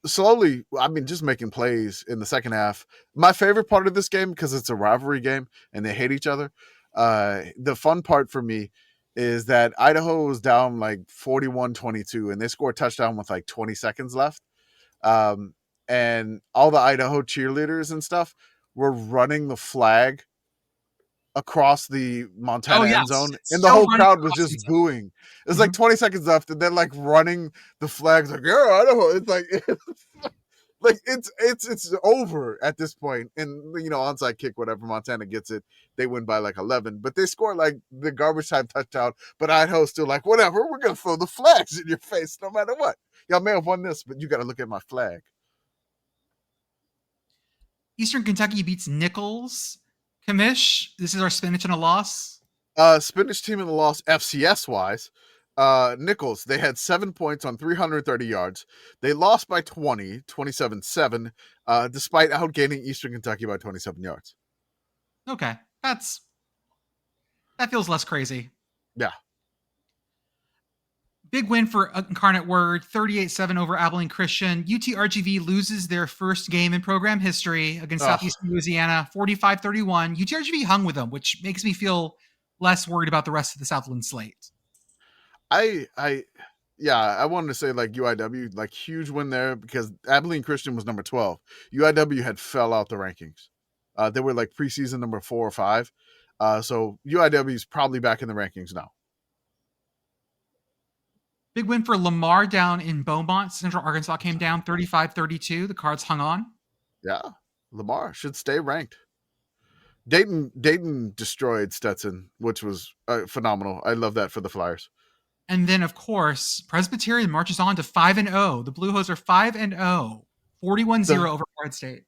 slowly, I mean, just making plays in the second half. My favorite part of this game, because it's a rivalry game and they hate each other. The fun part for me is that Idaho was down like 41-22, and they scored a touchdown with like 20 seconds left. And all the Idaho cheerleaders and stuff were running the flag across the Montana end zone, and the whole crowd was just booing. It was like 20 seconds left, and then like running the flags like, yeah, Idaho. It's like it's over at this point. And onside kick, whatever, Montana gets it, they win by like 11. But they score like the garbage time touchdown. But Idaho's still like, whatever, we're gonna throw the flags in your face no matter what. Y'all may have won this, but you got to look at my flag. Eastern Kentucky beats Nichols. Commish, this is our Spinach and a loss. Spinach Team in the loss, FCS wise. Nichols, they had 7 points on 330 yards. They lost by 20, 27-7, despite outgaining Eastern Kentucky by 27 yards. Okay, that feels less crazy. Yeah. Big win for Incarnate Word, 38-7 over Abilene Christian. UTRGV loses their first game in program history against Southeastern Louisiana, 45-31. UTRGV hung with them, which makes me feel less worried about the rest of the Southland slate. I wanted to say like UIW, like huge win there because Abilene Christian was number 12. UIW had fell out the rankings. They were like preseason number 4 or 5. So UIW is probably back in the rankings now. Big win for Lamar down in Beaumont. Central Arkansas came down 35-32. The Cards hung on. Yeah, Lamar should stay ranked. Dayton destroyed Stetson, which was phenomenal. I love that for the Flyers. And then, of course, Presbyterian marches on to 5-0. The Blue Hose are 5-0, 41-0 over Florida State.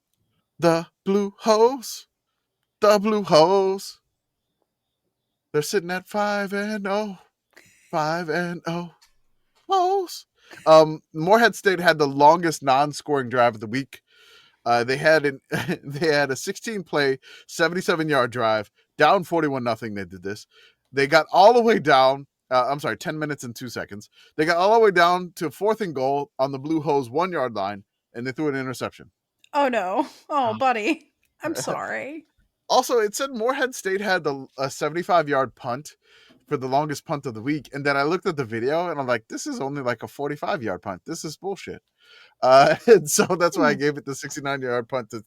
The Blue Hose. They're sitting at 5-0. 5-0. Hose. Morehead State had the longest non-scoring drive of the week. They had a 16-play, 77-yard drive, down 41-0. They did this. They got all the way down. 10 minutes and 2 seconds. They got all the way down to 4th and goal on the Blue Hose 1-yard line, and they threw an interception. Oh, no. Oh, buddy. I'm sorry. Also, it said Morehead State had a 75-yard punt for the longest punt of the week. And then I looked at the video, and I'm like, this is only like a 45-yard punt. This is bullshit. And so that's why I gave it the 69-yard punt to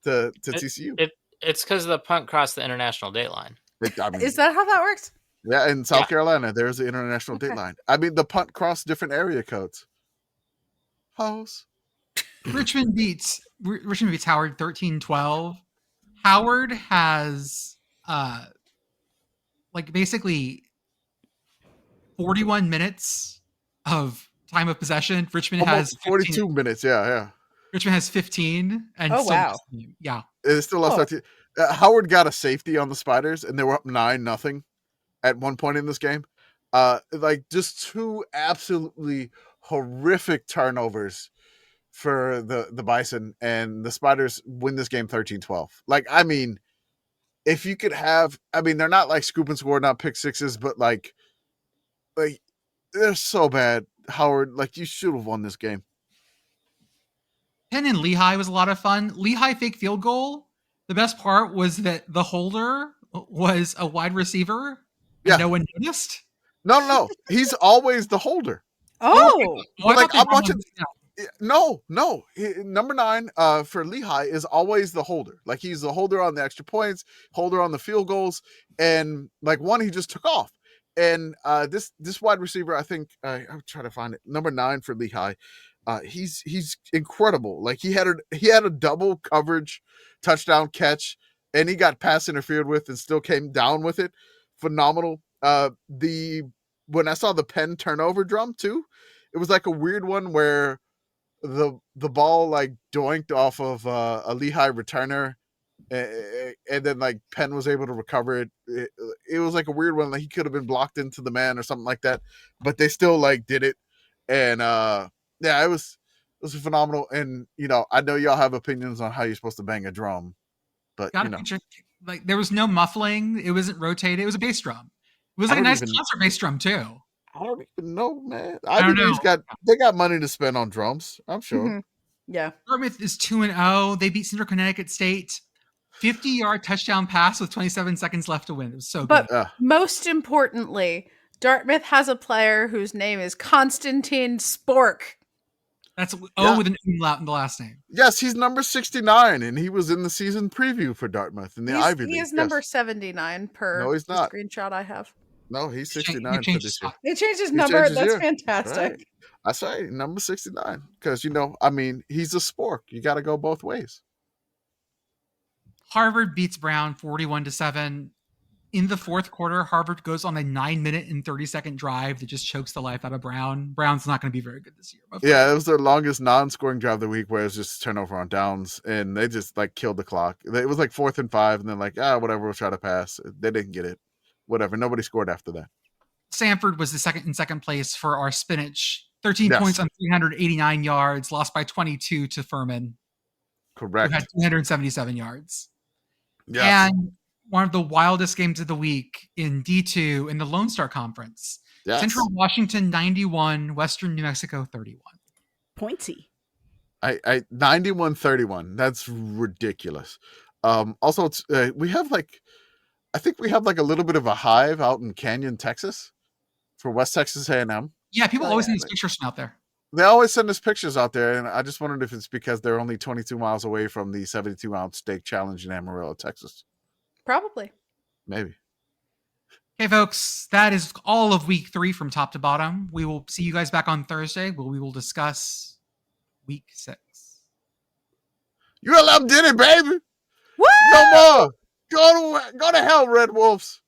TCU. It's because the punt crossed the international date line. Is that how that works? Yeah, in South Carolina, there's the international date line. I mean, the punt crossed different area codes. Hose. Richmond beats Howard 13-12. Howard has basically 41 minutes of time of possession. Richmond has 42 minutes. Yeah. Richmond has 15 and Oh, still wow. lost the game. Yeah. It still lost 13. Howard got a safety on the Spiders, and they were up 9-0 at one point in this game. Just two absolutely horrific turnovers for the Bison, and the Spiders win this game 13-12. If you could have, they're not like scoop and score, not pick sixes, but like they're so bad. Howard, you should have won this game. Penn and Lehigh was a lot of fun. Lehigh fake field goal. The best part was that the holder was a wide receiver. And no one noticed. No. He's always the holder. Oh, I'm watching. No. Number 9 for Lehigh is always the holder. He's the holder on the extra points, holder on the field goals, and one he just took off. And this wide receiver, I think I'm trying to find it. Number 9 for Lehigh. He's incredible. He had a double coverage touchdown catch, and he got pass interfered with and still came down with it. Phenomenal. When I saw the Penn turnover drum too, it was a weird one where the ball doinked off of a Lehigh returner, and then Penn was able to recover it. It was a weird one. He could have been blocked into the man or something like that, but they still did it. And it was phenomenal. And I know y'all have opinions on how you're supposed to bang a drum, but picture, there was no muffling. It wasn't rotated. It was a bass drum. It was a nice concert bass drum too. I don't even know, man. I don't know. They got money to spend on drums, I'm sure. Mm-hmm. Yeah. Dartmouth is 2-0. They beat Central Connecticut State. 50-yard touchdown pass with 27 seconds left to win. It was so good. But most importantly, Dartmouth has a player whose name is Konstantin Spork. That's with an umlaut in the last name. Yes, he's number 69, and he was in the season preview for Dartmouth in the Ivy League. He is number 79 per he's not. screenshot I have. No, he's 69 for this year. He changed his number. That's fantastic. Right. I say number 69 because he's a spork. You got to go both ways. Harvard beats Brown 41-7. In the fourth quarter, Harvard goes on a 9-minute and 30-second drive that just chokes the life out of Brown. Brown's not going to be very good this year. Yeah, it was their longest non-scoring drive of the week, where it was just turnover on downs, and they just killed the clock. It was 4th and 5, and then whatever, we'll try to pass. They didn't get it. Whatever. Nobody scored after that. Stanford was in second place for our Spinach. 13 points on 389 yards, lost by 22 to Furman. Correct. Who had 277 yards. Yes. And one of the wildest games of the week in D2 in the Lone Star Conference. Yes. Central Washington 91, Western New Mexico 31. Pointy. I 91-31. That's ridiculous. Also, we have I think we have a little bit of a hive out in Canyon, Texas, for West Texas A&M. Yeah, people always send us pictures from out there. They always send us pictures out there, and I just wondered if it's because they're only 22 miles away from the 72-ounce steak challenge in Amarillo, Texas. Probably. Maybe. Okay, folks, that is all of week 3 from top to bottom. We will see you guys back on Thursday, where we will discuss week 6. ULM did it, baby! Woo! No more! Go to hell, Red Wolves!